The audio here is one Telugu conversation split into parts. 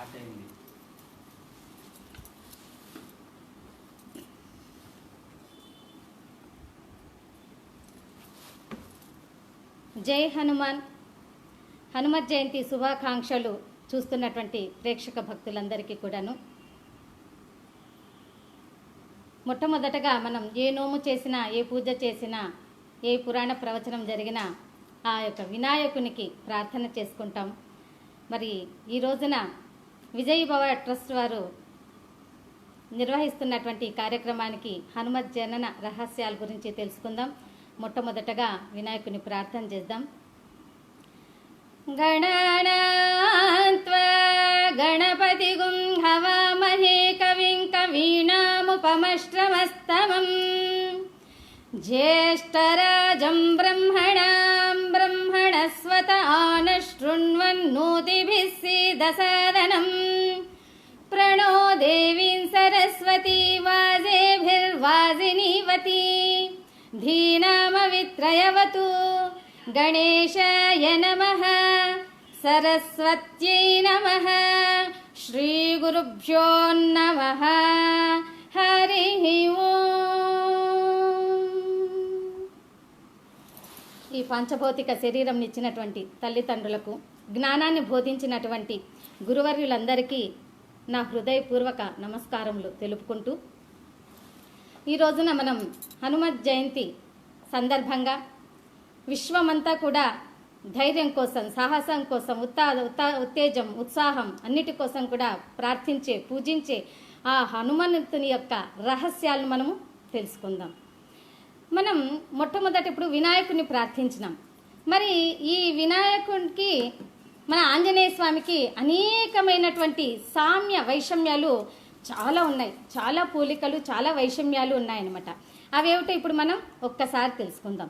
స్టార్ట్ అయింది. జై హనుమాన్. హనుమత్ జయంతి శుభాకాంక్షలు చూస్తున్నటువంటి ప్రేక్షక భక్తులందరికీ కూడాను. మొట్టమొదటగా మనం ఏ నోము చేసినా, ఏ పూజ చేసినా, ఏ పురాణ ప్రవచనం జరిగినా ఆ యొక్క వినాయకునికి ప్రార్థన చేసుకుంటాం. మరి ఈ రోజున విజయభవ ట్రస్ట్ వారు నిర్వహిస్తున్నటువంటి కార్యక్రమానికి హనుమత్ జనన రహస్యాల గురించి తెలుసుకుందాం. మొట్టమొదటగా వినాయకుని ప్రార్థన చేద్దాం. గణనాన్త్వా గణపతిగుం హవామహే కవిం కవీనాముపమశ్రవస్తమం జ్యేష్ఠరాజం బ్రహ్మణాం బ్రహ్మణస్వత ఆనశృణ్వన్నోతిభిः सीदसादनं प्रणो देवीं सरस्वती वाजेभिर्वाजिनीवती धीनामवित्रयवतु गणेशाय नमः सरस्वत्यै नमः श्रीगुरुभ्यो नमः हरिः ओम्. ఈ పంచభౌతిక శరీరం ఇచ్చినటువంటి తల్లిదండ్రులకు, జ్ఞానాన్ని బోధించినటువంటి గురువర్యులందరికీ నా హృదయపూర్వక నమస్కారములు తెలుపుకుంటూ, ఈ రోజున మనం హనుమత్ జయంతి సందర్భంగా విశ్వమంతా కూడా ధైర్యం కోసం, సాహసం కోసం, ఉత్తేజం, ఉత్సాహం అన్నిటి కోసం కూడా ప్రార్థించే, పూజించే ఆ హనుమంతుని యొక్క రహస్యాలను మనము తెలుసుకుందాం. మనం మొట్టమొదటి ఇప్పుడు వినాయకుడిని ప్రార్థించినాం. మరి ఈ వినాయకుడికి, మన ఆంజనేయ స్వామికి అనేకమైనటువంటి సామ్య వైషమ్యాలు చాలా ఉన్నాయి. చాలా పోలికలు, చాలా వైషమ్యాలు ఉన్నాయన్నమాట. అవేమిటో ఇప్పుడు మనం ఒక్కసారి తెలుసుకుందాం.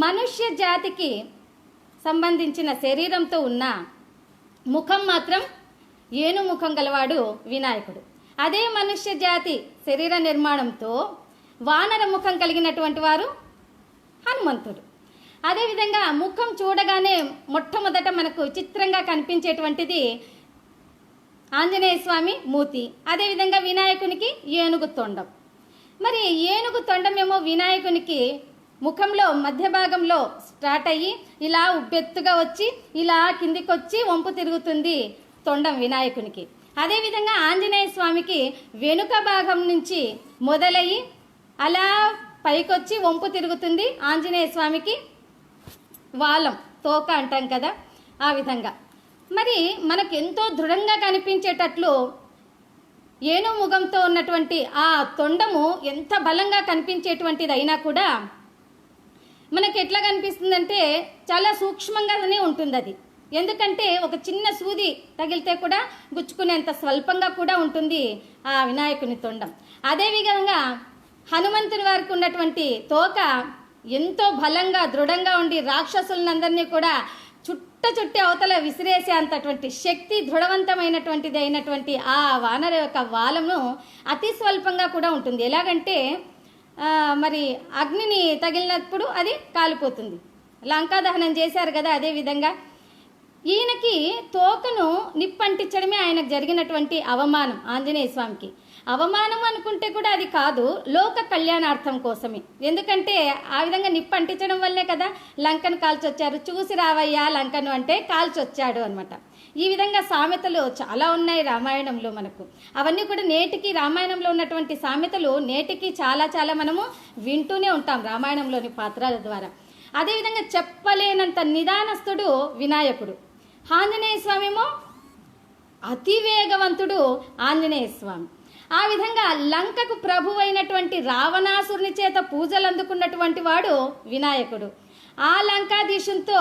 మనుష్య జాతికి సంబంధించిన శరీరంతో ఉన్న ముఖం మాత్రం ఏనుముఖం గలవాడు వినాయకుడు. అదే మనుష్య జాతి శరీర నిర్మాణంతో వానర ముఖం కలిగినటువంటి వారు హనుమంతుడు. అదేవిధంగా ముఖం చూడగానే మొట్టమొదట మనకు చిత్రంగా కనిపించేటువంటిది ఆంజనేయ స్వామి మూతి, అదేవిధంగా వినాయకునికి ఏనుగు తొండం. మరి ఏనుగు తొండమేమో వినాయకునికి ముఖంలో మధ్య భాగంలో స్టార్ట్ అయ్యి ఇలా ఉబ్బెత్తుగా వచ్చి ఇలా కిందికి వచ్చి వంపు తిరుగుతుంది తొండం వినాయకునికి. అదేవిధంగా ఆంజనేయ స్వామికి వెనుక భాగం నుంచి మొదలయ్యి అలా పైకొచ్చి వంపు తిరుగుతుంది ఆంజనేయ స్వామికి వాలం, తోక అంటాం కదా, ఆ విధంగా. మరి మనకు ఎంతో దృఢంగా కనిపించేటట్లు ఏనుముఖంతో ఉన్నటువంటి ఆ తొండము ఎంత బలంగా కనిపించేటువంటిది అయినా కూడా మనకి ఎట్లా కనిపిస్తుందంటే చాలా సూక్ష్మంగానే ఉంటుంది అది. ఎందుకంటే ఒక చిన్న సూది తగిలితే కూడా గుచ్చుకునేంత స్వల్పంగా కూడా ఉంటుంది ఆ వినాయకుని తొండం. అదేవిధంగా హనుమంతుని వారికి ఉన్నటువంటి తోక ఎంతో బలంగా, దృఢంగా ఉండి రాక్షసులందరినీ కూడా చుట్టి అవతల విసిరేసే అంతటువంటి శక్తి, దృఢవంతమైనటువంటిది అయినటువంటి ఆ వానర యొక్క వాలము అతి స్వల్పంగా కూడా ఉంటుంది. ఎలాగంటే మరి అగ్నిని తగిలినప్పుడు అది కాలిపోతుంది. లంకా దహనం చేశారు కదా, అదేవిధంగా ఈయనకి తోకను నిప్పంటించడమే ఆయనకు జరిగినటువంటి అవమానం. ఆంజనేయ స్వామికి అవమానం అనుకుంటే కూడా అది కాదు, లోక కళ్యాణార్థం కోసమే. ఎందుకంటే ఆ విధంగా నిప్పు అంటించడం వల్లే కదా లంకను కాల్చొచ్చారు. చూసి రావయ్యా లంకను అంటే కాల్చొచ్చాడు అనమాట. ఈ విధంగా సామెతలు చాలా ఉన్నాయి రామాయణంలో మనకు. అవన్నీ కూడా నేటికి రామాయణంలో ఉన్నటువంటి సామెతలు నేటికి చాలా చాలా మనము వింటూనే ఉంటాం రామాయణంలోని పాత్రల ద్వారా. అదేవిధంగా చెప్పలేనంత నిదానస్తుడు వినాయకుడు. ఆంజనేయ స్వామి అతి వేగవంతుడు ఆంజనేయ స్వామి. ఆ విధంగా లంకకు ప్రభు అయినటువంటి రావణాసురుని చేత పూజలు అందుకున్నటువంటి వాడు వినాయకుడు. ఆ లంకాధీశంతో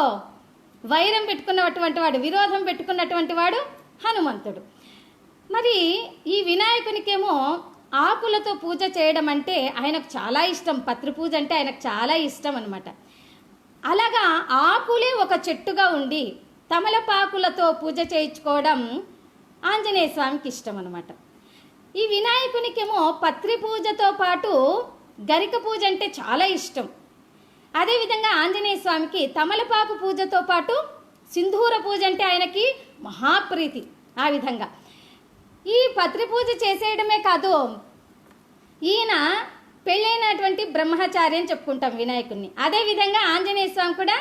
వైరం పెట్టుకున్నటువంటి వాడు, విరోధం పెట్టుకున్నటువంటి వాడు హనుమంతుడు. మరి ఈ వినాయకునికేమో ఆకులతో పూజ చేయడం అంటే ఆయనకు చాలా ఇష్టం. పత్రి పూజ అంటే ఆయనకు చాలా ఇష్టం అనమాట. అలాగా ఆకులే ఒక చెట్టుగా ఉండి తమలపాకులతో పూజ చేయించుకోవడం ఆంజనేయ స్వామికి ఇష్టం అనమాట. ఈ వినాయకునికేమో పత్రి పూజతో పాటు గరిక పూజ అంటే చాలా ఇష్టం. అదేవిధంగా ఆంజనేయ స్వామికి తమలపాకు పూజతో పాటు సింధూర పూజ అంటే ఆయనకి మహాప్రీతి. ఆ విధంగా ఈ పత్రి పూజ చేసేయడమే కాదు, ఈయన పెళ్ళైనటువంటి బ్రహ్మచారి అని చెప్పుకుంటాం వినాయకుడిని. అదేవిధంగా ఆంజనేయ స్వామి కూడా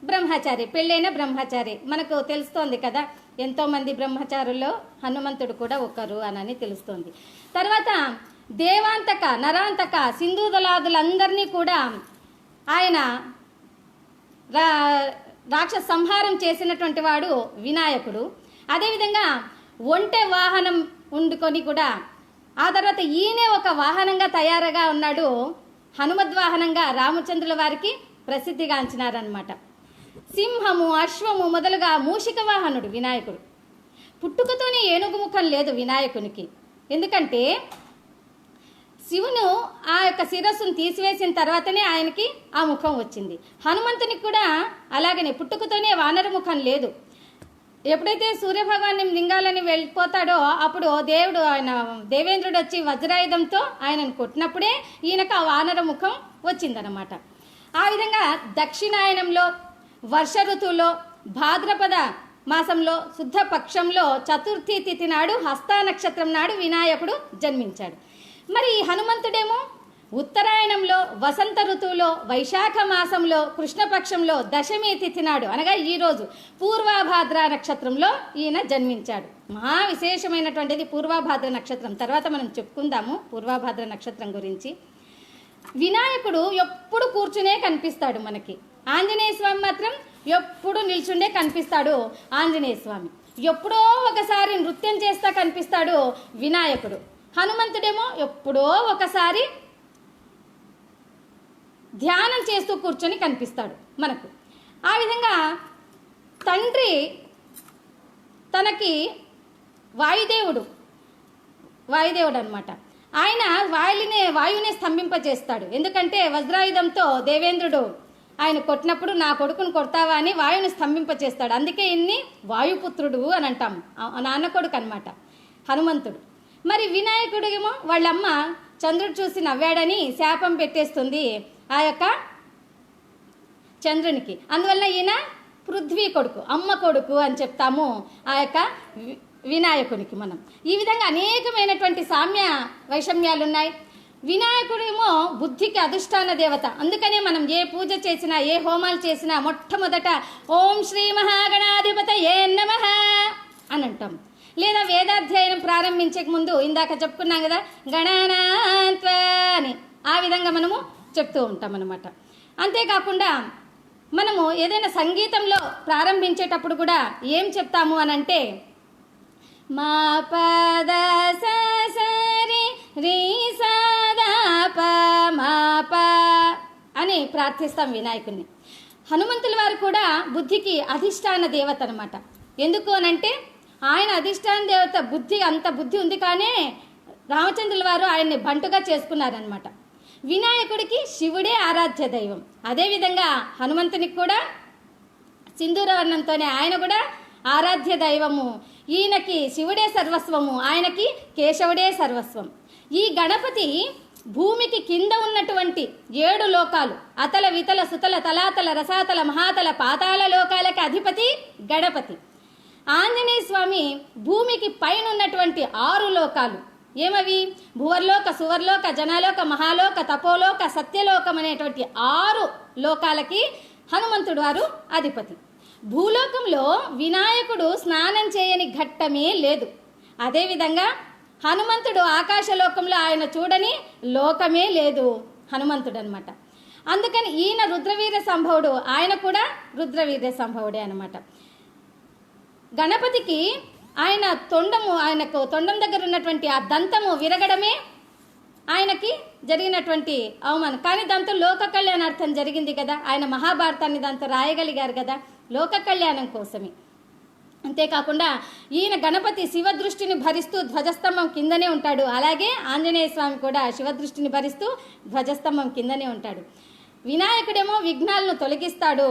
బ్రహ్మచారి, పెళ్ళైన బ్రహ్మచారి. మనకు తెలుస్తోంది కదా, ఎంతోమంది బ్రహ్మచారుల్లో హనుమంతుడు కూడా ఒకరు అని తెలుస్తోంది. తర్వాత దేవాంతక, నరాంతక, సింధూదలాదులందరినీ కూడా ఆయన రాక్షస సంహారం చేసినటువంటి వాడు వినాయకుడు. అదేవిధంగా ఒంటె వాహనం ఉండుకొని కూడా ఆ తర్వాత ఈయనే ఒక వాహనంగా తయారుగా ఉన్నాడు. హనుమద్వాహనంగా రామచంద్రుల వారికి ప్రసిద్ధిగాంచినారనమాట. సింహము, అశ్వము మొదలుగా మూషిక వాహనుడు వినాయకుడు. పుట్టుకతోనే ఏనుగు ముఖం లేదు వినాయకునికి. ఎందుకంటే శివును ఆ యొక్క శిరస్సును తీసివేసిన తర్వాతనే ఆయనకి ఆ ముఖం వచ్చింది. హనుమంతునికి కూడా అలాగనే పుట్టుకతోనే వానర ముఖం లేదు. ఎప్పుడైతే సూర్యభగవాన్ని లింగాలని వెళ్ళిపోతాడో అప్పుడు దేవేంద్రుడు వచ్చి వజ్రాయుధంతో ఆయనను కొట్టినప్పుడే ఈయనకు ఆ వానర ముఖం వచ్చిందనమాట. ఆ విధంగా దక్షిణాయనంలో, వర్ష ఋతువులో, భాద్రపద మాసంలో, శుద్ధ పక్షంలో, చతుర్థి తిథి నాడు, హస్త నక్షత్రం నాడు వినాయకుడు జన్మించాడు. మరి హనుమంతుడేమో ఉత్తరాయణంలో, వసంత ఋతువులో, వైశాఖ మాసంలో, కృష్ణపక్షంలో, దశమి తిథి నాడు అనగా ఈరోజు పూర్వభాద్ర నక్షత్రంలో ఈయన జన్మించాడు. మహా విశేషమైనటువంటిది పూర్వభాద్ర నక్షత్రం. తర్వాత మనం చెప్పుకుందాము పూర్వభాద్ర నక్షత్రం గురించి. వినాయకుడు ఎప్పుడు కూర్చునే కనిపిస్తాడు మనకి. ఆంజనేయ స్వామి మాత్రం ఎప్పుడు నిల్చుండే కనిపిస్తాడు. ఆంజనేయ స్వామి ఎప్పుడో ఒకసారి నృత్యం చేస్తా కనిపిస్తాడు వినాయకుడు. హనుమంతుడేమో ఎప్పుడో ఒకసారి ధ్యానం చేస్తూ కూర్చొని కనిపిస్తాడు మనకు. ఆ విధంగా తండ్రి తనకి వాయుదేవుడు అనమాట. ఆయన వాయువునే స్తంభింపజేస్తాడు. ఎందుకంటే వజ్రాయుధంతో దేవేంద్రుడు ఆయన కొట్టినప్పుడు నా కొడుకును కొడతావా అని వాయువుని స్తంభింపజేస్తాడు. అందుకే ఇన్ని వాయుపుత్రుడు అని అంటాం. నాన్న కొడుకు అనమాట హనుమంతుడు. మరి వినాయకుడేమో వాళ్ళమ్మ చంద్రుడు చూసి నవ్వాడని శాపం పెట్టేస్తుంది ఆ యొక్క చంద్రునికి. అందువల్ల ఈయన పృథ్వీ కొడుకు, అమ్మ కొడుకు అని చెప్తాము ఆ యొక్క వినాయకునికి మనం. ఈ విధంగా అనేకమైనటువంటి సామ్య వైషమ్యాలు ఉన్నాయి. వినాయకుడేమో బుద్ధికి అధిష్టాన దేవత. అందుకనే మనం ఏ పూజ చేసినా, ఏ హోమాలు చేసినా మొట్టమొదట ఓం శ్రీ మహాగణాధిపతయే నమః అని అంటాం. లేదా వేదాధ్యయనం ప్రారంభించక ముందు ఇందాక చెప్పుకున్నాం కదా, గణానాత్వ అని ఆ విధంగా మనము చెప్తూ ఉంటాం అన్నమాట. అంతేకాకుండా మనము ఏదైనా సంగీతంలో ప్రారంభించేటప్పుడు కూడా ఏం చెప్తాము అని అంటే మా పద సరి రీ సదా ప మా ప అని ప్రార్థిస్తాం వినాయకుడిని. హనుమంతుల వారు కూడా బుద్ధికి అధిష్టాన దేవత అనమాట. ఎందుకు అనంటే ఆయన అధిష్టాన దేవత బుద్ధి, అంత బుద్ధి ఉంది కానీ రామచంద్రుల వారు ఆయన్ని బంటుగా చేసుకున్నారనమాట. వినాయకుడికి శివుడే ఆరాధ్య దైవం. అదేవిధంగా హనుమంతునికి కూడా సింధూరవర్ణంతోనే ఆయన కూడా ఆరాధ్య దైవము. ఈయనకి శివుడే సర్వస్వము, ఆయనకి కేశవుడే సర్వస్వం. ఈ గణపతి భూమికి కింద ఉన్నటువంటి 7 లోకాలు అతల వితల సుతల తలాతల రసాతల మహాతల పాతాల లోకాలకి అధిపతి గణపతి. ఆంజనేయ స్వామి భూమికి పైన ఉన్నటువంటి 6 లోకాలు ఏమవి? భువర్లోక, సువర్లోక, జనలోక, మహాలోక, తపోలోక, సత్యలోకం అనేటువంటి 6 లోకాలకి హనుమంతుడు వారు అధిపతి. భూలోకంలో వినాయకుడు స్నానం చేయని ఘట్టమే లేదు. అదేవిధంగా హనుమంతుడు ఆకాశలోకంలో ఆయన చూడని లోకమే లేదు హనుమంతుడు అనమాట. అందుకని ఈయన రుద్రవీర్య సంభవుడు, ఆయన కూడా రుద్రవీర్య సంభవుడే అనమాట. గణపతికి ఆయనకు తొండం దగ్గర ఉన్నటువంటి ఆ దంతము విరగడమే ఆయనకి జరిగినటువంటి అవమానం. కానీ దాంతో లోక కళ్యాణార్థం జరిగింది కదా, ఆయన మహాభారతాన్ని దాంతో రాయగలిగారు కదా, లోక కళ్యాణం కోసమే. అంతేకాకుండా ఈయన గణపతి శివదృష్టిని భరిస్తూ ధ్వజస్తంభం కిందనే ఉంటాడు. అలాగే ఆంజనేయ స్వామి కూడా శివదృష్టిని భరిస్తూ ధ్వజస్తంభం కిందనే ఉంటాడు. వినాయకుడేమో విఘ్నాలను తొలగిస్తాడు,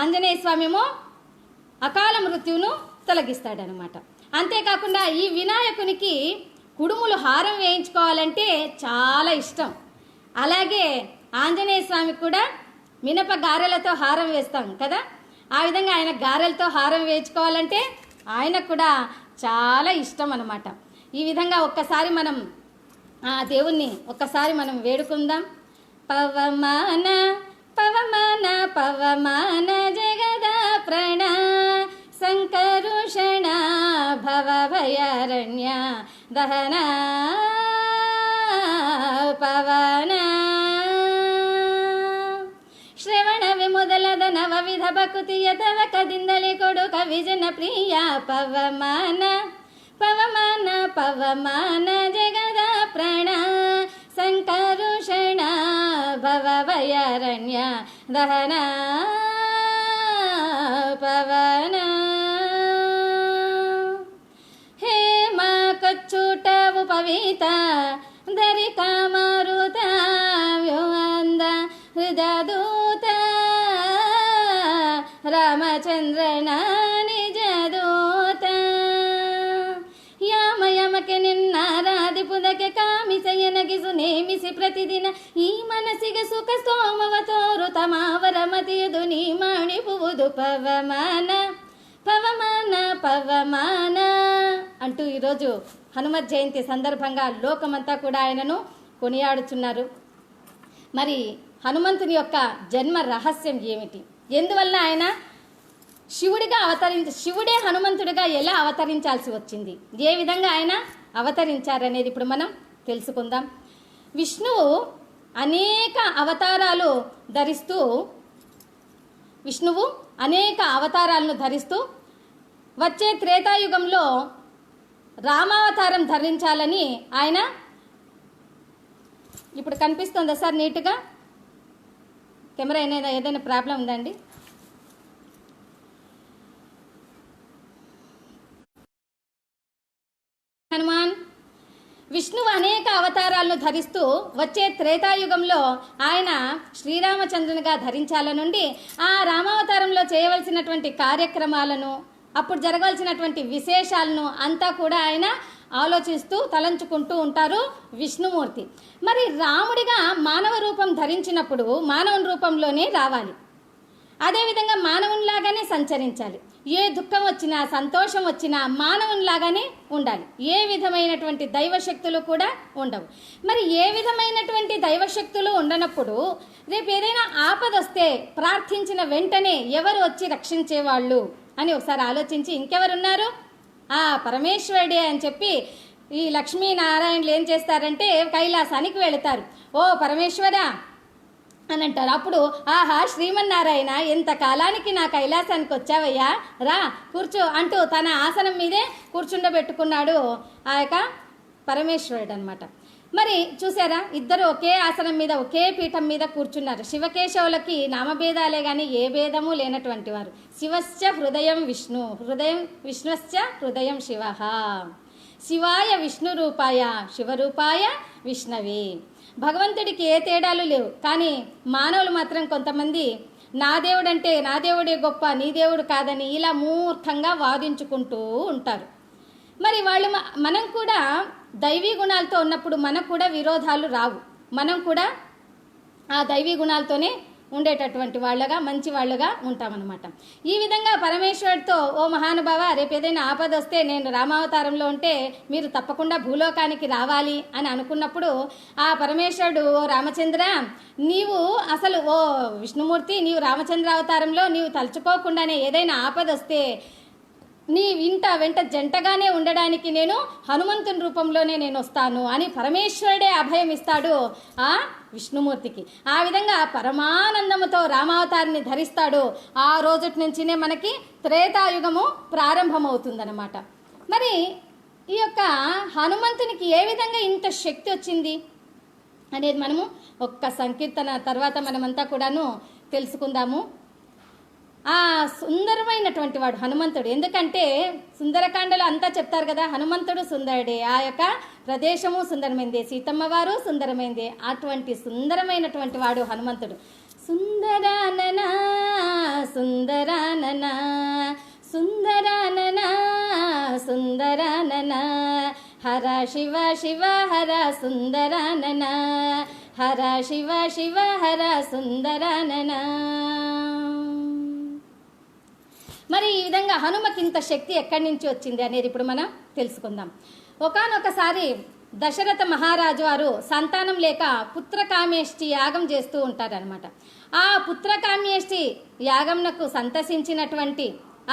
ఆంజనేయ స్వామి ఏమో అకాల మృత్యువును తొలగిస్తాడనమాట. అంతేకాకుండా ఈ వినాయకునికి కుడుములు హారం వేయించుకోవాలంటే చాలా ఇష్టం. అలాగే ఆంజనేయ స్వామికి కూడా మినప గారెలతో హారం వేస్తాం కదా, ఆ విధంగా ఆయన గారెలతో హారం వేయించుకోవాలంటే ఆయనకు కూడా చాలా ఇష్టం అన్నమాట. ఈ విధంగా ఒక్కసారి మనం ఆ దేవుణ్ణి ఒక్కసారి మనం వేడుకుందాం. పవమాన పవమాన పవమాన జగద ప్రణా సంకరుషణ భవభయారణ్య దహన పవన ಶ್ರವಣ ವಿಮುದಲದ ನವವಿಧ ಭಕುತಿಯ ತವ ಕದಿಂದಲೇ ಕೊಡು ಕವಿಜನ ಪ್ರಿಯ ಪವಮಾನ ಪವಮಾನ ಪವಮಾನ ಜಗದ ಪ್ರಾಣ ಸಂಕರುಷಣ ಭವಭಯಾರಣ್ಯ ದಹನ ಪವನ ಹೇಮ ಕಚ್ಚೂಟವು ಪವಿತ ಧರಿ ಕಾಮರುತ ವ್ಯೋಂದ ಹೃದಯದೂತ ರಾಮಚಂದ್ರನ ನಿಜದೂತ ಯಾಮ ಯಮಕ್ಕೆ ನಿನ್ನಾರಾಧಿಪುದಕ್ಕೆ ಕಾಮಿಸೆಯನಗಿಸು ನೇಮಿಸಿ ಪ್ರತಿದಿನ ಈ ಮನಸ್ಸಿಗೆ ಸುಖ ಸೋಮವ ತೋರು ತಮಾವರ ಮತಿಯದು ನೀ ಮಾಡಿಪುವುದು ಪವಮಾನ పవమాన పవమాన అంటూ ఈరోజు హనుమత్ జయంతి సందర్భంగా లోకమంతా కూడా ఆయనను కొనియాడుచున్నారు. మరి హనుమంతుని యొక్క జన్మ రహస్యం ఏమిటి? ఎందువల్ల ఆయన శివుడే హనుమంతుడిగా ఎలా అవతరించాల్సి వచ్చింది, ఏ విధంగా ఆయన అవతరించారనేది ఇప్పుడు మనం తెలుసుకుందాం. విష్ణువు అనేక అవతారాలను ధరిస్తూ వచ్చే త్రేతాయుగంలో రామావతారం ధరించాలని ఆయన, ఇప్పుడు కనిపిస్తుందా సార్ నీట్గా? కెమెరా ఏదైనా ప్రాబ్లం ఉందండి? హనుమాన్ విష్ణువు అనేక అవతారాలను ధరిస్తూ వచ్చే త్రేతాయుగంలో ఆయన శ్రీరామచంద్రునిగా ధరించాలనుండి ఆ రామావతారంలో చేయవలసినటువంటి కార్యక్రమాలను, అప్పుడు జరగవలసినటువంటి విశేషాలను అంతా కూడా ఆయన ఆలోచిస్తూ తలంచుకుంటూ ఉంటారు విష్ణుమూర్తి. మరి రాముడిగా మానవ రూపం ధరించినప్పుడు మానవ రూపంలోనే రావాలి, అదేవిధంగా మానవునిలాగానే సంచరించాలి. ఏ దుఃఖం వచ్చినా సంతోషం వచ్చినా మానవునిలాగానే ఉండాలి. ఏ విధమైనటువంటి దైవశక్తులు కూడా ఉండవు. మరి ఏ విధమైనటువంటి దైవశక్తులు ఉండనప్పుడు రేపు ఏదైనా ఆపదొస్తే ప్రార్థించిన వెంటనే ఎవరు వచ్చి రక్షించేవాళ్ళు అని ఒకసారి ఆలోచించి, ఇంకెవరున్నారు, ఆ పరమేశ్వరుడే అని చెప్పి ఈ లక్ష్మీనారాయణులు ఏం చేస్తారంటే కైలాసానికి వెళతారు. ఓ పరమేశ్వరా అని అంటారు. అప్పుడు ఆహా శ్రీమన్నారాయణ, ఎంత కాలానికి నా కైలాసానికి వచ్చావయ్యా, రా కూర్చో అంటూ తన ఆసనం మీదే కూర్చుండబెట్టుకున్నాడు ఆ యొక్క పరమేశ్వరుడు అనమాట. మరి చూసారా, ఇద్దరు ఒకే ఆసనం మీద ఒకే పీఠం మీద కూర్చున్నారు. శివకేశవులకి నామభేదాలే కానీ ఏ భేదము లేనటువంటి వారు. శివశ్చ హృదయం విష్ణు, విష్ణుశ్చ హృదయం శివ. శివాయ విష్ణు రూపాయ శివరూపాయ విష్ణవే. భగవంతుడికి ఏ తేడాలు లేవు, కానీ మానవులు మాత్రం కొంతమంది నా దేవుడంటే నా దేవుడే గొప్ప, నీ దేవుడు కాదని ఇలా మూర్ఖంగా వాదించుకుంటూ ఉంటారు. మరి మనం కూడా దైవీ గుణాలతో ఉన్నప్పుడు మనకు కూడా విరోధాలు రావు. మనం కూడా ఆ దైవీ గుణాలతోనే ఉండేటటువంటి వాళ్ళగా మంచి వాళ్ళగా ఉంటామన్నమాట. ఈ విధంగా పరమేశ్వరుడితో, ఓ మహానుభావ, రేపు ఏదైనా ఆపద వస్తే నేను రామావతారంలో ఉంటే మీరు తప్పకుండా భూలోకానికి రావాలి అని అనుకున్నప్పుడు ఆ పరమేశ్వరుడు, ఓ రామచంద్ర, నీవు అసలు ఓ విష్ణుమూర్తి, నీవు రామచంద్ర అవతారంలో నీవు తలుచుకోకుండానే ఏదైనా ఆపద వస్తే నీ వెంట జంటగానే ఉండడానికి నేను హనుమంతుని రూపంలోనే నేను వస్తాను అని పరమేశ్వరుడే అభయం ఇస్తాడు ఆ విష్ణుమూర్తికి. ఆ విధంగా పరమానందముతో రామావతారాన్ని ధరిస్తాడు. ఆ రోజు నుంచినే మనకి త్రేతాయుగము ప్రారంభమవుతుందన్నమాట. మరి ఈ యొక్క హనుమంతునికి ఏ విధంగా ఇంత శక్తి వచ్చింది అనేది మనము ఒక్క సంకీర్తన తర్వాత మనమంతా కూడాను తెలుసుకుందాము. ఆ సుందరమైనటువంటి వాడు హనుమంతుడు. ఎందుకంటే సుందరకాండలో అంతా చెప్తారు కదా, హనుమంతుడు సుందరుడే, ఆ యొక్క ప్రదేశము సుందరమైందే, సీతమ్మ వారు సుందరమైందే. అటువంటి సుందరమైనటువంటి వాడు హనుమంతుడు. సుందరాననా సుందరాననా సుందరాననా సుందరాననా హర శివ శివ హర సుందరాననా హర శివ శివ హర సుందరాననా. మరి ఈ విధంగా హనుమకి ఇంత శక్తి ఎక్కడి నుంచి వచ్చింది అనేది ఇప్పుడు మనం తెలుసుకుందాం. ఒకానొకసారి దశరథ మహారాజు వారు సంతానం లేక పుత్రకామేష్టి యాగం చేస్తూ ఉంటారనమాట. ఆ పుత్రకామేష్టి యాగంనకు సంతసించినటువంటి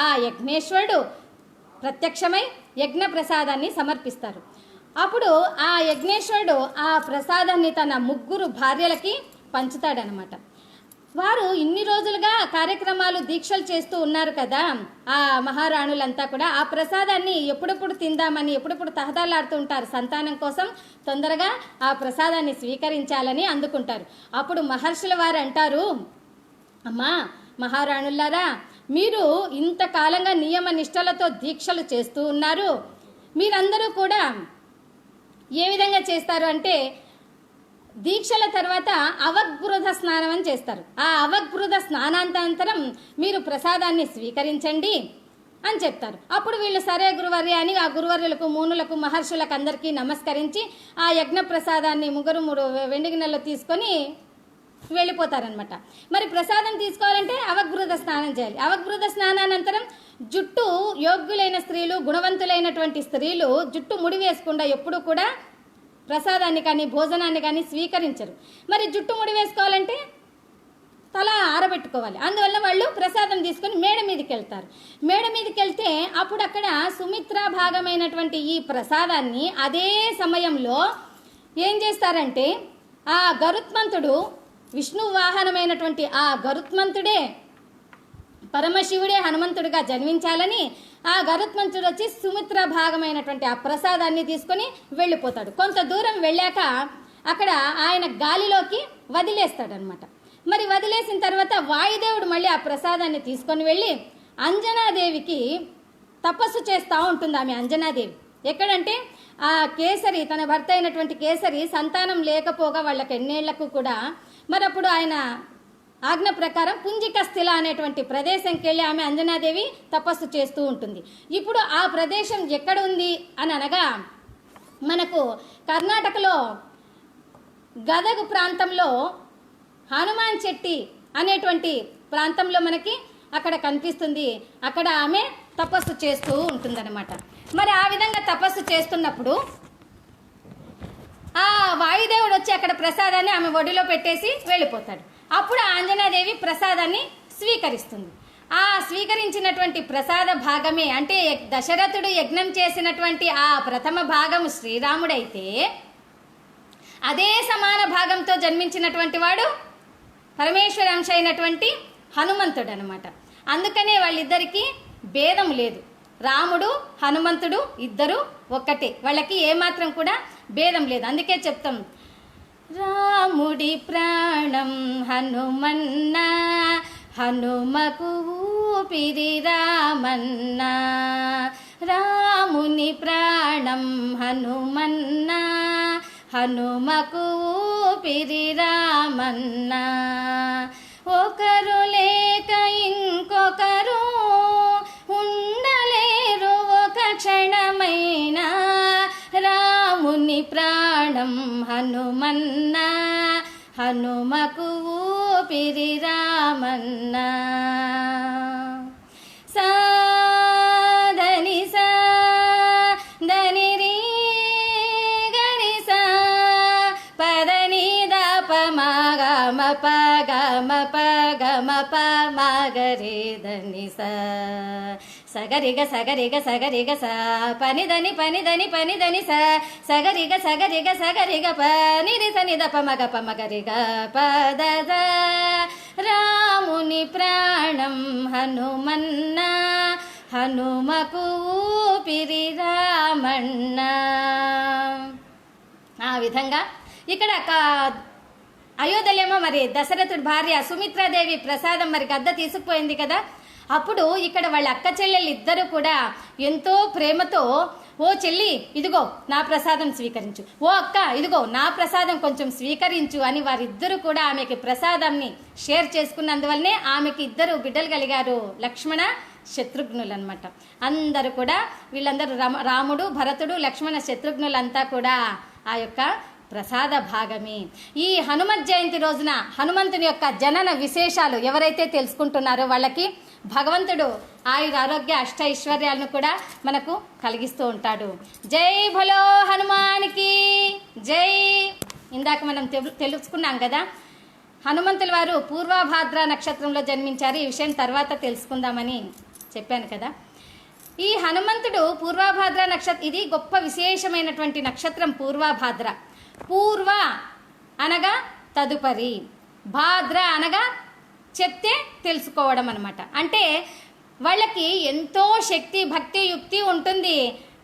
ఆ యజ్ఞేశ్వరుడు ప్రత్యక్షమై యజ్ఞ ప్రసాదాన్ని సమర్పిస్తారు. అప్పుడు ఆ యజ్ఞేశ్వరుడు ఆ ప్రసాదాన్ని తన 3 భార్యలకి పంచుతాడనమాట. వారు ఇన్ని రోజులుగా కార్యక్రమాలు దీక్షలు చేస్తూ ఉన్నారు కదా, ఆ మహారాణులంతా కూడా ఆ ప్రసాదాన్ని ఎప్పుడెప్పుడు తిందామని ఎప్పుడెప్పుడు తహదాలాడుతూ ఉంటారు. సంతానం కోసం తొందరగా ఆ ప్రసాదాన్ని స్వీకరించాలని అందుకుంటారు. అప్పుడు మహర్షుల వారు అంటారు, అమ్మా మహారాణులారా, మీరు ఇంతకాలంగా నియమ నిష్టలతో దీక్షలు చేస్తూ ఉన్నారు. మీరందరూ కూడా ఏ విధంగా చేస్తారు అంటే దీక్షల తర్వాత అవగ్బృధ స్నానం అని చేస్తారు. ఆ అవగ్బృధ స్నానాంతరం మీరు ప్రసాదాన్ని స్వీకరించండి అని చెప్తారు. అప్పుడు వీళ్ళు సరే గురువర్య అని ఆ గురువర్యులకు, మునులకు, మహర్షులకు అందరికీ నమస్కరించి ఆ యజ్ఞ ప్రసాదాన్ని 3 వెండి గిన్నెల్లో తీసుకొని వెళ్ళిపోతారనమాట. మరి ప్రసాదం తీసుకోవాలంటే అవగ్బృధ స్నానం చేయాలి. అవగ్బృధ స్నానానంతరం జుట్టు యోగ్యులైన స్త్రీలు, గుణవంతులైనటువంటి స్త్రీలు జుట్టు ముడి వేసుకుండా ఎప్పుడు కూడా ప్రసాదాన్ని కానీ భోజనాన్ని కానీ స్వీకరించరు. మరి జుట్టు ముడి వేసుకోవాలంటే తల ఆరబెట్టుకోవాలి. అందువల్ల వాళ్ళు ప్రసాదం తీసుకొని మేడ మీదకి వెళ్తారు. మేడ మీదకి వెళ్తే అప్పుడు అక్కడ సుమిత్రా భాగమైనటువంటి ఈ ప్రసాదాన్ని అదే సమయంలో ఏం చేస్తారంటే ఆ గరుత్మంతుడు, విష్ణు వాహనమైనటువంటి ఆ గరుత్మంతుడే పరమశివుడే హనుమంతుడిగా జన్మించాలని ఆ గరుత్మంతుడు వచ్చి సుమిత్ర భాగమైనటువంటి ఆ ప్రసాదాన్ని తీసుకొని వెళ్ళిపోతాడు. కొంత దూరం వెళ్ళాక అక్కడ ఆయన గాలిలోకి వదిలేస్తాడనమాట. మరి వదిలేసిన తర్వాత వాయుదేవుడు మళ్ళీ ఆ ప్రసాదాన్ని తీసుకొని వెళ్ళి అంజనాదేవికి తపస్సు చేస్తూ ఉంటుంది. ఆమె అంజనాదేవి ఎక్కడంటే ఆ కేసరి, తన భర్త అయినటువంటి కేసరి సంతానం లేకపోగా వాళ్ళకి ఎన్నేళ్లకు కూడా మరి అప్పుడు ఆయన ఆజ్ఞ ప్రకారం పుంజికస్థిల అనేటువంటి ప్రదేశంకి వెళ్ళి ఆమె అంజనాదేవి తపస్సు చేస్తూ ఉంటుంది. ఇప్పుడు ఆ ప్రదేశం ఎక్కడ ఉంది అని అనగా మనకు కర్ణాటకలో గదగ్ ప్రాంతంలో హనుమాన్ చెట్టి అనేటువంటి ప్రాంతంలో మనకి అక్కడ కనిపిస్తుంది. అక్కడ ఆమె తపస్సు చేస్తూ ఉంటుందన్నమాట. మరి ఆ విధంగా తపస్సు చేస్తున్నప్పుడు ఆ వాయుదేవుడు వచ్చి అక్కడ ప్రసాదాన్ని ఆమె ఒడిలో పెట్టేసి వెళ్ళిపోతాడు. అప్పుడు ఆంజనాదేవి ప్రసాదాన్ని స్వీకరిస్తుంది. ఆ స్వీకరించినటువంటి ప్రసాద భాగమే అంటే దశరథుడు యజ్ఞం చేసినటువంటి ఆ ప్రథమ భాగం శ్రీరాముడైతే అదే సమాన భాగంతో జన్మించినటువంటి వాడు పరమేశ్వర అంశ అయినటువంటి హనుమంతుడు అనమాట. అందుకనే వాళ్ళిద్దరికీ భేదం లేదు. రాముడు హనుమంతుడు ఇద్దరు ఒక్కటే, వాళ్ళకి ఏమాత్రం కూడా భేదం లేదు. అందుకే చెప్తాం, రాముడి ప్రాణం హనుమన్న, హనుమకు ఊపిరి రామన్న. రాముని ప్రాణం హనుమన్న, హనుమకు ఊపిరి రామన్న. ఒకరు లేక ఇంకొకరు ఉండలేరు ఒక క్షణమైనా. రాముని ప్రాణం హనుమన్న, హనుమకు ఊపిరి రామన్న. సాధని సా దని రీ గని సా పదని ద ప మా గ మ ప గ మ ప గ మ ప మా గ రే దని సా సగరిగ సగరిగ సగరిగ స పనిదని పనిదని పనిదని స సగరిగ సగరిగ సగరిగ ప నిరి స నిద ప మగ రిగ పద ద. రాముని ప్రాణం హనుమన్న, హనుమకు ఊపిరి రామన్న. ఆ విధంగా ఇక్కడ అయోధ్యలేమో మరి దశరథుడి భార్య సుమిత్రాదేవి ప్రసాదం మరి గద్ద తీసుకుపోయింది కదా. అప్పుడు ఇక్కడ వాళ్ళ అక్క చెల్లెళ్ళు ఇద్దరు కూడా ఎంతో ప్రేమతో, ఓ చెల్లి ఇదిగో నా ప్రసాదం స్వీకరించు, ఓ అక్క ఇదిగో నా ప్రసాదం కొంచెం స్వీకరించు అని వారిద్దరూ కూడా ఆమెకి ప్రసాదాన్ని షేర్ చేసుకున్నందువల్లనే ఆమెకి 2 బిడ్డలు కలిగారు, లక్ష్మణ శత్రుఘ్నులు అనమాట. అందరూ కూడా వీళ్ళందరూ రాముడు, భరతుడు, లక్ష్మణ శత్రుఘ్నులంతా కూడా ఆ యొక్క ప్రసాద భాగమే. ఈ హనుమత్ జయంతి రోజున హనుమంతుని యొక్క జనన విశేషాలు ఎవరైతే తెలుసుకుంటున్నారో వాళ్ళకి భగవంతుడు ఆరోగ్య అష్ట ఐశ్వర్యాలను కూడా మనకు కలిగిస్తూ ఉంటాడు. జై భలో హనుమానికి జై. ఇందాక మనం తెలుసుకున్నాం కదా, హనుమంతుల వారు పూర్వభాద్ర నక్షత్రంలో జన్మించారు. ఈ విషయం తర్వాత తెలుసుకుందామని చెప్పాను కదా. ఈ హనుమంతుడు పూర్వభాద్ర నక్షత్రం, ఇది గొప్ప విశేషమైనటువంటి నక్షత్రం పూర్వభాద్ర. పూర్వ అనగా తదుపరి, భాద్ర అనగా చెప్తే తెలుసుకోవడం అనమాట. అంటే వాళ్ళకి ఎంతో శక్తి, భక్తి, యుక్తి ఉంటుంది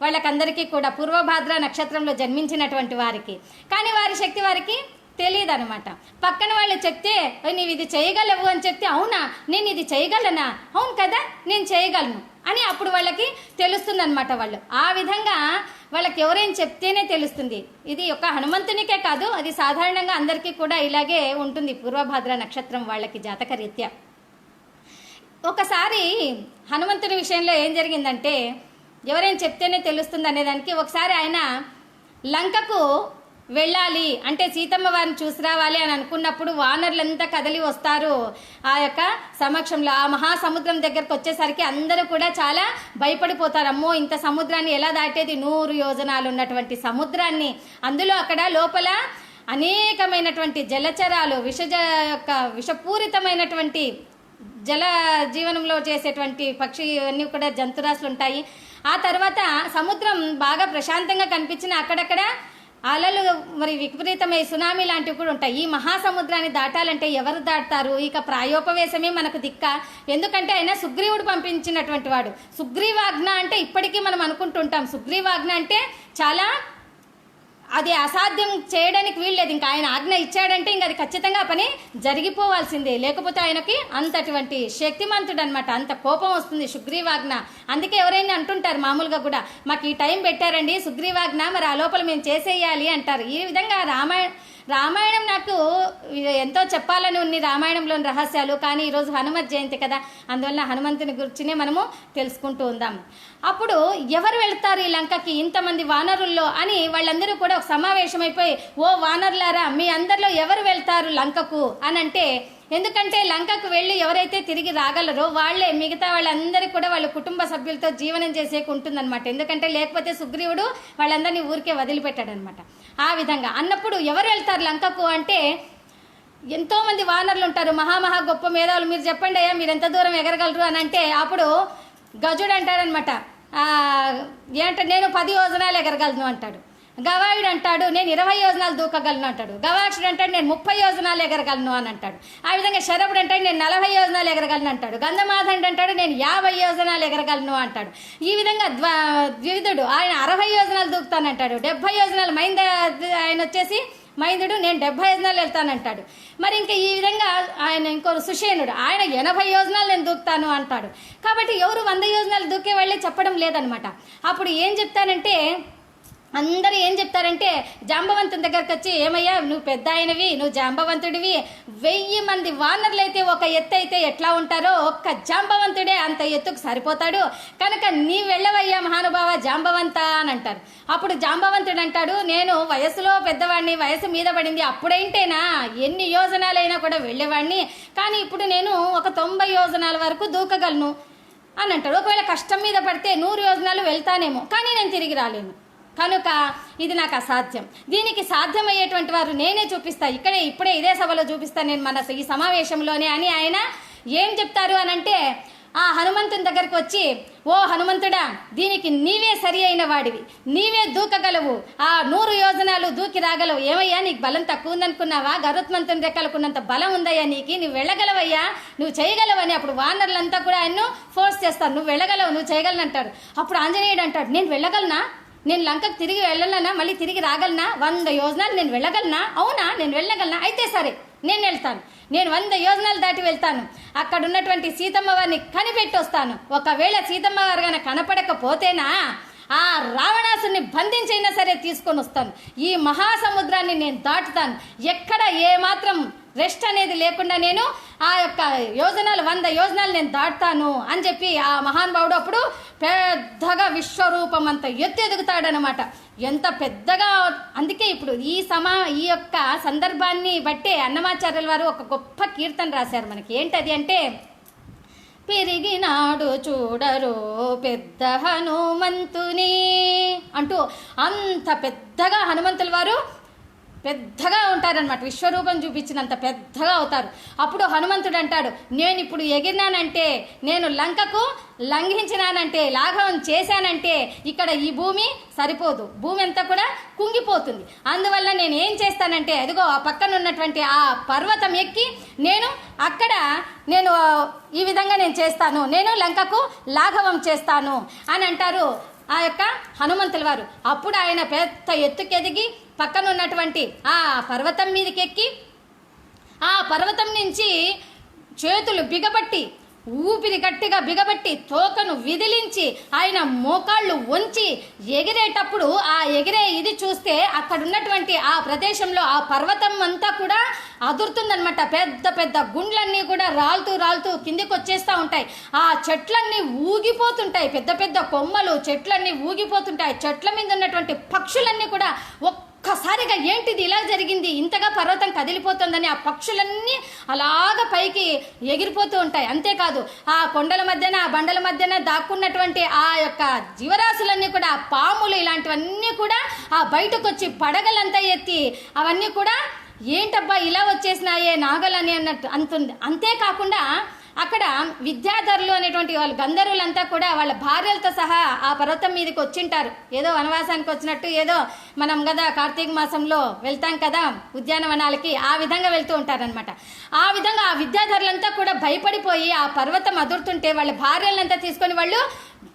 వాళ్ళకందరికీ కూడా, పూర్వభాద్ర నక్షత్రంలో జన్మించినటువంటి వారికి. కానీ వారి శక్తి వారికి తెలియదు అనమాట. పక్కన వాళ్ళు చెప్తే నీవు ఇది చేయగలవు అని చెప్తే, అవునా నేను ఇది చేయగలనా, అవును కదా నేను చేయగలను అని అప్పుడు వాళ్ళకి తెలుస్తుంది అనమాట. వాళ్ళు ఆ విధంగా వాళ్ళకి ఎవరైనా చెప్తేనే తెలుస్తుంది. ఇది ఒక హనుమంతునికే కాదు, అది సాధారణంగా అందరికీ కూడా ఇలాగే ఉంటుంది పూర్వభాద్ర నక్షత్రం వాళ్ళకి జాతక రీత్యా. ఒకసారి హనుమంతుని విషయంలో ఏం జరిగిందంటే, ఎవరైనా చెప్తేనే తెలుస్తుంది అనేదానికి, ఒకసారి ఆయన లంకకు వెళ్ళాలి అంటే సీతమ్మ వారిని చూసి రావాలి అని అనుకున్నప్పుడు వానరులంతా కదలి వస్తారు ఆ యొక్క సమక్షంలో. ఆ మహాసముద్రం దగ్గరకు వచ్చేసరికి అందరూ కూడా చాలా భయపడిపోతారు. అమ్మో ఇంత సముద్రాన్ని ఎలా దాటేది, 100 యోజనాలు ఉన్నటువంటి సముద్రాన్ని, అందులో అక్కడ లోపల అనేకమైనటువంటి జలచరాలు, విషపూరితమైనటువంటి జల జీవనంలో చేసేటువంటి పక్షి ఇవన్నీ కూడా జంతురాశులు ఉంటాయి. ఆ తర్వాత సముద్రం బాగా ప్రశాంతంగా కనిపించిన అక్కడక్కడ అలలు మరి విపరీతమై సునామీ లాంటివి కూడా ఉంటాయి. ఈ మహాసముద్రాన్ని దాటాలంటే ఎవరు దాటారు? ఇక ప్రాయోపవేశమే మనకు దిక్క. ఎందుకంటే ఆయన సుగ్రీవుడు పంపించినటువంటి వాడు. సుగ్రీవాజ్ఞ అంటే ఇప్పటికీ మనం అనుకుంటుంటాం, సుగ్రీవాజ్ఞ అంటే చాలా అది అసాధ్యం చేయడానికి వీల్లేదు. ఇంకా ఆయన ఆజ్ఞ ఇచ్చాడంటే ఇంకా అది ఖచ్చితంగా పని జరిగిపోవాల్సిందే, లేకపోతే ఆయనకి అంతటువంటి శక్తిమంతుడు అనమాట. అంత కోపం వస్తుంది సుగ్రీవాజ్ఞ. అందుకే ఎవరైనా అంటుంటారు మామూలుగా కూడా, మాకు ఈ టైం పెట్టారండి సుగ్రీవాజ్ఞ, మరి ఆ లోపల మేము చేసేయాలి అంటారు. ఈ విధంగా రామాయణం నాకు ఎంతో చెప్పాలని ఉంది, రామాయణంలోని రహస్యాలు. కానీ ఈరోజు హనుమత్ జయంతి కదా, అందువల్ల హనుమంతుని గురించినే మనము తెలుసుకుంటూ ఉందాం. అప్పుడు ఎవరు వెళ్తారు ఈ లంకకి ఇంతమంది వానరుల్లో అని వాళ్ళందరూ కూడా ఒక సమావేశమైపోయి, ఓ వానరులారా మీ అందరిలో ఎవరు వెళ్తారు లంకకు అని అంటే, ఎందుకంటే లంకకు వెళ్ళి ఎవరైతే తిరిగి రాగలరో వాళ్ళే, మిగతా వాళ్ళందరికీ కూడా వాళ్ళ కుటుంబ సభ్యులతో జీవనం చేసేకు ఉంటుందన్నమాట. ఎందుకంటే లేకపోతే సుగ్రీవుడు వాళ్ళందరినీ ఊరికే వదిలిపెట్టాడనమాట. ఆ విధంగా అన్నప్పుడు ఎవరు వెళ్తారు లంకకు అంటే, ఎంతో మంది వానరులు ఉంటారు, మహా గొప్ప మేధావులు, మీరు చెప్పండి అయ్యా మీరు ఎంత దూరం ఎగరగలరు అని అంటే, అప్పుడు గజుడు అంటాడనమాట, ఏంటంటే నేను 10 యోజనాలు ఎగరగలను అంటాడు. గవాయుడు అంటాడు నేను 20 యోజనాలు దూకగలను అంటాడు. గవాక్షుడు అంటాడు నేను 30 యోజనాలు ఎగరగలను అని అంటాడు. ఆ విధంగా శరభుడు అంటాడు నేను 40 యోజనాలు ఎగరగలను అంటాడు. గంధమాధనుడు అంటాడు నేను 50 యోజనాలు ఎగరగలను అంటాడు. ఈ విధంగా ద్వివిధుడు ఆయన 60 యోజనాలు దూకుతానంటాడు. 70 యోజనాలు ఆయన వచ్చేసి మైందుడు నేను 70 యోజనాలు వెళ్తానంటాడు. మరి ఇంకా ఈ విధంగా ఆయన ఇంకో సుషేనుడు ఆయన 80 యోజనాలు నేను దూకుతాను అంటాడు. కాబట్టి ఎవరు 100 యోజనాలు దూకే వాళ్ళే చెప్పడం లేదనమాట. అప్పుడు ఏం చెప్తానంటే, అందరూ ఏం చెప్తారంటే జాంబవంతుని దగ్గరకు వచ్చి, ఏమయ్యా నువ్వు పెద్ద ఆయనవి, నువ్వు జాంబవంతుడివి, 1000 మంది వానరులైతే ఒక ఎత్తు అయితే ఎట్లా ఉంటారో ఒక్క జాంబవంతుడే అంత ఎత్తుకు సరిపోతాడు, కనుక నీ వెళ్ళవయ్యా మహానుభావ జాంబవంత అని అంటారు. అప్పుడు జాంబవంతుడు అంటాడు నేను వయసులో పెద్దవాడిని, వయసు మీద పడింది, అప్పుడైంటేనా ఎన్ని యోజనాలైనా కూడా వెళ్ళేవాడిని, కానీ ఇప్పుడు నేను ఒక 90 యోజనాల వరకు దూకగలను అని అంటాడు. ఒకవేళ కష్టం మీద పడితే 100 యోజనాలు వెళ్తానేమో, కానీ నేను తిరిగి రాలేను, కనుక ఇది నాకు అసాధ్యం. దీనికి సాధ్యమయ్యేటువంటి వారు నేనే చూపిస్తా, ఇప్పుడే ఇదే సభలో చూపిస్తాను నేను మన ఈ సమావేశంలోనే అని ఆయన ఏం చెప్తారు అని అంటే, ఆ హనుమంతుని దగ్గరికి వచ్చి, ఓ హనుమంతుడా దీనికి నీవే సరి అయిన వాడివి, నీవే దూకగలవు, ఆ 100 యోజనాలు దూకి రాగలవు. ఏమయ్యా నీకు బలం తక్కువ ఉందనుకున్నావా? గరుత్మంతుని రెక్కలకున్నంత బలం ఉందయ్యా నీకు, నువ్వు వెళ్ళగలవయ్యా, నువ్వు చేయగలవని అప్పుడు వానరులంతా కూడా ఆయన్ను ఫోర్స్ చేస్తారు, నువ్వు వెళ్ళగలవు, నువ్వు చేయగలను అంటాడు. అప్పుడు ఆంజనేయుడు అంటాడు నేను వెళ్ళగలనా, నేను లంకకు తిరిగి వెళ్ళనా, మళ్ళీ తిరిగి రాగలనా, 100 యోజనాలు నేను వెళ్ళగలనా, అవునా నేను వెళ్ళగలనా, అయితే సరే నేను వెళ్తాను, నేను 100 యోజనాలు దాటి వెళ్తాను, అక్కడ ఉన్నటువంటి సీతమ్మ వారిని కనిపెట్టి వస్తాను. ఒకవేళ సీతమ్మ వారు కనుక కనపడకపోతేనా ఆ రావణాసుని బంధించైనా సరే తీసుకొని వస్తాను, ఈ మహాసముద్రాన్ని నేను దాటుతాను, ఎక్కడ ఏమాత్రం రెస్ట్ అనేది లేకుండా నేను ఆ యొక్క యోజనాలు 100 యోజనాలు నేను దాటుతాను అని చెప్పి ఆ మహానుభావుడు అప్పుడు పెద్దగా విశ్వరూపం అంత ఎదుగుతాడనమాట. ఎంత పెద్దగా, అందుకే ఇప్పుడు ఈ యొక్క సందర్భాన్ని బట్టే అన్నమాచార్యుల వారు ఒక గొప్ప కీర్తన రాశారు మనకి. ఏంటది అంటే, పెరిగినాడు చూడరు పెద్ద హనుమంతుని అంటూ అంత పెద్దగా హనుమంతుల వారు పెద్దగా ఉంటారనమాట. విశ్వరూపం చూపించినంత పెద్దగా అవుతారు. అప్పుడు హనుమంతుడు అంటాడు, నేను ఇప్పుడు ఎగిరినానంటే, నేను లంకకు లంఘించినానంటే, లాఘవం చేశానంటే ఇక్కడ ఈ భూమి సరిపోదు, భూమి అంతా కూడా కుంగిపోతుంది. అందువల్ల నేను ఏం చేస్తానంటే, అదిగో ఆ పక్కన ఉన్నటువంటి ఆ పర్వతం ఎక్కి నేను అక్కడ ఈ విధంగా నేను చేస్తాను, నేను లంకకు లాఘవం చేస్తాను అని అంటారు ఆ యొక్క హనుమంతుల వారు. అప్పుడు ఆయన పెద్ద ఎత్తుకెదిగి పక్కన ఉన్నటువంటి ఆ పర్వతం మీదకి ఎక్కి ఆ పర్వతం నుంచి చేతులు బిగబట్టి, ఊపిరి గట్టిగా బిగబట్టి, తోకను విదిలించి ఆయన మోకాళ్ళు వంచి ఎగిరేటప్పుడు ఆ ఎగిరే ఇది చూస్తే అక్కడ ఉన్నటువంటి ఆ ప్రదేశంలో ఆ పర్వతం అంతా కూడా అదురుతుందనమాట. పెద్ద పెద్ద గుండ్లన్నీ కూడా రాలుతూ కిందికి వచ్చేస్తూ ఉంటాయి. ఆ చెట్లన్నీ ఊగిపోతుంటాయి, పెద్ద పెద్ద కొమ్మలు చెట్లన్నీ ఊగిపోతుంటాయి. చెట్ల మీద ఉన్నటువంటి పక్షులన్నీ కూడా ఒక్కసారిగా ఏంటిది ఇలా జరిగింది, ఇంతగా పర్వతం కదిలిపోతుందని ఆ పక్షులన్నీ అలాగ పైకి ఎగిరిపోతూ ఉంటాయి. అంతేకాదు ఆ కొండల మధ్యన ఆ బండల మధ్యన దాక్కున్నటువంటి ఆ యొక్క జీవరాశులన్నీ కూడా, పాములు ఇలాంటివన్నీ కూడా ఆ బయటకు వచ్చి పడగలంతా ఎత్తి అవన్నీ కూడా ఏంటబ్బా ఇలా వచ్చేసినాయే నాగలని అన్నట్టు అంటుంది. అంతేకాకుండా అక్కడ విద్యాధరులు అనేటువంటి వాళ్ళు గంధర్వులంతా కూడా వాళ్ళ భార్యలతో సహా ఆ పర్వతం మీదకి వచ్చింటారు. ఏదో వనవాసానికి వచ్చినట్టు, ఏదో మనం కదా కార్తీక మాసంలో వెళ్తాం కదా ఉద్యానవనాలకి, ఆ విధంగా వెళ్తూ ఉంటారనమాట. ఆ విధంగా ఆ విద్యాధరులంతా కూడా భయపడిపోయి ఆ పర్వతం అదురుతుంటే వాళ్ళ భార్యలంతా తీసుకొని వాళ్ళు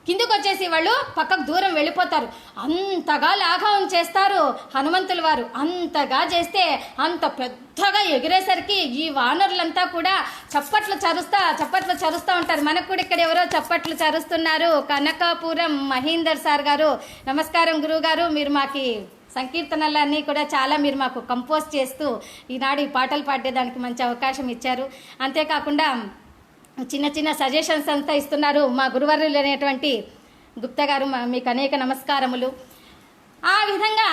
కిందకు వచ్చేసి వాళ్ళు పక్కకు దూరం వెళ్ళిపోతారు. అంతగా లాఘవం చేస్తారు హనుమంతుల వారు. అంతగా చేస్తే అంత పెద్దగా ఎగిరేసరికి ఈ వానరులంతా కూడా చప్పట్లు చరుస్తూ ఉంటారు. మనకు కూడా ఇక్కడ ఎవరో చప్పట్లు చరుస్తున్నారు. కనకాపురం మహేందర్ సార్ గారు, నమస్కారం గురువు గారు, మీరు మాకు సంకీర్తనలన్నీ కూడా చాలా మీరు మాకు కంపోజ్ చేస్తూ ఈనాడు ఈ పాటలు పాడేదానికి మంచి అవకాశం ఇచ్చారు. అంతేకాకుండా చిన్న చిన్న సజెషన్స్ అంతా ఇస్తున్నారు మా గురువర్యులు అనేటువంటి గుప్తా గారు, మీకు అనేక నమస్కారములు. ఆ విధంగా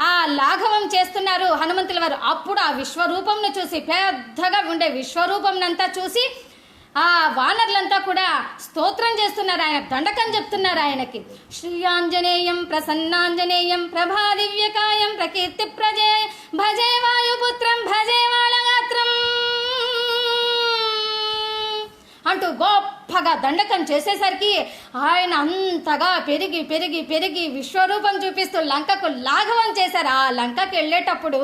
ఆ లాఘవం చేస్తున్నారు హనుమంతుల వారు. అప్పుడు ఆ విశ్వరూపంను చూసి, పెద్దగా ఉండే విశ్వరూపంనంతా చూసి ఆ వానరులంతా కూడా స్తోత్రం చేస్తున్నారు, ఆయన దండకం చెప్తున్నారు ఆయనకి. శ్రీ ఆంజనేయం ప్రసన్నాంజనేయం ప్రభాదివ్యకాయం ప్రకీర్తి ప్రజే భజే వాయుపుత్రం భజే వాళగాత్రం అంటూ గొప్పగా దండకం చేసేసరికి ఆయన అంతగా పెరిగి విశ్వరూపం చూపిస్తూ లంకకు లాఘవం చేశారు. ఆ లంకకి వెళ్ళేటప్పుడు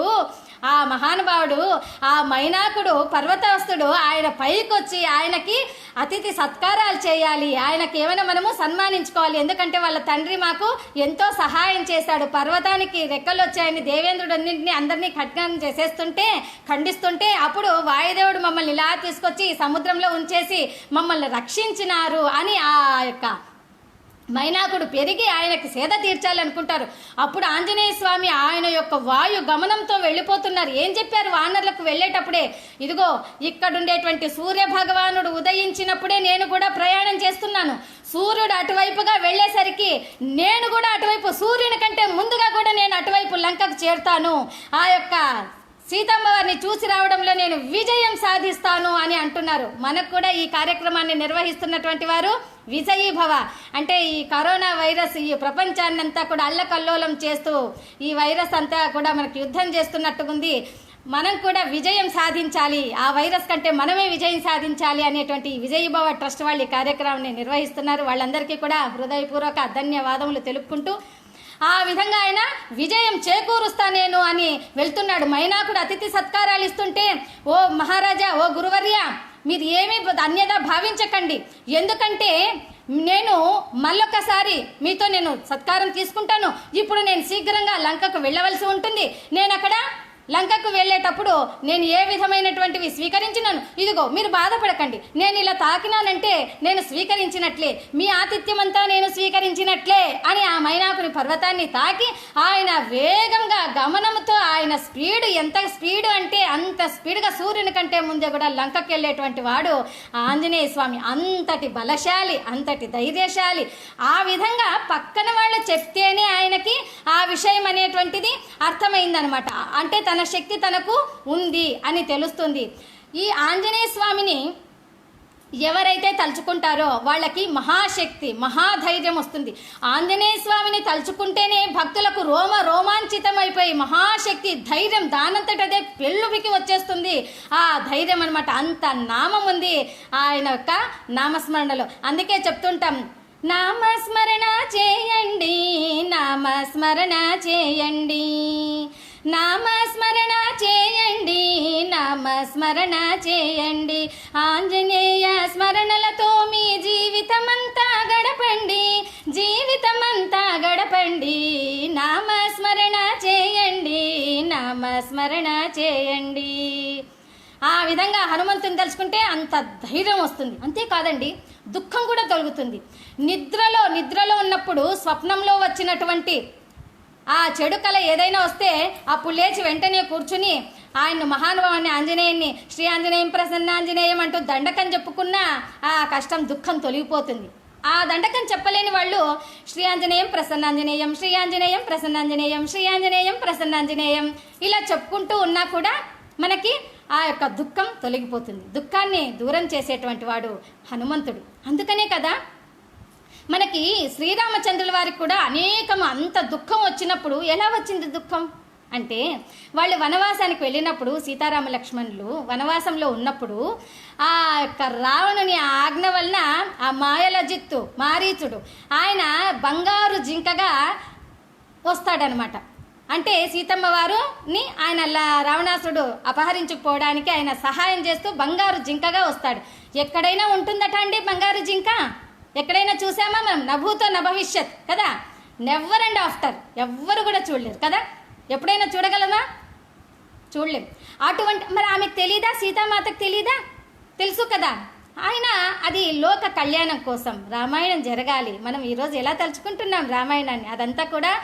ఆ మహానుభావుడు, ఆ మైనాకుడు పర్వతస్తుడు ఆయన పైకొచ్చి ఆయనకి అతిథి సత్కారాలు చేయాలి, ఆయనకి ఏమైనా మనము సన్మానించుకోవాలి. ఎందుకంటే వాళ్ళ తండ్రి మాకు ఎంతో సహాయం చేశాడు, పర్వతానికి రెక్కలు వచ్చాయని దేవేంద్రుడు అన్నింటినీ అందరినీ ఖండిస్తుంటే అప్పుడు వాయుదేవుడు మమ్మల్ని ఇలా తీసుకొచ్చి సముద్రంలో ఉంచేసి మమ్మల్ని రక్షించినారు అని ఆ యొక్క మైనాకుడు పెరిగి ఆయనకి సేద తీర్చాలనుకుంటారు. అప్పుడు ఆంజనేయ స్వామి ఆయన యొక్క వాయు గమనంతో వెళ్ళిపోతున్నారు. ఏం చెప్పారు వానరులకు వెళ్ళేటప్పుడే, ఇదిగో ఇక్కడుండేటువంటి సూర్య భగవానుడు ఉదయించినప్పుడే నేను కూడా ప్రయాణం చేస్తున్నాను, సూర్యుడు అటువైపుగా వెళ్ళేసరికి నేను కూడా అటువైపు సూర్యుని కంటే ముందుగా కూడా నేను అటువైపు లంకకు చేరుతాను, ఆ యొక్క సీతమ్మ వారిని చూసి రావడంలో నేను విజయం సాధిస్తాను అని అంటున్నారు. మనకు కూడా ఈ కార్యక్రమాన్ని నిర్వహిస్తున్నటువంటి వారు విజయీ భవ అంటే ఈ కరోనా వైరస్ ఈ ప్రపంచాన్నంతా కూడా అల్లకల్లోలం చేస్తూ ఈ వైరస్ అంతా కూడా మనకు యుద్ధం చేస్తున్నట్టుగుంది. మనం కూడా విజయం సాధించాలి, ఆ వైరస్ కంటే మనమే విజయం సాధించాలి అనేటువంటి విజయీ భవ ట్రస్ట్ వాళ్ళు ఈ కార్యక్రమాన్ని నిర్వహిస్తున్నారు. వాళ్ళందరికీ కూడా హృదయపూర్వక ధన్యవాదములు తెలుపుకుంటూ ఆ విధంగా ఆయన విజయం చేకూరుస్తా నేను అని వెళ్తున్నాడు. మైనాకుడు అతిథి సత్కారాలు ఇస్తుంటే, ఓ మహారాజా, ఓ గురువర్య, మీరు ఏమీ అన్యదా భావించకండి, ఎందుకంటే నేను మళ్ళొక్కసారి మీతో నేను సత్కారం తీసుకుంటాను. ఇప్పుడు నేను శీఘ్రంగా లంకకు వెళ్ళవలసి ఉంటుంది. నేను అక్కడ లంకకు వెళ్ళేటప్పుడు నేను ఏ విధమైనటువంటివి స్వీకరించినాను, ఇదిగో మీరు బాధపడకండి, నేను ఇలా తాకినానంటే నేను స్వీకరించినట్లే, మీ ఆతిథ్యమంతా నేను స్వీకరించినట్లే అని ఆ మైనాకుని పర్వతాన్ని తాకి ఆయన వేగంగా గమనంతో ఆయన స్పీడ్, ఎంత స్పీడ్ అంటే అంత స్పీడ్గా సూర్యుని కంటే ముందే కూడా లంకకి వెళ్ళేటువంటి వాడు ఆంజనేయ స్వామి. అంతటి బలశాలి, అంతటి ధైర్యశాలి. ఆ విధంగా పక్కన వాళ్ళు చెప్తేనే ఆయనకి ఆ విషయం అనేటువంటిది అర్థమైందనమాట. అంటే తన శక్తి తనకు ఉంది అని తెలుస్తుంది. ఈ ఆంజనేయ స్వామిని ఎవరైతే తలుచుకుంటారో వాళ్ళకి మహాశక్తి మహాధైర్యం వస్తుంది. ఆంజనేయ స్వామిని తలుచుకుంటేనే భక్తులకు రోమాంచితమైపోయి మహాశక్తి ధైర్యం దానంతటదే పెళ్ళువికి వచ్చేస్తుంది. ఆ ధైర్యం అనమాట. అంత నామం ఉంది ఆయన యొక్క నామస్మరణలో. అందుకే చెప్తుంటాం, నామస్మరణ చేయండి, నామస్మరణ చేయండి, నామస్మరణ చేయండి, నామస్మరణ చేయండి, ఆంజనేయ స్మరణలతో మీ జీవితమంతా గడపండి, జీవితమంతా గడపండి, నామస్మరణ చేయండి, నామస్మరణ చేయండి. ఆ విధంగా హనుమంతుని తలుచుకుంటే అంత ధైర్యం వస్తుంది. అంతేకాదండి, దుఃఖం కూడా తొలగుతుంది. నిద్రలో ఉన్నప్పుడు స్వప్నంలో వచ్చినటువంటి ఆ చెడు కళ ఏదైనా వస్తే అప్పుడు లేచి వెంటనే కూర్చుని ఆయన మహానుభావాన్ని ఆంజనేయుని శ్రీ ఆంజనేయం ప్రసన్నాంజనేయం అంటూ దండకం చెప్పుకున్నా ఆ కష్టం దుఃఖం తొలగిపోతుంది. ఆ దండకం చెప్పలేని వాళ్ళు శ్రీ ఆంజనేయం ప్రసన్నాంజనేయం, శ్రీ ఆంజనేయం ప్రసన్నాంజనేయం, శ్రీ ఆంజనేయం ప్రసన్నాంజనేయం ఇలా చెప్పుకుంటూ ఉన్నా కూడా మనకి ఆ యొక్క దుఃఖం తొలగిపోతుంది. దుఃఖాన్ని దూరం చేసేటువంటి వాడు హనుమంతుడు. అందుకనే కదా మనకి శ్రీరామచంద్రుల వారికి కూడా అంత దుఃఖం వచ్చినప్పుడు ఎలా వచ్చింది దుఃఖం అంటే, వాళ్ళు వనవాసానికి వెళ్ళినప్పుడు సీతారామ లక్ష్మణులు వనవాసంలో ఉన్నప్పుడు ఆ యొక్క రావణుని ఆజ్ఞ వలన ఆ మాయలజిత్తు మారీచుడు ఆయన బంగారు జింకగా వస్తాడనమాట. అంటే సీతమ్మ వారుని ఆయన రావణాసుడు అపహరించుకుపోవడానికి ఆయన సహాయం చేస్తూ బంగారు జింకగా వస్తాడు. ఎక్కడైనా ఉంటుందట అండి బంగారు జింక? ఎక్కడైనా చూసామా మనం? నభూతో నభవిష్యత్ కదా, నెవర్ అండ్ ఆఫ్టర్ ఎవ్వరు కూడా చూడలేరు కదా. ఎప్పుడైనా చూడగలమా? చూడలేం. అటువంటి మరి ఆమెకు తెలీదా? సీతామాతకు తెలీదా? తెలుసు కదా. ఆయన అది లోక కళ్యాణం కోసం రామాయణం జరగాలి. మనం ఈరోజు ఎలా తలుచుకుంటున్నాం రామాయణాన్ని, అదంతా కూడా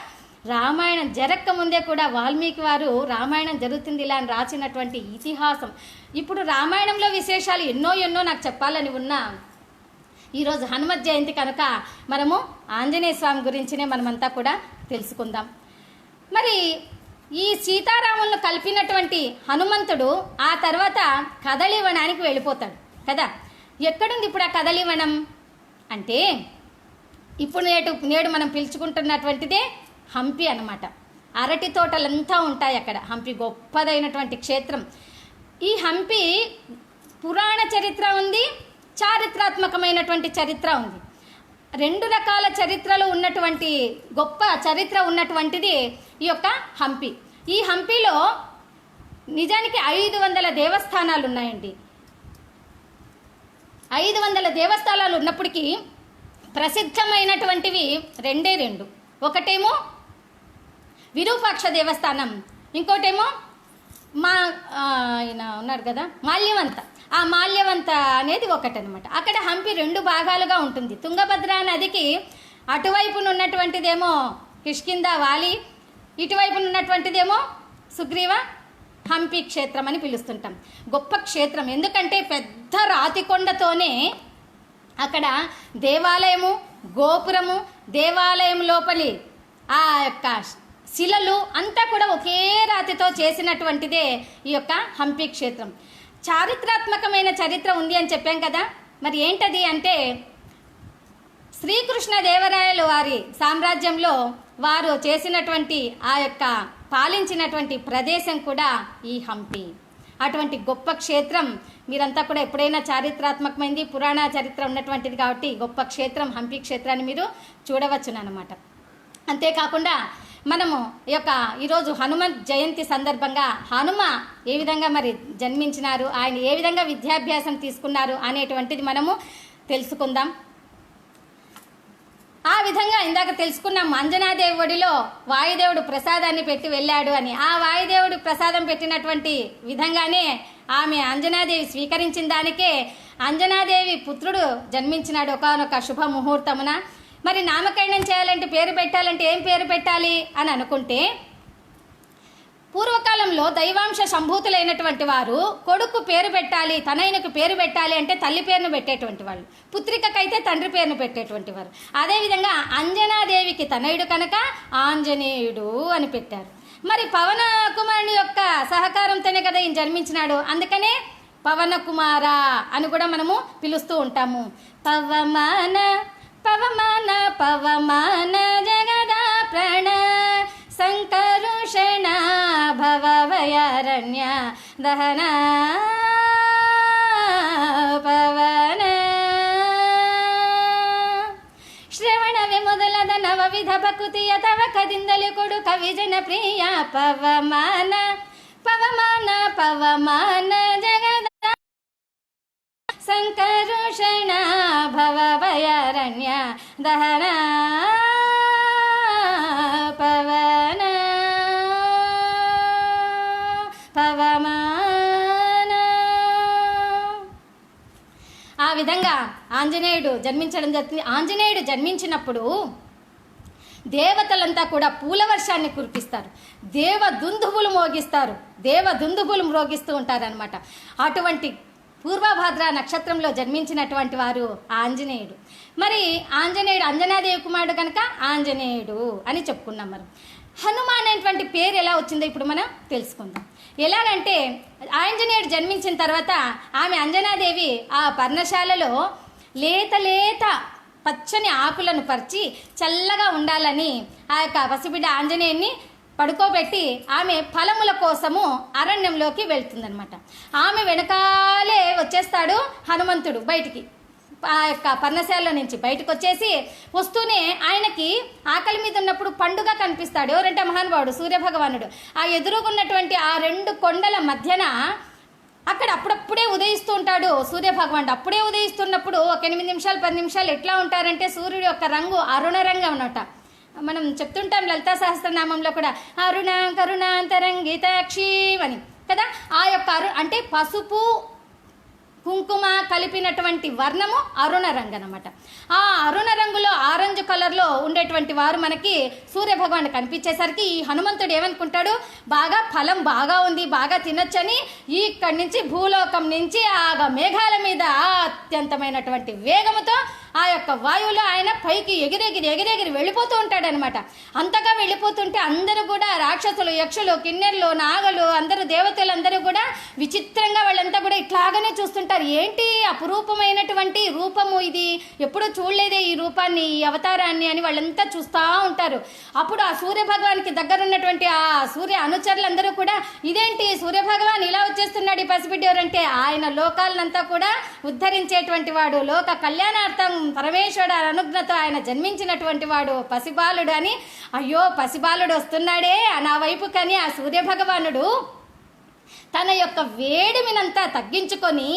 రామాయణం జరగక ముందే కూడా వాల్మీకి వారు రామాయణం జరుగుతుంది ఇలా అని రాసినటువంటి ఇతిహాసం. ఇప్పుడు రామాయణంలో విశేషాలు ఎన్నో నాకు చెప్పాలని ఉన్నా ఈరోజు హనుమత్ జయంతి కనుక మనము ఆంజనేయ స్వామి గురించినే మనమంతా కూడా తెలుసుకుందాం. మరి ఈ సీతారాములను కలిపినటువంటి హనుమంతుడు ఆ తర్వాత కదలీవనానికి వెళ్ళిపోతాడు కదా. ఎక్కడుంది ఇప్పుడు ఆ కదలీవనం అంటే, ఇప్పుడు నేడు మనం పిలుచుకుంటున్నటువంటిదే హంపి అన్నమాట. అరటి తోటలంతా ఉంటాయి అక్కడ. హంపి గొప్పదైనటువంటి క్షేత్రం. ఈ హంపి పురాణ చరిత్ర ఉంది, చారిత్రాత్మకమైనటువంటి చరిత్ర ఉంది. రెండు రకాల చరిత్రలు ఉన్నటువంటి గొప్ప చరిత్ర ఉన్నటువంటిది ఈ యొక్క హంపి. ఈ హంపిలో నిజానికి 500 దేవస్థానాలు ఉన్నాయండి. 500 దేవస్థానాలు ఉన్నప్పటికీ ప్రసిద్ధమైనటువంటివి రెండే రెండు. ఒకటేమో విరూపాక్ష దేవస్థానం, ఇంకోటేమో ఆయన ఉన్నారు కదా మాల్యవంత. ఆ మాల్యవంత అనేది ఒకటనమాట. అక్కడ హంపి 2 భాగాలుగా ఉంటుంది. తుంగభద్ర నదికి అటువైపున ఉన్నటువంటిదేమో కిష్కింద వాలి, ఇటువైపున ఉన్నటువంటిదేమో సుగ్రీవ హంపి క్షేత్రం అని పిలుస్తుంటాం. గొప్ప క్షేత్రం. ఎందుకంటే పెద్ద రాతికొండతోనే అక్కడ దేవాలయము, గోపురము, దేవాలయం లోపలి ఆ యొక్క శిలలు అంతా కూడా ఒకే రాతితో చేసినటువంటిదే ఈ యొక్క హంపి క్షేత్రం. చారిత్రాత్మకమైన చరిత్ర ఉంది అని చెప్పాం కదా. మరి ఏంటది అంటే, శ్రీకృష్ణదేవరాయలు వారి సామ్రాజ్యంలో వారు చేసినటువంటి ఆ యొక్క పాలించినటువంటి ప్రదేశం కూడా ఈ హంపి. అటువంటి గొప్ప క్షేత్రం. మీరంతా కూడా ఎప్పుడైనా చారిత్రాత్మకమైంది పురాణ చరిత్ర ఉన్నటువంటిది కాబట్టి గొప్ప క్షేత్రం హంపి క్షేత్రాన్ని మీరు చూడవచ్చునమాట. అంతేకాకుండా మనము ఈ యొక్క ఈరోజు హనుమంత్ జయంతి సందర్భంగా హనుమ ఏ విధంగా మరి జన్మించినారు, ఆయన ఏ విధంగా విద్యాభ్యాసం తీసుకున్నారు అనేటువంటిది మనము తెలుసుకుందాం. ఆ విధంగా ఇందాక తెలుసుకున్నాం, అంజనాదేవి ఒడిలో వాయుదేవుడు ప్రసాదాన్ని పెట్టి వెళ్ళాడు అని. ఆ వాయుదేవుడు ప్రసాదం పెట్టినటువంటి విధంగానే ఆమె అంజనాదేవి స్వీకరించిన దానికే అంజనాదేవి పుత్రుడు జన్మించినాడు ఒకానొక శుభ ముహూర్తమున. మరి నామకరణం చేయాలంటే, పేరు పెట్టాలంటే ఏం పేరు పెట్టాలి అని అనుకుంటే, పూర్వకాలంలో దైవాంశ సంభూతులైనటువంటి వారు కొడుకు పేరు పెట్టాలి, తనయునికి పేరు పెట్టాలి అంటే తల్లి పేరును పెట్టేటువంటి వాళ్ళు, పుత్రికకైతే తండ్రి పేరును పెట్టేటువంటి వారు. అదేవిధంగా అంజనాదేవికి తనయుడు కనుక ఆంజనేయుడు అని పెట్టారు. మరి పవన కుమారుని యొక్క సహకారంతోనే కదా ఈయన జన్మించినాడు. అందుకనే పవన కుమార అని కూడా మనము పిలుస్తూ ఉంటాము. పవమాన పవమాన పవమాన జగదా ప్రణ్ సంకరుషణ భవవయారణ్య దహన పవన ಶ್ರವಣವೇ ಮೊದಲಾದ ನವವಿಧ ಭಕುತಿಯ ತವ ಕದಿಂದಲೇ ಕೊಡು ಕವಿಜನ ಪ್ರಿಯ ಪವಮಾನ ಪವಮಾನ ಪವಮಾನ ಜಗದ ಸಂಕರುಷಣ ಭವಭಯಾರಣ್ಯ ದಹನ పవన పవమాన. ఆ విధంగా ఆంజనేయుడు జన్మించడం జరుగుతుంది. ఆంజనేయుడు జన్మించినప్పుడు దేవతలంతా కూడా పూల వర్షాన్ని కురిపిస్తారు, దేవదుందుబులు మ్రోగిస్తూ ఉంటారనమాట. అటువంటి పూర్వభాద్ర నక్షత్రంలో జన్మించినటువంటి వారు ఆంజనేయుడు. మరి ఆంజనేయుడు అంజనాదేవి కుమారుడు కనుక ఆంజనేయుడు అని చెప్పుకున్నాం. మనం హనుమాన్ అనేటువంటి పేరు ఎలా వచ్చిందో ఇప్పుడు మనం తెలుసుకుందాం. ఎలాగంటే ఆంజనేయుడు జన్మించిన తర్వాత ఆమె అంజనాదేవి ఆ పర్ణశాలలో లేత లేత పచ్చని ఆకులను పరిచి చల్లగా ఉండాలని ఆ యొక్క పసిబిడ్డ ఆంజనేయుని పడుకోబెట్టి ఆమె ఫలముల కోసము అరణ్యంలోకి వెళ్తుందనమాట. ఆమె వెనకాలే వచ్చేస్తాడు హనుమంతుడు బయటికి, ఆ యొక్క పర్ణశాలలో నుంచి బయటకు వచ్చేసి వస్తూనే ఆయనకి ఆకలి మీద ఉన్నప్పుడు పండుగ కనిపిస్తాడు. ఎవరంటే మహానుభావుడు సూర్యభగవానుడు. ఆ ఎదురుగున్నటువంటి ఆ 2 కొండల మధ్యన అక్కడ అప్పుడప్పుడే ఉదయిస్తూ ఉంటాడు సూర్యభగవానుడు. అప్పుడే ఉదయిస్తున్నప్పుడు ఒక 8 నిమిషాలు 10 నిమిషాలు ఎట్లా ఉంటారంటే సూర్యుడు యొక్క రంగు అరుణ రంగు అన్నమాట. మనం చెప్తుంటాం లలితా సహస్రనామంలో కూడా అరుణ కరుణాంతరంగితాక్షి అని కదా. ఆ యొక్క అంటే పసుపు కుంకుమ కలిపినటువంటి వర్ణము అరుణ రంగు అనమాట. ఆ అరుణ రంగులో ఆరెంజ్ కలర్లో ఉండేటువంటి వారు మనకి సూర్యభగవాన్ కనిపించేసరికి ఈ హనుమంతుడు ఏమనుకుంటాడు, బాగా ఫలం బాగా ఉంది, బాగా తినొచ్చని ఇక్కడి నుంచి భూలోకం నుంచి ఆ మేఘాల మీద అత్యంతమైనటువంటి వేగముతో ఆ యొక్క వాయువులో ఆయన పైకి ఎగిరెగిరి వెళ్ళిపోతూ ఉంటాడనమాట. అంతగా వెళ్ళిపోతుంటే అందరూ కూడా రాక్షసులు, యక్షులు, కిన్నెర్లు, నాగలు, అందరూ దేవతలందరూ కూడా విచిత్రంగా వాళ్ళంతా కూడా ఇట్లాగనే చూస్తుంటారు. ఏంటి అపురూపమైనటువంటి రూపము ఇది, ఎప్పుడూ చూడలేదే ఈ రూపాన్ని, ఈ అవతారాన్ని అని వాళ్ళంతా చూస్తూ ఉంటారు. అప్పుడు ఆ సూర్యభగవానికి దగ్గర ఉన్నటువంటి ఆ సూర్య అనుచరులందరూ కూడా ఇదేంటి సూర్యభగవాన్ ఇలా వచ్చేస్తున్నాడు ఈ పసిబిడ్డెవరంటే ఆయన లోకాలనంతా కూడా ఉద్ధరించేటువంటి వాడు, లోక కళ్యాణార్థం పరమేశ్వరుడు అనుజ్ఞతో ఆయన జన్మించినటువంటి వాడు పసిబాలుడు అని, అయ్యో పసిబాలుడు వస్తున్నాడే నా వైపు కానీ ఆ సూర్యభగవానుడు తన యొక్క వేడిమినంతా తగ్గించుకొని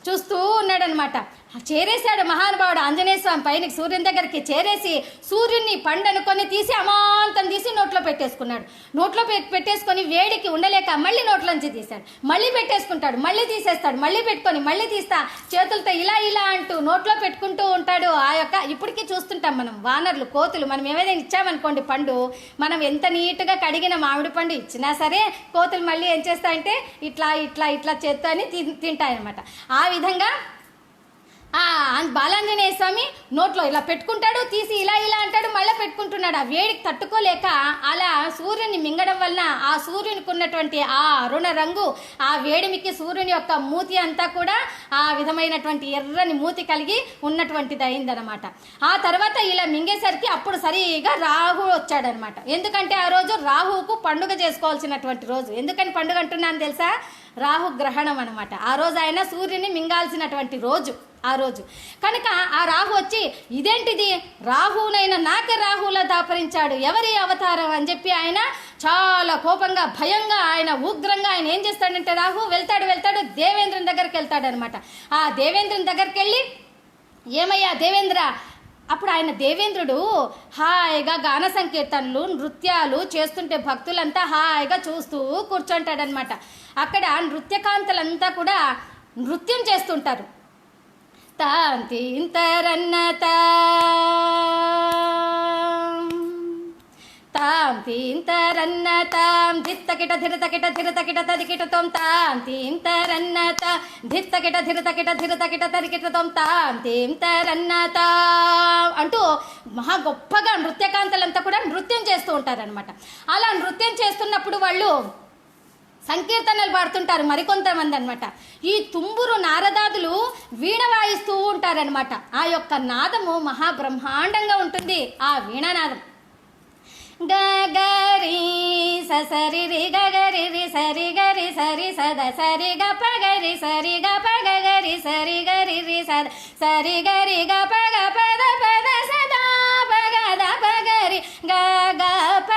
చూస్తూ ఉన్నాడనమాట. చేరేశాడు మహానుభావుడు ఆంజనేయ స్వామి పైన సూర్యుని దగ్గరికి చేరేసి సూర్యుని పండనుకొని తీసి అమాంతం తీసి నోట్లో పెట్టేసుకున్నాడు. నోట్లో పెట్టేసుకొని వేడికి ఉండలేక మళ్ళీ నోట్లోంచి తీశాడు, మళ్ళీ పెట్టేసుకుంటాడు, మళ్ళీ తీసేస్తాడు, మళ్ళీ పెట్టుకొని మళ్ళీ తీస్తా చేతులతో ఇలా ఇలా అంటూ నోట్లో పెట్టుకుంటూ ఉంటాడు. ఆ యొక్క ఇప్పటికీ చూస్తుంటాం మనం వానర్లు, కోతులు, మనం ఏమైనా ఇచ్చామనుకోండి పండు, మనం ఎంత నీట్గా కడిగిన మామిడి పండు ఇచ్చినా సరే కోతులు మళ్ళీ ఏం చేస్తాయంటే ఇట్లా ఇట్లా ఇట్లా చేత్తో అని తింటాయన్నమాట. ఆ విధంగా బాలాంజనేయ స్వామి నోట్లో ఇలా పెట్టుకుంటాడు, తీసి ఇలా ఇలా అంటాడు, మళ్ళీ పెట్టుకుంటున్నాడు. ఆ వేడికి తట్టుకోలేక అలా సూర్యుని మింగడం వలన ఆ సూర్యునికి ఉన్నటువంటి ఆ అరుణ రంగు, ఆ వేడిమికి సూర్యుని యొక్క మూతి అంతా కూడా ఆ విధమైనటువంటి ఎర్రని మూతి కలిగి ఉన్నటువంటిది అయిందనమాట. ఆ తర్వాత ఇలా మింగేసరికి అప్పుడు సరిగా రాహు వచ్చాడనమాట. ఎందుకంటే ఆ రోజు రాహువుకు పండుగ చేసుకోవాల్సినటువంటి రోజు. ఎందుకని పండుగ అంటున్నాను తెలుసా, రాహు గ్రహణం అనమాట. ఆ రోజు ఆయన సూర్యుని మింగాల్సినటువంటి రోజు ఆ రోజు కనుక ఆ రాహు వచ్చి ఇదేంటిది, రాహునైనా నాకే రాహులా దాపరించాడు, ఎవరి అవతారం అని చెప్పి ఆయన చాలా కోపంగా భయంగా ఆయన ఉగ్రంగా ఆయన ఏం చేస్తాడంటే రాహు వెళ్తాడు దేవేంద్రుని దగ్గరికి వెళ్తాడనమాట. ఆ దేవేంద్రుని దగ్గరికి వెళ్ళి ఏమయ్యా దేవేంద్ర, అప్పుడు ఆయన దేవేంద్రుడు హాయిగా గాన సంకీర్తనలు నృత్యాలు చేస్తుంటే భక్తులంతా హాయిగా చూస్తూ కూర్చుంటాడనమాట. అక్కడ నృత్యకాంతలంతా కూడా నృత్యం చేస్తుంటారు. తాంతీంతరన్నత తాంతీంతరన్నతాం ధిత్తకిట ధిరతకిట ధిరతకిట తదికిటతోం తాంతీంతరన్నత ధిత్తకిట ధిరతకిట ధిరతకిట తదికిటతోం తాంతీంతరన్నత అంటూ మహా గొప్పగా నృత్యకాంతలంతా కూడా నృత్యం చేస్తూ ఉంటారనమాట. అలా నృత్యం చేస్తున్నప్పుడు వాళ్ళు సంకీర్తనలు పాడుతుంటారు మరికొంతమంది అనమాట. ఈ తుంబురు నారదాదులు వీణ వాయిస్తూ ఉంటారనమాట. ఆ యొక్క నాదము మహాబ్రహ్మాండంగా ఉంటుంది. ఆ వీణానాదం గగరి సరి రి గగరి రి సరి గరి సరి సద సరి గ పగరి సరి గ పగరి సరి గరి రి సద సరి గరి గ పగ పద పద సదా పగద పగరి గ గ ప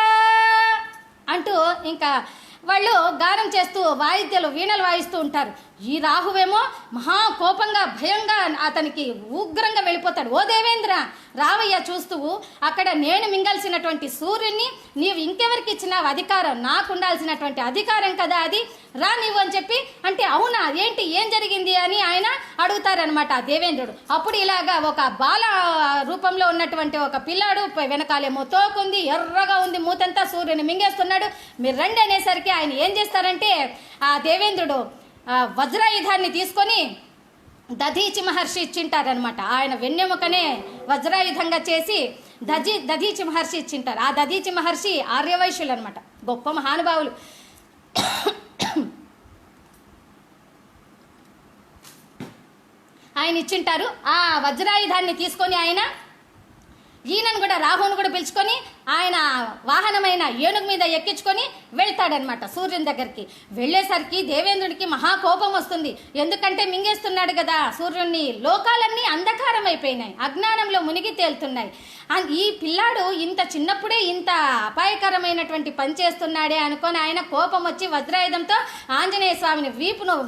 అంటూ ఇంకా వాళ్ళు గానం చేస్తూ వాయిద్యాలు వీణలు వాయిస్తూ ఉంటారు. ఈ రాహువేమో మహా కోపంగా భయంగా అతనికి ఉగ్రంగా వెళ్ళిపోతాడు. ఓ దేవేంద్ర రావయ్య చూస్తూ, అక్కడ నేను మింగాల్సినటువంటి సూర్యుని నీవు ఇంకెవరికి ఇచ్చినావు అధికారం? నాకు ఉండాల్సినటువంటి అధికారం కదా అది, రా నీవు అని చెప్పి అంటే అవునా ఏంటి ఏం జరిగింది అని ఆయన అడుగుతారనమాట దేవేంద్రుడు. అప్పుడు ఇలాగా ఒక బాల రూపంలో ఉన్నటువంటి ఒక పిల్లాడు వెనకాలేమో తోకుంది, ఎర్రగా ఉంది మూతంతా, సూర్యుని మింగేస్తున్నాడు. మీరు రండి అనేసరికి ఆయన ఏం చేస్తారంటే ఆ దేవేంద్రుడు వజ్రాయుధాన్ని తీసుకొని దధీచి మహర్షి ఇచ్చింటారనమాట. ఆయన వెన్నెముకనే వజ్రాయుధంగా చేసి దధీచి మహర్షి ఇచ్చింటారు. ఆ దధీచి మహర్షి ఆర్యవైశ్యులు అనమాట, గొప్ప మహానుభావులు. ఆయన ఇచ్చింటారు. ఆ వజ్రాయుధాన్ని తీసుకొని ఆయన ఈయనను కూడా రాహును కూడా పిలుచుకొని ఆయన వాహనమైన ఏనుగు మీద ఎక్కించుకొని వెళ్తాడనమాట సూర్యుని దగ్గరికి. వెళ్ళేసరికి దేవేంద్రుడికి మహాకోపం వస్తుంది. ఎందుకంటే మింగేస్తున్నాడు కదా సూర్యుడిని. లోకాలన్నీ అంధకారం అయిపోయినాయి, అజ్ఞానంలో మునిగి తేలుతున్నాయి. ఈ పిల్లాడు ఇంత చిన్నప్పుడే ఇంత అపాయకరమైనటువంటి పని చేస్తున్నాడే అనుకొని ఆయన కోపం వచ్చి వజ్రాయుధంతో ఆంజనేయ స్వామిని వీపును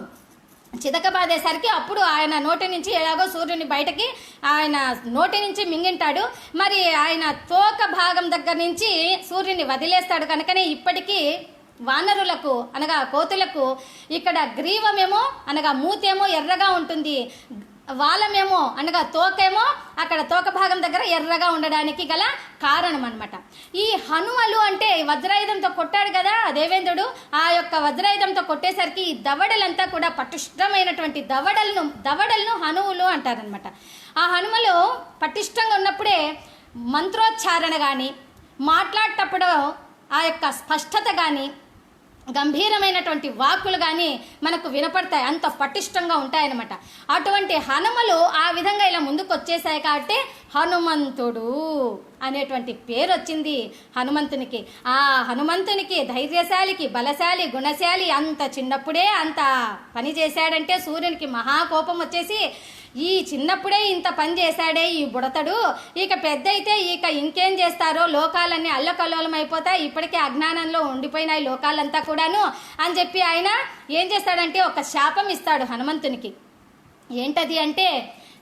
చితకబాదేసరికి అప్పుడు ఆయన నోటి నుంచి ఎలాగో సూర్యుని బయటకి ఆయన నోటి నుంచి మింగింటాడు. మరి ఆయన తోక భాగం దగ్గర నుంచి సూర్యుని వదిలేస్తాడు. కనుకనే ఇప్పటికీ వానరులకు అనగా కోతులకు ఇక్కడ గ్రీవమేమో అనగా మూతేమో ఎర్రగా ఉంటుంది, వాళ్ళమేమో అనగా తోకేమో అక్కడ తోక భాగం దగ్గర ఎర్రగా ఉండడానికి గల కారణం అనమాట. ఈ హనుమలు అంటే వజ్రాయుధంతో కొట్టాడు కదా దేవేంద్రుడు. ఆ యొక్క వజ్రాయుధంతో కొట్టేసరికి ఈ దవడలంతా కూడా పటిష్టమైనటువంటి దవడలను హనువులు అంటారనమాట. ఆ హనుమలు పటిష్టంగా ఉన్నప్పుడే మంత్రోచ్చారణ కానీ మాట్లాడేటప్పుడు ఆ యొక్క స్పష్టత కానీ గంభీరమైనటువంటి వాక్కులు కానీ మనకు వినపడతాయి, అంత పటిష్టంగా ఉంటాయన్నమాట. అటువంటి హనుమలు ఆ విధంగా ఇలా ముందుకు వచ్చేసాయి కాబట్టి హనుమంతుడు అనేటువంటి పేరు వచ్చింది హనుమంతునికి. ఆ హనుమంతునికి ధైర్యశాలికి, బలశాలి, గుణశాలి, అంత చిన్నప్పుడే అంత పని చేశాడంటే సూర్యునికి మహాకోపం వచ్చేసి ఈ చిన్నప్పుడే ఇంత పని చేశాడే ఈ బుడతడు, ఇక పెద్ద అయితే ఇక ఇంకేం చేస్తారో, లోకాలన్నీ అల్లకల్లోలం అయిపోతాయి, ఇప్పటికే అజ్ఞానంలో ఉండిపోయినాయి లోకాలంతా కూడాను అని చెప్పి ఆయన ఏం చేస్తాడంటే ఒక శాపం ఇస్తాడు హనుమంతునికి. ఏంటది అంటే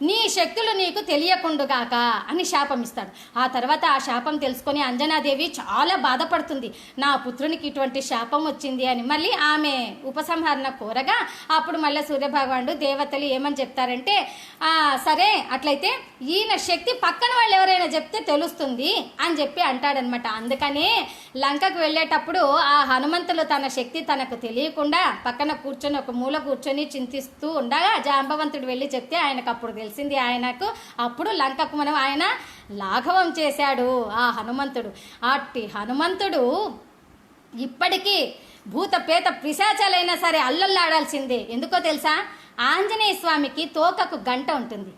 నీ శక్తులు నీకు తెలియకుండుగాక అని శాపం ఇస్తాడు. ఆ తర్వాత ఆ శాపం తెలుసుకొని అంజనాదేవి చాలా బాధపడుతుంది, నా పుత్రునికి ఇటువంటి శాపం వచ్చింది అని. మళ్ళీ ఆమె ఉపసంహరణ కోరగా అప్పుడు మళ్ళీ సూర్యభగవానుడు దేవతలు ఏమని చెప్తారంటే సరే అట్లయితే ఈయన శక్తి పక్కన వాళ్ళు ఎవరైనా చెప్తే తెలుస్తుంది అని చెప్పి అంటాడనమాట. అందుకనే లంకకు వెళ్ళేటప్పుడు ఆ హనుమంతులు తన శక్తి తనకు తెలియకుండా పక్కన కూర్చొని ఒక మూల కూర్చొని చింతిస్తూ ఉండగా జాంబవంతుడు వెళ్ళి చెప్తే ఆయనకు అప్పుడు తెలిసింది. ఆయనకు అప్పుడు లంకకు మనం ఆయన లాఘవం చేశాడు ఆ హనుమంతుడు. అట్టి హనుమంతుడు ఇప్పటికీ భూత పేత పిశాచాలైనా సరే అల్లల్లాడాల్సిందే. ఎందుకో తెలుసా, ఆంజనేయ స్వామికి తోకకు గంట ఉంటుంది.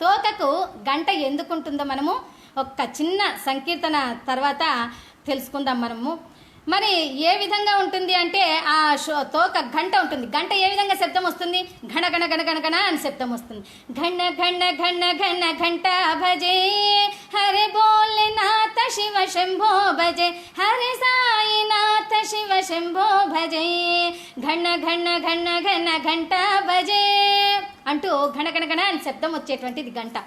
తోకకు గంట ఎందుకుంటుందో మనము ఒక చిన్న సంకీర్తన తర్వాత తెలుసుకుందాం మనము. మరి ఏ విధంగా ఉంటుంది అంటే ఆ తోక గంట ఉంటుంది. గంట ఏ విధంగా శబ్దం వస్తుంది, ఘన గణ గణ గణ గణ అని శబ్దం వస్తుంది. ఘన ఘన ఘన ఘన ఘంట భజే హరే భోలేనాథ శివ శంభో భజే హరే సాయినాథ శివ శంభో భజే ఘన ఘన ఘన ఘన ఘంట భజే అంటూ ఘన గణ గణ అని శబ్దం వచ్చేటువంటిది గంట.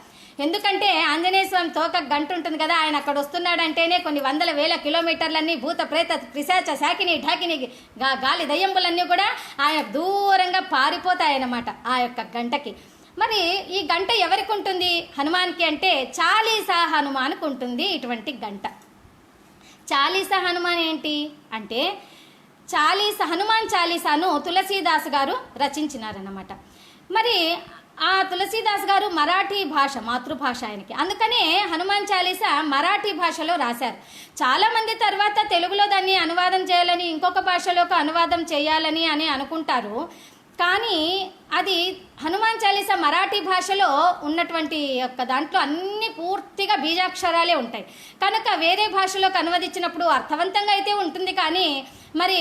ఎందుకంటే ఆంజనేయ స్వామి తోక గంట ఉంటుంది కదా, ఆయన అక్కడ వస్తున్నాడంటేనే కొన్ని వందల వేల కిలోమీటర్లన్నీ భూత ప్రేత పిశాచ శాకిని ఢాకిని గాలి దయ్యంబులన్నీ కూడా ఆయన దూరంగా పారిపోతాయన్నమాట ఆ యొక్క గంటకి. మరి ఈ గంట ఎవరికి ఉంటుంది హనుమాన్కి అంటే చాలీసా హనుమాన్కి ఉంటుంది ఇటువంటి గంట. చాలీసా హనుమాన్ ఏంటి అంటే హనుమాన్ చాలీసాను తులసీదాసు గారు రచించినారన్నమాట. మరి ఆ తులసీదాస్ గారు మరాఠీ భాష మాతృభాష ఆయనకి, అందుకనే హనుమాన్ చాలీసా మరాఠీ భాషలో రాశారు. చాలామంది తర్వాత తెలుగులో దాన్ని అనువాదం చేయాలని, ఇంకొక భాషలోకి అనువాదం చేయాలని అని అనుకుంటారు. కానీ అది హనుమాన్ చాలీసా మరాఠీ భాషలో ఉన్నటువంటి యొక్క దాంట్లో అన్ని పూర్తిగా బీజాక్షరాలే ఉంటాయి కనుక వేరే భాషలోకి అనువదించినప్పుడు అర్థవంతంగా అయితే ఉంటుంది, కానీ మరి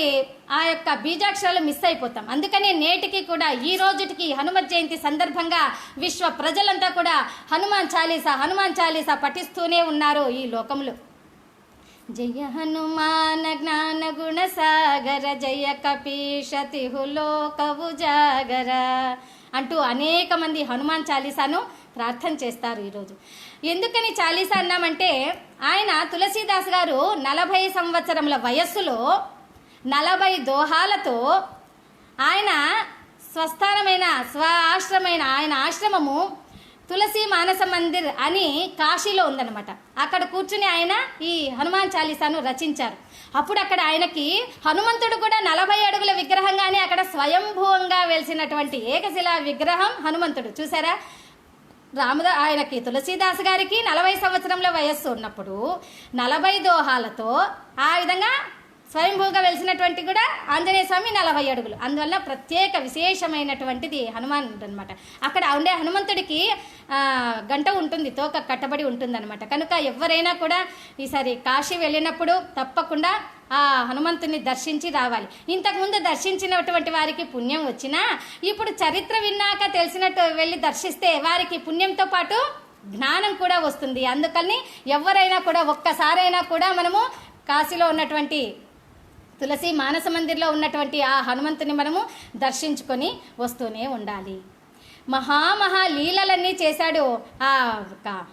ఆ యొక్క బీజాక్షరాలు మిస్ అయిపోతాం. అందుకని నేటికి కూడా ఈ రోజుటికి హనుమత్ జయంతి సందర్భంగా విశ్వ ప్రజలంతా కూడా హనుమాన్ చాలీసా పఠిస్తూనే ఉన్నారు ఈ లోకంలో. జయ హనుమాన్ జ్ఞాన గుణ సాగర, జయ కపీశ తిహులోక ఉజాగర అంటూ అనేక మంది హనుమాన్ చాలీసాను ప్రార్థన చేస్తారు ఈరోజు. ఎందుకని చాలీసా అన్నామంటే, ఆయన తులసీదాస్ గారు 40 సంవత్సరముల వయస్సులో 40 దోహాలతో ఆయన స్వస్థానమైన ఆయన ఆశ్రమము తులసి మానస మందిర్ అని కాశీలో ఉందన్నమాట. అక్కడ కూర్చుని ఆయన ఈ హనుమాన్ చాలీసాను రచించారు. అప్పుడు అక్కడ ఆయనకి హనుమంతుడు కూడా 40 అడుగుల విగ్రహంగానే అక్కడ స్వయంభూవంగా వెలిసినటువంటి ఏకశిలా విగ్రహం హనుమంతుడు చూసారా. ఆయనకి తులసీదాస్ గారికి 40 సంవత్సరంల వయస్సు ఉన్నప్పుడు 40 దోహాలతో ఆ విధంగా స్వయంభూగా వెలిసినటువంటి కూడా ఆంజనేయ స్వామి 40 అడుగులు. అందువల్ల ప్రత్యేక విశేషమైనటువంటిది హనుమానుడు అనమాట. అక్కడ ఉండే హనుమంతుడికి గంట ఉంటుంది, తోక కట్టబడి ఉంటుంది అనమాట. కనుక ఎవరైనా కూడా ఈసారి కాశీ వెళ్ళినప్పుడు తప్పకుండా ఆ హనుమంతుని దర్శించి రావాలి. ఇంతకుముందు దర్శించినటువంటి వారికి పుణ్యం వచ్చినా ఇప్పుడు చరిత్ర విన్నాక తెలిసినట్టు వెళ్ళి దర్శిస్తే వారికి పుణ్యంతో పాటు జ్ఞానం కూడా వస్తుంది. అందుకని ఎవరైనా కూడా ఒక్కసారైనా కూడా మనము కాశీలో ఉన్నటువంటి తులసి మానస మందిర్లో ఉన్నటువంటి ఆ హనుమంతుని మనము దర్శించుకొని వస్తూనే ఉండాలి. మహా లీలలన్నీ చేశాడు ఆ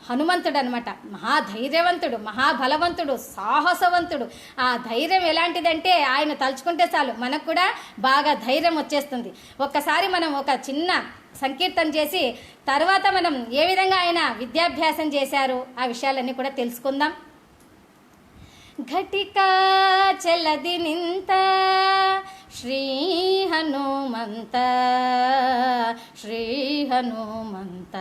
హనుమంతుడు అనమాట. మహాధైర్యవంతుడు, మహాబలవంతుడు, సాహసవంతుడు. ఆ ధైర్యం ఎలాంటిదంటే ఆయన తలుచుకుంటే చాలు మనకు కూడా బాగా ధైర్యం వచ్చేస్తుంది. ఒక్కసారి మనం ఒక చిన్న సంకీర్తన చేసి తర్వాత మనం ఏ విధంగా ఆయన విద్యాభ్యాసం చేశారు ఆ విషయాలన్నీ కూడా తెలుసుకుందాం. ಘಟಿಕಾ ಚಲದಿ ನಿಂತ ಶ್ರೀ ಹನುಮಂತ ಶ್ರೀ ಹನುಮಂತ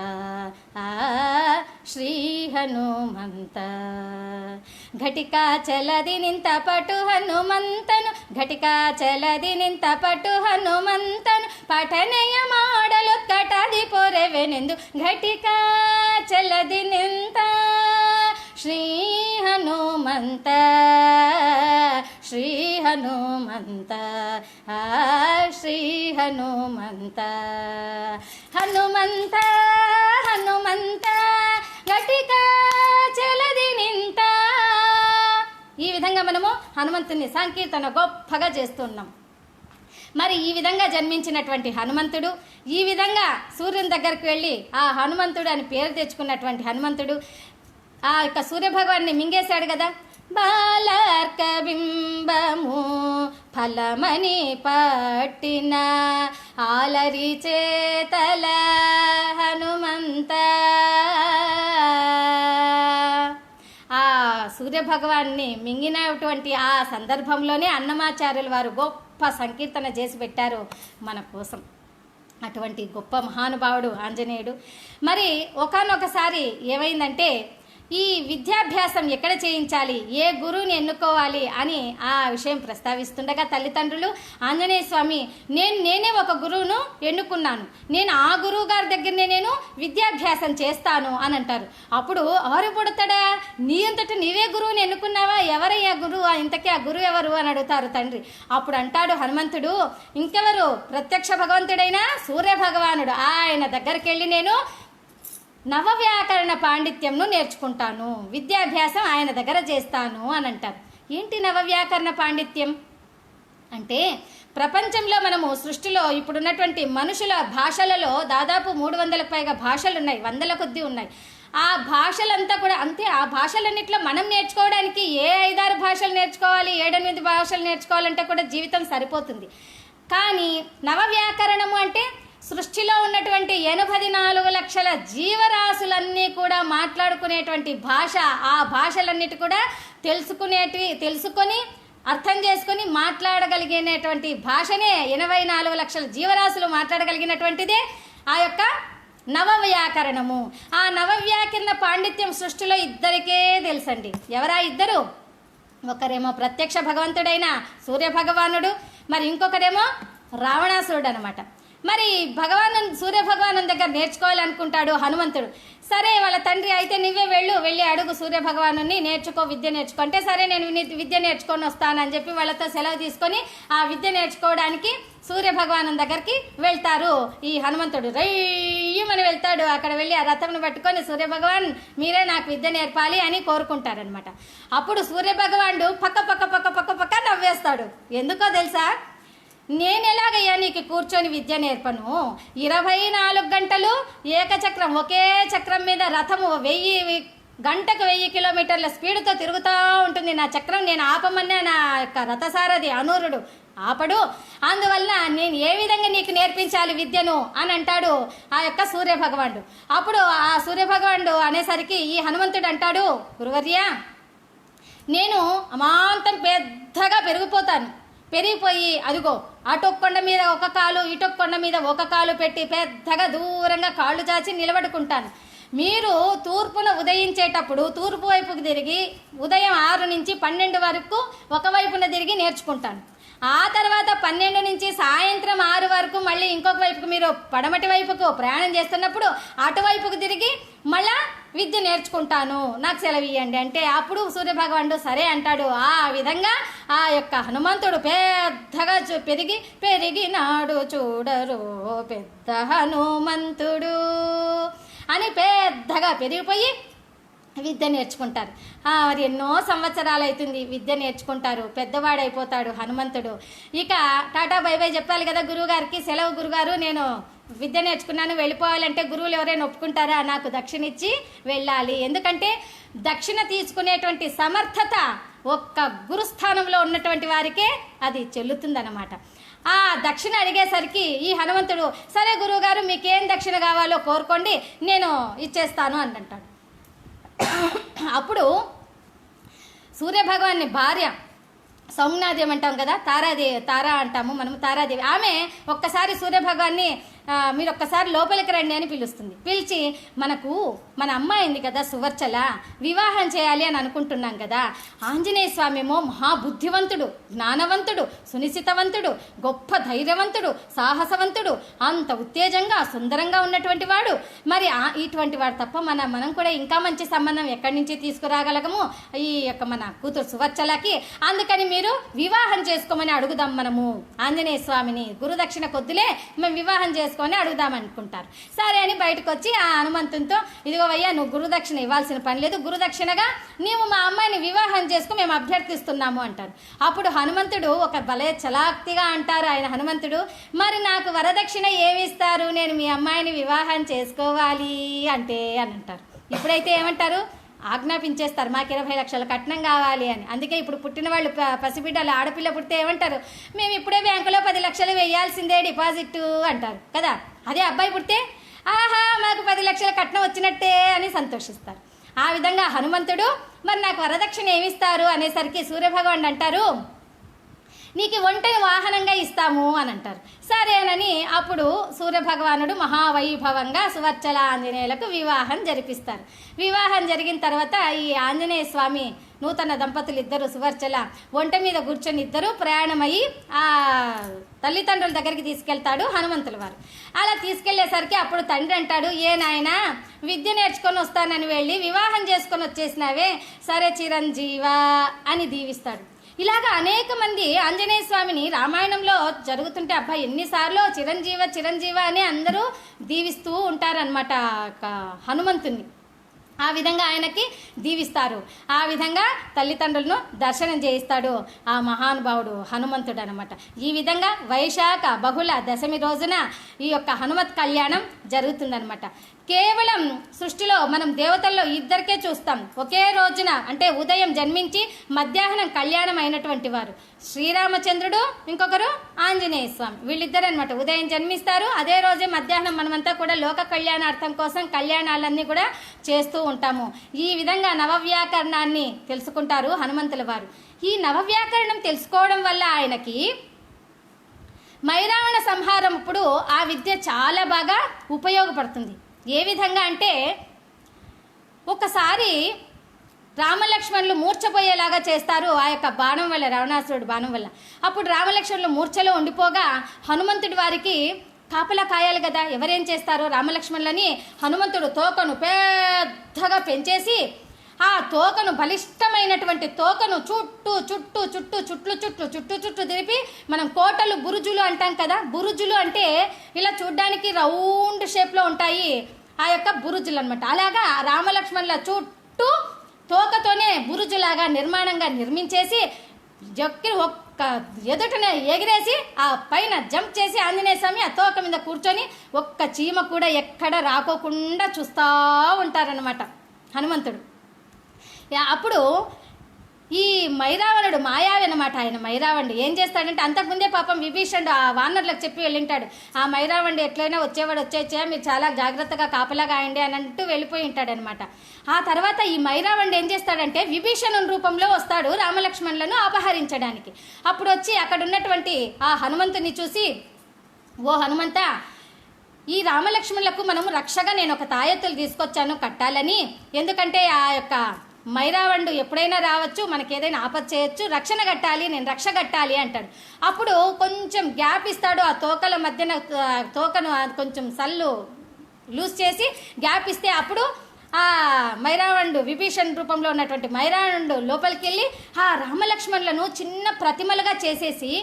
ಶ್ರೀ ಹನುಮಂತ. ಘಟಿಕಾ ಚಲದಿ ನಿಂತ ಪಟು ಹನುಮಂತನು, ಘಟಿಕಾ ಚಲದಿ ನಿಂತ ಪಟು ಹನುಮಂತನು, ಪಠನೆಯ ಮಾಡಲು ಕಟದಿ ಪೊರೆವೆನೆಂದು ಘಟಿಕಾ ಚಲದಿ ನಿಂತ ಶ್ರೀ ಹನುಮಂತ ಶ್ರೀ ಹನುಮಂತ ಶ್ರೀ ಹನುಮಂತ. ಹನುಮಂತ ಹನುಮಂತ ಘಟಿಕಾ చలది నింత. ఈ విధంగా మనము హనుమంతుని సంకీర్తన గొప్పగా చేస్తున్నాం. మరి ఈ విధంగా జన్మించినటువంటి హనుమంతుడు, ఈ విధంగా సూర్యుని దగ్గరికి వెళ్ళి ఆ హనుమంతుడు అని పేరు తెచ్చుకున్నటువంటి హనుమంతుడు ఆ యొక్క సూర్యభగవాన్ని మింగేశాడు కదా. బాలార్క బింబము ఫలమని పట్టిన ఆలరి చేతల హనుమంత. ఆ సూర్యభగవాన్ని మింగినటువంటి ఆ సందర్భంలోనే అన్నమాచార్యుల వారు గొప్ప సంకీర్తన చేసి పెట్టారు మన కోసం. అటువంటి గొప్ప మహానుభావుడు ఆంజనేయుడు. మరి ఒకానొకసారి ఏమైందంటే ఈ విద్యాభ్యాసం ఎక్కడ చేయించాలి, ఏ గురువుని ఎన్నుకోవాలి అని ఆ విషయం ప్రస్తావిస్తుండగా తల్లిదండ్రులు ఆంజనేయ స్వామి నేనే ఒక గురువును ఎన్నుకున్నాను, నేను ఆ గురువు గారి దగ్గరనే నేను విద్యాభ్యాసం చేస్తాను అని అంటారు. అప్పుడు ఎవరు పుడతాడా, నీ అంతటి నీవే గురువుని ఎన్నుకున్నావా, ఎవరయ్యా గురువు, ఇంతకీ ఆ గురువు ఎవరు అని అడుగుతారు తండ్రి. అప్పుడు అంటాడు హనుమంతుడు, ఇంకెవరు, ప్రత్యక్ష భగవంతుడైన సూర్య భగవానుడు, ఆయన దగ్గరికి వెళ్ళి నేను నవవ్యాకరణ పాండిత్యంను నేర్చుకుంటాను, విద్యాభ్యాసం ఆయన దగ్గర చేస్తాను అని అంటారు. ఏంటి నవవ్యాకరణ పాండిత్యం అంటే, ప్రపంచంలో మనము సృష్టిలో ఇప్పుడున్నటువంటి మనుషుల భాషలలో దాదాపు 300లకు పైగా భాషలు ఉన్నాయి, 100ల కొద్దీ ఉన్నాయి. ఆ భాషలంతా కూడా అంతే. ఆ భాషలన్నింటిలో మనం నేర్చుకోవడానికి ఏ 5-6 భాషలు నేర్చుకోవాలి, 7-8 భాషలు నేర్చుకోవాలంటే కూడా జీవితం సరిపోతుంది. కానీ నవవ్యాకరణము అంటే సృష్టిలో ఉన్నటువంటి 84 లక్షల జీవరాశులన్నీ కూడా మాట్లాడుకునేటువంటి భాష. ఆ భాషలన్నిటి కూడా తెలుసుకొని అర్థం చేసుకొని మాట్లాడగలిగినటువంటి భాషనే 84 లక్షల జీవరాశులు మాట్లాడగలిగినటువంటిదే ఆ యొక్క నవవ్యాకరణము. ఆ నవవ్యాకరణ పాండిత్యం సృష్టిలో ఇద్దరికే తెలుసండి. ఎవరా ఇద్దరు? ఒకరేమో ప్రత్యక్ష భగవంతుడైన సూర్య భగవానుడు, మరి ఇంకొకరేమో రావణాసురుడు అనమాట. మరి సూర్య భగవాను దగ్గర నేర్చుకోవాలనుకుంటాడు హనుమంతుడు. సరే వాళ్ళ తండ్రి అయితే నువ్వే వెళ్ళి అడుగు సూర్య భగవాను, నేర్చుకో, విద్య నేర్చుకో అంటే, సరే నేను విద్య నేర్చుకొని వస్తానని చెప్పి వాళ్ళతో సెలవు తీసుకొని ఆ విద్య నేర్చుకోవడానికి సూర్య భగవాను దగ్గరికి వెళ్తారు. ఈ హనుమంతుడు రయ్యమని వెళ్తాడు. అక్కడ వెళ్ళి ఆ రథంను పట్టుకొని సూర్య భగవాన్ మీరే నాకు విద్య నేర్పాలి అని కోరుకుంటారనమాట. అప్పుడు సూర్య భగవానుడు పక్క పక్క పక్క పక్క పక్క నవ్వేస్తాడు. ఎందుకో తెలుసా? నేను ఎలాగయ్యా నీకు కూర్చొని విద్య నేర్పను? 24 గంటలు ఏకచక్రం, ఒకే చక్రం మీద రథము గంటకు 1000 కిలోమీటర్ల స్పీడ్తో తిరుగుతూ ఉంటుంది నా చక్రం. నేను ఆపమన్నా నా యొక్క రథసారథి అనూరుడు ఆపడు. అందువల్ల నేను ఏ విధంగా నీకు నేర్పించాలి విద్యను అని అంటాడు ఆ యొక్క సూర్య భగవానుడు. అప్పుడు ఆ సూర్య భగవానుడు అనేసరికి ఈ హనుమంతుడు అంటాడు, గురువర్య, నేను అమాంతం పెద్దగా పెరిగిపోయి అదిగో అటొక్క కొండ మీద ఒక కాలు, ఇటొక్క కొండ మీద ఒక కాలు పెట్టి పెద్దగా దూరంగా కాళ్ళు చాచి నిలబడుకుంటాను. మీరు తూర్పున ఉదయించేటప్పుడు తూర్పు వైపుకి తిరిగి ఉదయం 6 నుంచి 12 వరకు ఒకవైపున తిరిగి నేర్చుకుంటాను. ఆ తర్వాత 12 నుంచి సాయంత్రం 6 వరకు మళ్ళీ ఇంకొక వైపుకు, మీరు పడమటి వైపుకు ప్రయాణం చేస్తున్నప్పుడు అటువైపుకు తిరిగి మళ్ళా విద్య నేర్చుకుంటాను, నాకు సెలవు ఇవ్వండి అంటే, అప్పుడు సూర్యభగవానుడు సరే అంటాడు. ఆ విధంగా ఆ యొక్క హనుమంతుడు పెద్దగా పెరిగినాడు చూడరు పెద్ద హనుమంతుడు అని పెద్దగా పెరిగిపోయి విద్య నేర్చుకుంటారు. మరి ఎన్నో సంవత్సరాలు అవుతుంది విద్య నేర్చుకుంటారు. పెద్దవాడైపోతాడు హనుమంతుడు. ఇక టాటా బై బై చెప్పాలి కదా గురువుగారికి. సెలవు గురుగారు, నేను విద్య నేర్చుకున్నాను, వెళ్ళిపోవాలంటే గురువులు ఎవరైనా ఒప్పుకుంటారా? నాకు దక్షిణ ఇచ్చి వెళ్ళాలి. ఎందుకంటే దక్షిణ తీసుకునేటువంటి సమర్థత ఒక్క గురుస్థానంలో ఉన్నటువంటి వారికే అది చెల్లుతుందన్నమాట. ఆ దక్షిణ అడిగేసరికి ఈ హనుమంతుడు సరే గురువుగారు మీకేం దక్షిణ కావాలో కోరుకోండి, నేను ఇచ్చేస్తాను అని అంటాడు. అప్పుడు సూర్యభగవాన్ని భార్య సౌమ్నాదేవి అంటాం కదా, తారా అంటాము మనము, తారాదేవి, ఆమె ఒక్కసారి సూర్యభగవాన్ని మీరు ఒక్కసారి లోపలికి రండి అని పిలుస్తుంది. పిలిచి మన అమ్మాయి ఉంది కదా సువర్చల, వివాహం చేయాలి అని అనుకుంటున్నాం కదా. ఆంజనేయ స్వామి ఏమో మహాబుద్ధివంతుడు, జ్ఞానవంతుడు, సునిశ్చితవంతుడు, గొప్ప ధైర్యవంతుడు, సాహసవంతుడు, అంత ఉత్తేజంగా సుందరంగా ఉన్నటువంటి వాడు. మరి ఇటువంటి వాడు తప్ప మనం కూడా ఇంకా మంచి సంబంధం ఎక్కడి నుంచి తీసుకురాగలగము ఈ యొక్క మన కూతురు సువర్చలకి. అందుకని మీరు వివాహం చేసుకోమని అడుగుదాం మనము ఆంజనేయ స్వామిని. గురుదక్షిణ కొద్దులే, మేము వివాహం చేసుకొని అడుగుదాం అనుకుంటారు. సరే అని బయటకు వచ్చి ఆ హనుమంతునితో, ఇదిగో అయ్యా నువ్వు గురుదక్షిణ ఇవ్వాల్సిన పని లేదు, గురుదక్షిణగా నీవు మా అమ్మాయిని వివాహం చేసుకుని మేము అభ్యర్థిస్తున్నాము అంటారు. అప్పుడు హనుమంతుడు ఒక భలే చలాక్తిగా అంటారు ఆయన హనుమంతుడు, మరి నాకు వరదక్షిణ ఏమిస్తారు, నేను మీ అమ్మాయిని వివాహం చేసుకోవాలి అంటే అని అంటారు. ఇప్పుడైతే ఏమంటారు, ఆజ్ఞాపించేస్తారు, మాకు 20 లక్షల కట్నం కావాలి అని. అందుకే ఇప్పుడు పుట్టిన వాళ్ళు పసిబిడ్డలు ఆడపిల్ల పుడితే ఏమంటారు, మేము ఇప్పుడే బ్యాంకులో 10 లక్షలు వేయాల్సిందే డిపాజిట్ అంటారు కదా. అదే అబ్బాయి పుడితే ఆహా మాకు 10 లక్షల కట్నం వచ్చినట్టే అని సంతోషిస్తారు. ఆ విధంగా హనుమంతుడు మరి నాకు వరదక్షిణ ఏమిస్తారు అనేసరికి సూర్యభగవానుడు అంటారు, నీకు ఒంటరి వాహనంగా ఇస్తాము అని అంటారు. సరేనని అప్పుడు సూర్యభగవానుడు మహావైభవంగా సువర్చల ఆంజనేయులకు వివాహం జరిపిస్తారు. వివాహం జరిగిన తర్వాత ఈ ఆంజనేయ స్వామి నూతన దంపతులు ఇద్దరు సువర్చల ఒంట మీద కూర్చొని ఇద్దరు ప్రయాణమయ్యి ఆ తల్లిదండ్రుల దగ్గరికి తీసుకెళ్తాడు హనుమంతుల వారు. అలా తీసుకెళ్లేసరికి అప్పుడు తండ్రి అంటాడు, ఏ నాయనా విద్య నేర్చుకొని వస్తానని వెళ్ళి వివాహం చేసుకొని వచ్చేసినావే, సరే చిరంజీవా అని దీవిస్తాడు. ఇలాగా అనేక మంది ఆంజనేయ స్వామిని రామాయణంలో జరుగుతుంటే అబ్బా ఎన్నిసార్లు చిరంజీవ అని అందరూ దీవిస్తూ ఉంటారనమాట హనుమంతుని. ఆ విధంగా ఆయనకి దీవిస్తారు. ఆ విధంగా తల్లిదండ్రులను దర్శనం చేయిస్తాడు ఆ మహానుభావుడు హనుమంతుడు అనమాట. ఈ విధంగా వైశాఖ బహుళ దశమి రోజున ఈ యొక్క హనుమత్ కళ్యాణం జరుగుతుందనమాట. కేవలం సృష్టిలో మనం దేవతల్లో ఇద్దరికే చూస్తాం ఒకే రోజున, అంటే ఉదయం జన్మించి మధ్యాహ్నం కళ్యాణం అయినటువంటి వారు శ్రీరామచంద్రుడు, ఇంకొకరు ఆంజనేయ స్వామి. వీళ్ళిద్దరు అనమాట ఉదయం జన్మిస్తారు, అదే రోజే మధ్యాహ్నం మనమంతా కూడా లోక కళ్యాణార్థం కోసం కళ్యాణాలన్నీ కూడా చేస్తూ ఉంటాము. ఈ విధంగా నవవ్యాకరణాన్ని తెలుసుకుంటారు హనుమంతుల వారు. ఈ నవవ్యాకరణం తెలుసుకోవడం వల్ల ఆయనకి మైరావణ సంహారం ఇప్పుడు ఆ విద్య చాలా బాగా ఉపయోగపడుతుంది. ఏ విధంగా అంటే ఒకసారి రామలక్ష్మణులు మూర్ఛపోయేలాగా చేస్తారు ఆ యొక్క బాణం వల్ల, రావణాసురుడు బాణం వల్ల. అప్పుడు రామలక్ష్మణులు మూర్ఛలో ఉండిపోగా హనుమంతుడి వారికి కాపలా కాయాలి కదా, ఎవరేం చేస్తారో రామలక్ష్మణులని హనుమంతుడు తోకను పెద్దగా పెంచేసి ఆ తోకను, బలిష్టమైనటువంటి తోకను చుట్టూ చుట్టూ చుట్టూ చుట్లు చుట్లు చుట్టూ చుట్టూ తిరిపి, మనం కోటలు బురుజులు అంటాం కదా, బురుజులు అంటే ఇలా చూడ్డానికి రౌండ్ షేప్లో ఉంటాయి ఆ యొక్క బురుజులు అనమాట. అలాగా రామలక్ష్మణుల చుట్టూ తోకతోనే బురుజులాగా నిర్మాణంగా నిర్మించేసి జొక్కి ఒక్క ఎదుటనే ఎగిరేసి ఆ పైన జంప్ చేసి ఆంజనేయ స్వామి ఆ తోక మీద కూర్చొని ఒక్క చీమ కూడా ఎక్కడ రాకోకుండా చూస్తూ ఉంటారనమాట హనుమంతుడు. అప్పుడు ఈ మైరావణుడు మాయావి అనమాట. ఆయన మైరావణుడు ఏం చేస్తాడంటే, అంతకుముందే పాపం విభీషణుడు ఆ వానరులకు చెప్పి వెళ్ళింటాడు, ఆ మైరావణుడు ఎట్లయినా వచ్చేవాడు వచ్చేచ్చా, మీరు చాలా జాగ్రత్తగా కాపలా కాయండి అని అంటూ వెళ్ళిపోయి ఉంటాడనమాట. ఆ తర్వాత ఈ మైరావణుడు ఏం చేస్తాడంటే విభీషణుని రూపంలో వస్తాడు రామలక్ష్మణులను అపహరించడానికి. అప్పుడు వచ్చి అక్కడ ఉన్నటువంటి ఆ హనుమంతుని చూసి, ఓ హనుమంత, ఈ రామలక్ష్మణులకు మనము రక్షగా నేను ఒక తాయెత్తులు తీసుకొచ్చాను కట్టాలని, ఎందుకంటే ఆ యొక్క మైరావణుడు ఎప్పుడైనా రావచ్చు, మనకి ఏదైనా ఆపద చేయొచ్చు, రక్షణ కట్టాలి, నేను రక్ష కట్టాలి అంటాడు. అప్పుడు కొంచెం గ్యాప్ ఇస్తాడు, ఆ తోకల మధ్యన తోకను కొంచెం సల్లు లూజ్ చేసి గ్యాప్ ఇస్తే అప్పుడు ఆ మైరావణుడు విభీషణ్ రూపంలో ఉన్నటువంటి మైరావణుడు లోపలికి వెళ్ళి ఆ రామలక్ష్మణులను చిన్న ప్రతిమలుగా చేసేసి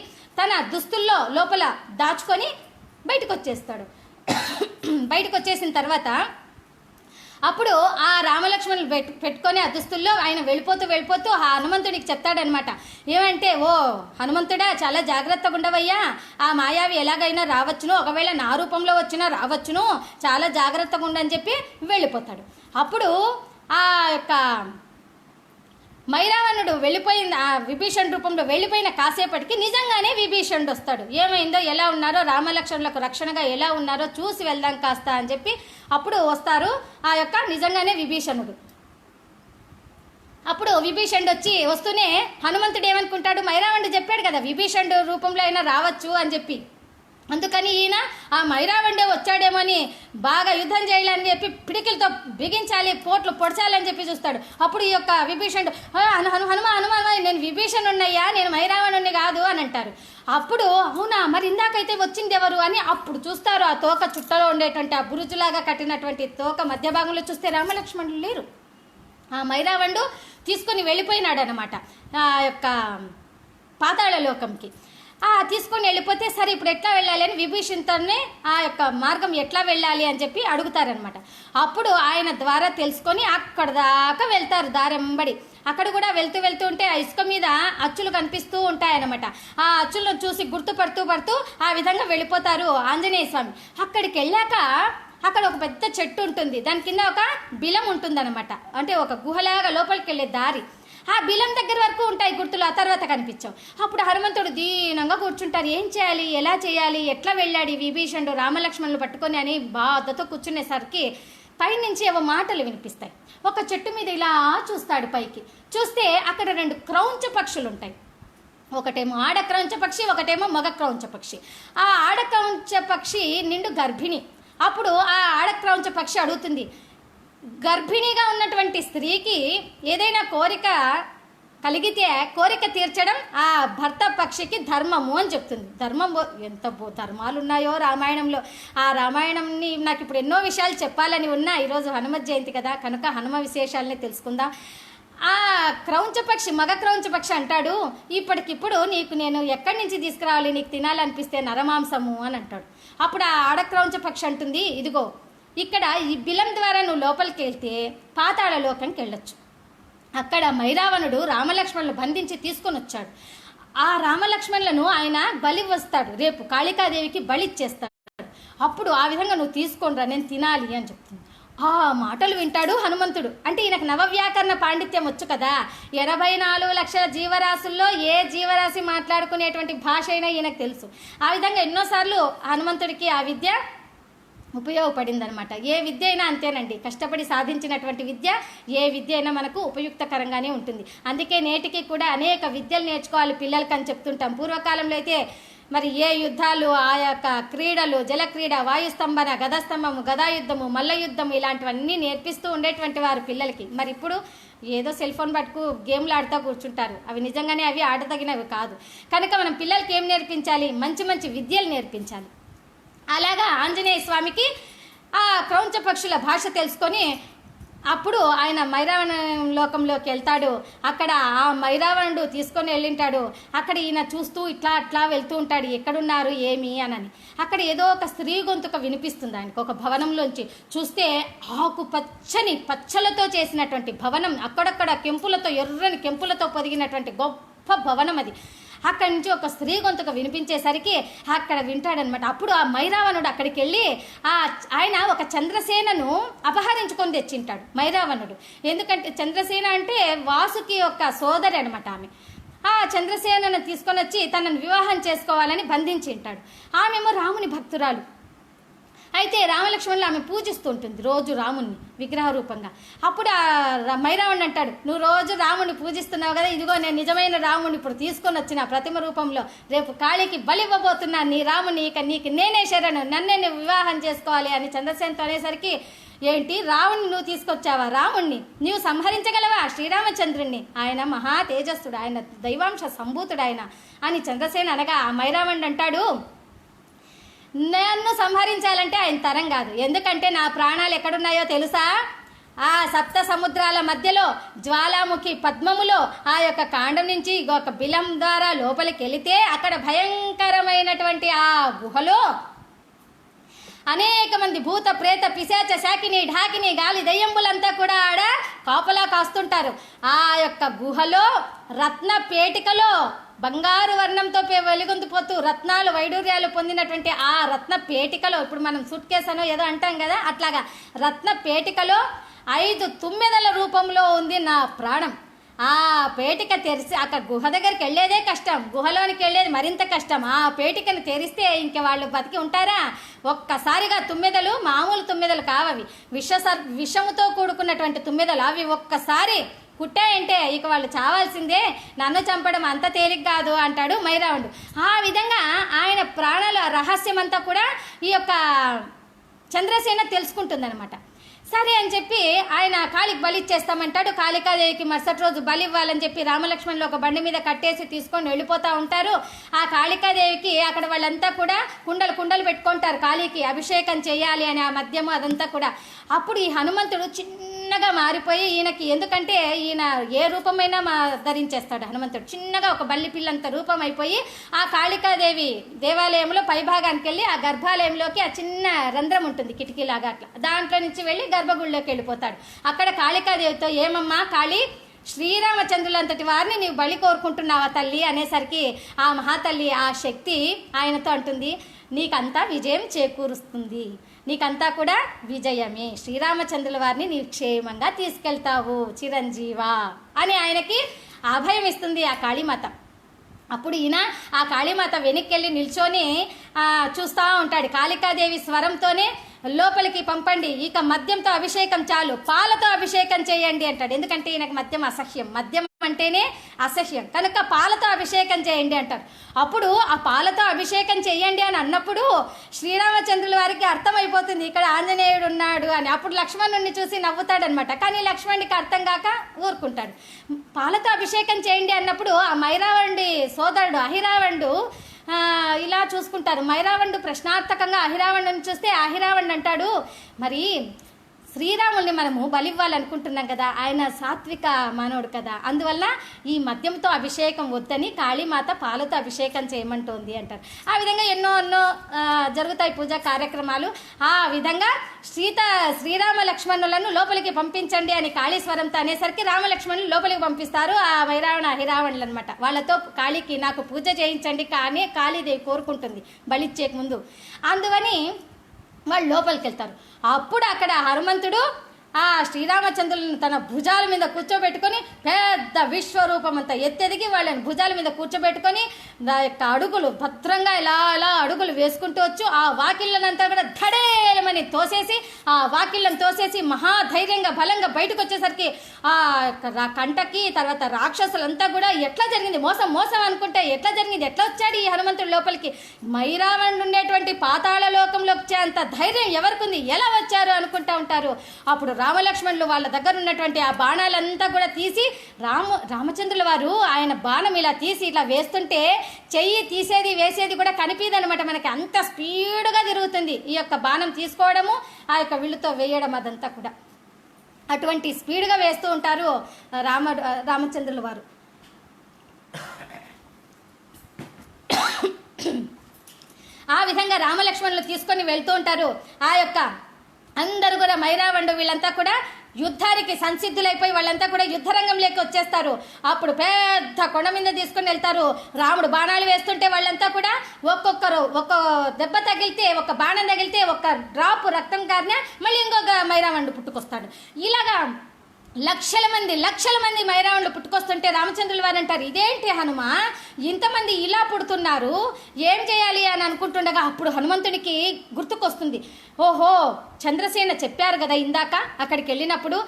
తన దుస్తుల్లో లోపల దాచుకొని బయటకు వచ్చేస్తాడు. బయటకు వచ్చేసిన తర్వాత అప్పుడు ఆ రామలక్ష్మణులు పెట్టుకొని ఆ దుస్తుల్లో ఆయన వెళ్ళిపోతూ ఆ హనుమంతుడికి చెప్తాడనమాట. ఏమంటే, ఓ హనుమంతుడా, చాలా జాగ్రత్తగా ఉండవయ్యా, ఆ మాయావి ఎలాగైనా రావచ్చును, ఒకవేళ నా రూపంలో వచ్చినా రావచ్చును, చాలా జాగ్రత్తగా ఉండని చెప్పి వెళ్ళిపోతాడు. అప్పుడు ఆ యొక్క మైరావణుడు వెళ్ళిపోయిన ఆ విభీషణ్ రూపంలో వెళ్ళిపోయిన కాసేపటికి నిజంగానే విభీషణుడు వస్తాడు. ఏమైందో, ఎలా ఉన్నారో, రామలక్ష్మణులకు రక్షణగా ఎలా ఉన్నారో చూసి వెళ్దాం కాస్త అని చెప్పి అప్పుడు వస్తారు ఆ యొక్క నిజంగానే విభీషణుడు. అప్పుడు విభీషణుడు వస్తూనే హనుమంతుడు ఏమనుకుంటాడు, మైరావణుడు చెప్పాడు కదా విభీషణుడు రూపంలో అయినా రావచ్చు అని చెప్పి, అందుకని ఈయన ఆ మైరావణుడే వచ్చాడేమో అని బాగా యుద్ధం చేయాలని చెప్పి పిడికిలతో బిగించాలి, పోట్లు పొడచాలని చెప్పి చూస్తాడు. అప్పుడు ఈ యొక్క విభీషణుడు, హనుమ నేను విభీషణున్నయ్యా, నేను మైరావణుని కాదు అని అంటారు. అప్పుడు అవునా, మరి ఇందాకైతే వచ్చింది ఎవరు అని అప్పుడు చూస్తారు. ఆ తోక చుట్టలో ఉండేటువంటి ఆ బురుజులాగా కట్టినటువంటి తోక మధ్య భాగంలో చూస్తే రామలక్ష్మణులు లేరు. ఆ మైరావణుడు తీసుకొని వెళ్ళిపోయినాడు అనమాట ఆ యొక్క పాతాళ లోకంకి. తీసుకొని వెళ్ళిపోతే సరే ఇప్పుడు ఎట్లా వెళ్ళాలి అని విభీషణుతోనే ఆ యొక్క మార్గం ఎట్లా వెళ్ళాలి అని చెప్పి అడుగుతారనమాట. అప్పుడు ఆయన ద్వారా తెలుసుకొని అక్కడ దాకా వెళ్తారు దారెంబడి. అక్కడ కూడా వెళ్తూ ఉంటే ఆ ఇసుక మీద అచ్చులు కనిపిస్తూ ఉంటాయన్నమాట. ఆ అచ్చులను చూసి గుర్తుపడుతూ ఆ విధంగా వెళ్ళిపోతారు ఆంజనేయ స్వామి. అక్కడికి వెళ్ళాక అక్కడ ఒక పెద్ద చెట్టు ఉంటుంది, దాని కింద ఒక బిలం ఉంటుందన్నమాట, అంటే ఒక గుహలాగా లోపలికి వెళ్ళే దారి. ఆ బిలం దగ్గర వరకు ఉంటాయి గుర్తులు, ఆ తర్వాత కనిపించావు. అప్పుడు హనుమంతుడు దీనంగా కూర్చుంటారు, ఏం చేయాలి, ఎలా చేయాలి, ఎట్లా వెళ్ళాడు విభీషణుడు రామలక్ష్మణులు పట్టుకొని అని బాధతో కూర్చునేసరికి పైనుంచి ఏవో మాటలు వినిపిస్తాయి. ఒక చెట్టు మీద ఇలా చూస్తాడు పైకి, చూస్తే అక్కడ 2 క్రౌంచ పక్షులు ఉంటాయి. ఒకటేమో ఆడ క్రౌంచ పక్షి, ఒకటేమో మగ క్రౌంచ పక్షి. ఆ ఆడ క్రౌంచ పక్షి నిండు గర్భిణి. అప్పుడు ఆ ఆడ క్రౌంచ పక్షి అడుగుతుంది, గర్భిణిగా ఉన్నటువంటి స్త్రీకి ఏదైనా కోరిక కలిగితే కోరిక తీర్చడం ఆ భర్త పక్షికి ధర్మము అని చెప్తుంది. ధర్మం ఎంత ధర్మాలు ఉన్నాయో రామాయణంలో. ఆ రామాయణంని నాకు ఇప్పుడు ఎన్నో విషయాలు చెప్పాలని ఉన్నా, ఈరోజు హనుమత్ జయంతి కదా, కనుక హనుమ విశేషాలని తెలుసుకుందాం. ఆ క్రౌంచ పక్షి, మగ క్రౌంచ పక్షి అంటాడు, ఇప్పటికిప్పుడు నీకు నేను ఎక్కడి నుంచి తీసుకురావాలి, నీకు తినాలనిపిస్తే నరమాంసము అని అంటాడు. అప్పుడు ఆ ఆడ క్రౌంచ పక్షి అంటుంది, ఇదిగో ఇక్కడ ఈ బిలం ద్వారా నువ్వు లోపలికి వెళ్తే పాతాళ లోకంకి వెళ్ళొచ్చు. అక్కడ మైరావణుడు రామలక్ష్మణులు బంధించి తీసుకొని వచ్చాడు. ఆ రామలక్ష్మణులను ఆయన బలి వస్తాడు, రేపు కాళికాదేవికి బలిచ్చేస్తాడు. అప్పుడు ఆ విధంగా నువ్వు తీసుకొని రా, నేను తినాలి అని చెప్తుంది. ఆ మాటలు వింటాడు హనుమంతుడు. అంటే ఈయనకు నవవ్యాకరణ పాండిత్యం వచ్చు కదా, 84 లక్షల జీవరాశుల్లో ఏ జీవరాశి మాట్లాడుకునేటువంటి భాష అయినా ఈయనకు తెలుసు. ఆ విధంగా ఎన్నోసార్లు హనుమంతుడికి ఆ విద్య ఉపయోగపడింది అనమాట. ఏ విద్య అయినా అంతేనండి, కష్టపడి సాధించినటువంటి విద్య ఏ విద్య అయినా మనకు ఉపయుక్తకరంగానే ఉంటుంది. అందుకే నేటికి కూడా అనేక విద్యలు నేర్చుకోవాలి పిల్లలకి అని చెప్తుంటాం. పూర్వకాలంలో అయితే మరి ఏ యుద్ధాలు, ఆ యొక్క క్రీడలు, జలక్రీడ, వాయుస్తంభన, గదస్తంభము, గదాయుద్ధము, మల్ల యుద్ధము ఇలాంటివన్నీ నేర్పిస్తూ ఉండేటువంటి వారు పిల్లలకి. మరి ఇప్పుడు ఏదో సెల్ ఫోన్ పట్టుకు గేమ్లు ఆడుతూ కూర్చుంటారు. అవి నిజంగానే అవి ఆడదగినవి కాదు. కనుక మనం పిల్లలకి ఏం నేర్పించాలి? మంచి మంచి విద్యలు నేర్పించాలి. అలాగా ఆంజనేయ స్వామికి ఆ క్రౌంచ పక్షుల భాష తెలుసుకొని అప్పుడు ఆయన మైరావణ లోకంలోకి వెళ్తాడు. అక్కడ ఆ మైరావణుడు తీసుకొని వెళ్ళింటాడు. అక్కడ ఈయన చూస్తూ ఇట్లా అట్లా వెళ్తూ ఉంటాడు, ఎక్కడున్నారు ఏమి అనని. అక్కడ ఏదో ఒక స్త్రీ గొంతుక వినిపిస్తుంది ఆయనకు ఒక భవనంలోంచి. చూస్తే ఆకు పచ్చని పచ్చలతో చేసినటువంటి భవనం, అక్కడక్కడ కెంపులతో, ఎర్రని కెంపులతో పొదిగినటువంటి గొప్ప భవనం అది. అక్కడి నుంచి ఒక స్త్రీ గొంతుక వినిపించేసరికి అక్కడ వింటాడనమాట. అప్పుడు ఆ మైరావణుడు అక్కడికి వెళ్ళి ఆయన ఒక చంద్రసేనను అపహరించుకొని తెచ్చింటాడు మైరావణుడు. ఎందుకంటే చంద్రసేన అంటే వాసుకి యొక్క సోదరి అనమాట ఆమె. ఆ చంద్రసేనను తీసుకొని వచ్చి తనను వివాహం చేసుకోవాలని బంధించింటాడు. ఆమెమో రాముని భక్తురాలు. అయితే రామలక్ష్మణులు ఆమె పూజిస్తూ ఉంటుంది రోజు రాముణ్ణి విగ్రహ రూపంగా. అప్పుడు ఆ మైరావణుడు అంటాడు, నువ్వు రోజు రాముని పూజిస్తున్నావు కదా, ఇదిగో నేను నిజమైన రాముని ఇప్పుడు తీసుకొని వచ్చిన ప్రతిమ రూపంలో, రేపు కాళీకి బలివ్వబోతున్నా నీ రాముని, ఇక నీకు నేనే శరణు, నన్నే నువ్వు వివాహం చేసుకోవాలి అని చంద్రసేనతో అనేసరికి, ఏంటి రావణ్ణి నువ్వు తీసుకొచ్చావా? రాముణ్ణి నీవు సంహరించగలవా? శ్రీరామచంద్రుణ్ణి, ఆయన మహా తేజస్సుడు, ఆయన దైవాంశ సంభూతుడు ఆయన అని చంద్రసేన అనగా ఆ మైరావణుడు అంటాడు, నన్ను సంహరించాలంటే ఆయన తరం కాదు. ఎందుకంటే నా ప్రాణాలు ఎక్కడున్నాయో తెలుసా? ఆ సప్త సముద్రాల మధ్యలో జ్వాలాముఖి పద్మములో ఆ యొక్క కాండం నుంచి ఒక బిలం ద్వారా లోపలికి వెళితే అక్కడ భయంకరమైనటువంటి ఆ గుహలో అనేక మంది భూత ప్రేత పిశాచ శాకిని ఢాకిని గాలి దయ్యంబులంతా కూడా ఆడ కాపలా కాస్తుంటారు. ఆ యొక్క గుహలో రత్న పేటికలో బంగారు వర్ణంతో వెలుగొందిపోతూ రత్నాలు వైడూర్యాలు పొందినటువంటి ఆ రత్న పేటికలో, ఇప్పుడు మనం సూట్ కేసు అనో ఏదో అంటాం కదా, అట్లాగా రత్న పేటికలో 5 తుమ్మెదల రూపంలో ఉంది నా ప్రాణం. ఆ పేటిక తెరిచి అక్కడ గుహ దగ్గరికి వెళ్ళేదే కష్టం, గుహలోనికి వెళ్ళేది మరింత కష్టం. ఆ పేటికను తెరిస్తే ఇంక వాళ్ళు బతికి ఉంటారా? ఒక్కసారిగా తుమ్మెదలు మామూలు తుమ్మెదలు కావవి, విషముతో కూడుకున్నటువంటి తుమ్మెదలు. అవి ఒక్కసారి కుట్టాయంటే ఇక వాళ్ళు చావాల్సిందే, నన్ను చంపడం అంత తేలిక కాదు అంటాడు మైరావణుడు. ఆ విధంగా ఆయన ప్రాణాల రహస్యం అంతా కూడా ఈ యొక్క చంద్రసేన తెలుసుకుంటుందన్నమాట. సరే అని చెప్పి ఆయన కాళికి బలి ఇచ్చేస్తామంటాడు. కాళికాదేవికి మరుసటి రోజు బలి ఇవ్వాలని చెప్పి రామలక్ష్మణులు ఒక బండి మీద కట్టేసి తీసుకొని వెళ్ళిపోతూ ఉంటారు. ఆ కాళికాదేవికి అక్కడ వాళ్ళంతా కూడా కుండలు పెట్టుకుంటారు, కాళీకి అభిషేకం చేయాలి అని ఆ మద్యము అదంతా కూడా. అప్పుడు ఈ హనుమంతుడు చిన్నగా మారిపోయి ఈయనకి, ఎందుకంటే ఈయన ఏ రూపమైనా ధరించేస్తాడు హనుమంతుడు, చిన్నగా ఒక బల్లి పిల్లంత రూపం అయిపోయి ఆ కాళికాదేవి దేవాలయంలో పైభాగానికి వెళ్ళి ఆ గర్భాలయంలోకి ఆ చిన్న రంధ్రం ఉంటుంది కిటికీలాగా, అట్లా దాంట్లో నుంచి వెళ్ళి గర్భగుడిలోకి వెళ్ళిపోతాడు. అక్కడ కాళికాదేవితో, ఏమమ్మా కాళీ, శ్రీరామచంద్రులంతటి వారిని నీవు బలి కోరుకుంటున్నావా తల్లి అనేసరికి ఆ మహాతల్లి ఆ శక్తి ఆయనతో అంటుంది, నీకంతా విజయం చేకూరుస్తుంది, నీకంతా కూడా విజయమే, శ్రీరామచంద్రుల వారిని నీవు క్షేమంగా తీసుకెళ్తావు చిరంజీవా అని ఆయనకి అభయం ఇస్తుంది ఆ కాళీమాత. అప్పుడు ఈయన ఆ కాళీమాత వెనక్కి వెళ్ళి నిల్చొని చూస్తూ ఉంటాడు. కాళికాదేవి స్వరంతోనే లోపలికి పంపండి, ఇక మద్యంతో అభిషేకం చాలు, పాలతో అభిషేకం చేయండి అంటాడు. ఎందుకంటే ఈయనకు మద్యం అసహ్యం, మద్యం అంటేనే అసహ్యం, కనుక పాలతో అభిషేకం చేయండి అంటారు. అప్పుడు ఆ పాలతో అభిషేకం చేయండి అని అన్నప్పుడు శ్రీరామచంద్రుల వారికి అర్థమైపోతుంది ఇక్కడ ఆంజనేయుడు ఉన్నాడు అని. అప్పుడు లక్ష్మణుడిని చూసి నవ్వుతాడనమాట. కానీ లక్ష్మణుడికి అర్థం కాక ఊరుకుంటాడు. పాలతో అభిషేకం చేయండి అన్నప్పుడు ఆ మైరావణుడి సోదరుడు అహిరావణుడు ఇలా చూసుకుంటారు. మైరావణుడు ప్రశ్నార్థకంగా అహిరావణుని చూస్తే అహిరావణుడు అంటాడు, మరి శ్రీరాముల్ని మనము బలివ్వాలనుకుంటున్నాం కదా, ఆయన సాత్విక మానవుడు కదా, అందువల్ల ఈ మద్యంతో అభిషేకం వద్దని కాళీమాత పాలతో అభిషేకం చేయమంటోంది అంటారు. ఆ విధంగా ఎన్నో జరుగుతాయి పూజా కార్యక్రమాలు. ఆ విధంగా శ్రీరామ లక్ష్మణులను లోపలికి పంపించండి అని కాళీశ్వరంతో అనేసరికి రామలక్ష్మణులు లోపలికి పంపిస్తారు ఆ మైరావణ అహిరావణులు అనమాట. వాళ్ళతో కాళీకి నాకు పూజ చేయించండి కానీ కాళీదేవి కోరుకుంటుంది బలిచ్చేక ముందు. అందువని వాళ్ళు లోపలికి వెళ్తారు. అప్పుడు అక్కడ హనుమంతుడు ఆ శ్రీరామచంద్రులను తన భుజాల మీద కూర్చోబెట్టుకొని పెద్ద విశ్వరూపం అంతా ఎత్తెదిగి వాళ్ళని భుజాల మీద కూర్చోబెట్టుకొని నా యొక్క అడుగులు భద్రంగా ఇలా ఇలా అడుగులు వేసుకుంటూ వచ్చు ఆ వాకిళ్ళనంతా కూడా ధడేలమని తోసేసి ఆ వాకిళ్ళను తోసేసి మహాధైర్యంగా బలంగా బయటకు వచ్చేసరికి ఆ కంటకి తర్వాత రాక్షసులంతా కూడా ఎట్లా జరిగింది మోసం మోసం అనుకుంటే ఎట్లా జరిగింది ఎట్లా వచ్చాడు ఈ హనుమంతుడి లోపలికి మైరావణుడు ఉండేటువంటి పాతాళ లోకంలో వచ్చేంత ధైర్యం ఎవరికి ఉంది ఎలా వచ్చారు అనుకుంటా ఉంటారు. అప్పుడు రామలక్ష్మణులు వాళ్ళ దగ్గర ఉన్నటువంటి ఆ బాణాలంతా కూడా తీసి రామచంద్రుల వారు ఆయన బాణం ఇలా తీసి ఇట్లా వేస్తుంటే చెయ్యి తీసేది వేసేది కూడా కనిపించదనమాట. మనకి అంత స్పీడ్గా తిరుగుతుంది ఈ యొక్క బాణం తీసుకోవడము ఆ యొక్క విల్లుతో వేయడం అదంతా కూడా అటువంటి స్పీడ్గా వేస్తూ ఉంటారు రామచంద్రుల వారు. ఆ విధంగా రామలక్ష్మణులు తీసుకొని వెళ్తూ ఉంటారు. ఆ యొక్క అందరూ కూడా మైరావణుడు వీళ్ళంతా కూడా యుద్ధానికి సంసిద్ధులైపోయి వాళ్ళంతా కూడా యుద్ధరంగంలోకి వచ్చేస్తారు. అప్పుడు పెద్ద కొండ మీద తీసుకుని వెళ్తారు. రాముడు బాణాలు వేస్తుంటే వాళ్ళంతా కూడా ఒక్కొక్కరు ఒక్క దెబ్బ తగిలితే ఒక బాణం తగిలితే ఒక డ్రాప్ రక్తం కారిన మళ్ళీ ఇంకొక మైరావణుడు పుట్టుకొస్తాడు. ఇలాగా లక్షల మంది మైరావణులు పుట్టుకొస్తుంటే రామచంద్రుల వారు అంటారు ఇదేంటి హనుమ ఇంతమంది ఇలా పుడుతున్నారు ఏం చేయాలి అని అనుకుంటుండగా అప్పుడు హనుమంతుడికి గుర్తుకొస్తుంది. ఓహో చంద్రసేన చెప్పారు కదా ఇందాక అక్కడికి వెళ్ళినప్పుడు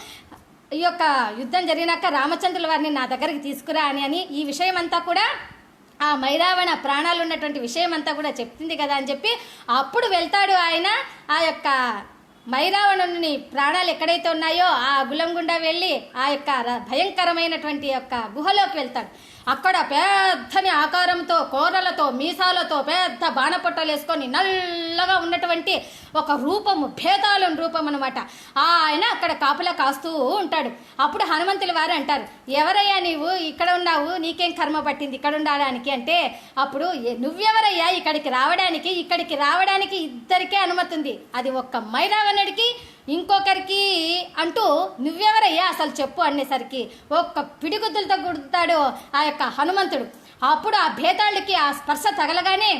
ఈ యొక్క యుద్ధం జరిగినాక రామచంద్రుల వారిని నా దగ్గరికి తీసుకురా అని ఈ విషయం అంతా కూడా ఆ మైరావణ ప్రాణాలు ఉన్నటువంటి విషయం అంతా కూడా చెప్తుంది కదా అని చెప్పి అప్పుడు వెళ్తాడు ఆయన. ఆ యొక్క మైరావణుని ప్రాణాలు ఎక్కడైతే ఉన్నాయో ఆ గులం గుండా వెళ్ళి ఆ యొక్క భయంకరమైనటువంటి యొక్క గుహలోకి వెళ్తాడు. అక్కడ పెద్దని ఆకారంతో కోరలతో మీసాలతో పెద్ద బాణపొట్టలు వేసుకొని నల్లగా ఉన్నటువంటి ఒక రూపము భేదాలను రూపం అనమాట. ఆయన అక్కడ కాపులా కాస్తూ ఉంటాడు. అప్పుడు హనుమంతుల వారు అంటారు ఎవరయ్యా నీవు ఇక్కడ ఉన్నావు నీకేం కర్మ పట్టింది ఇక్కడ ఉండడానికి అంటే అప్పుడు నువ్వెవరయ్యా ఇక్కడికి రావడానికి ఇద్దరికే అనుమతి ఉంది అది ఒక్క మైరావణుడికి ఇంకొకరికి అంటూ నువ్వెవరయ్యా అసలు చెప్పు అనేసరికి ఒక్క పిడిగుద్దులతో గుర్తాడు ఆ యొక్క హనుమంతుడు. అప్పుడు ఆ భేతాళుడికి ఆ స్పర్శ తగలగానే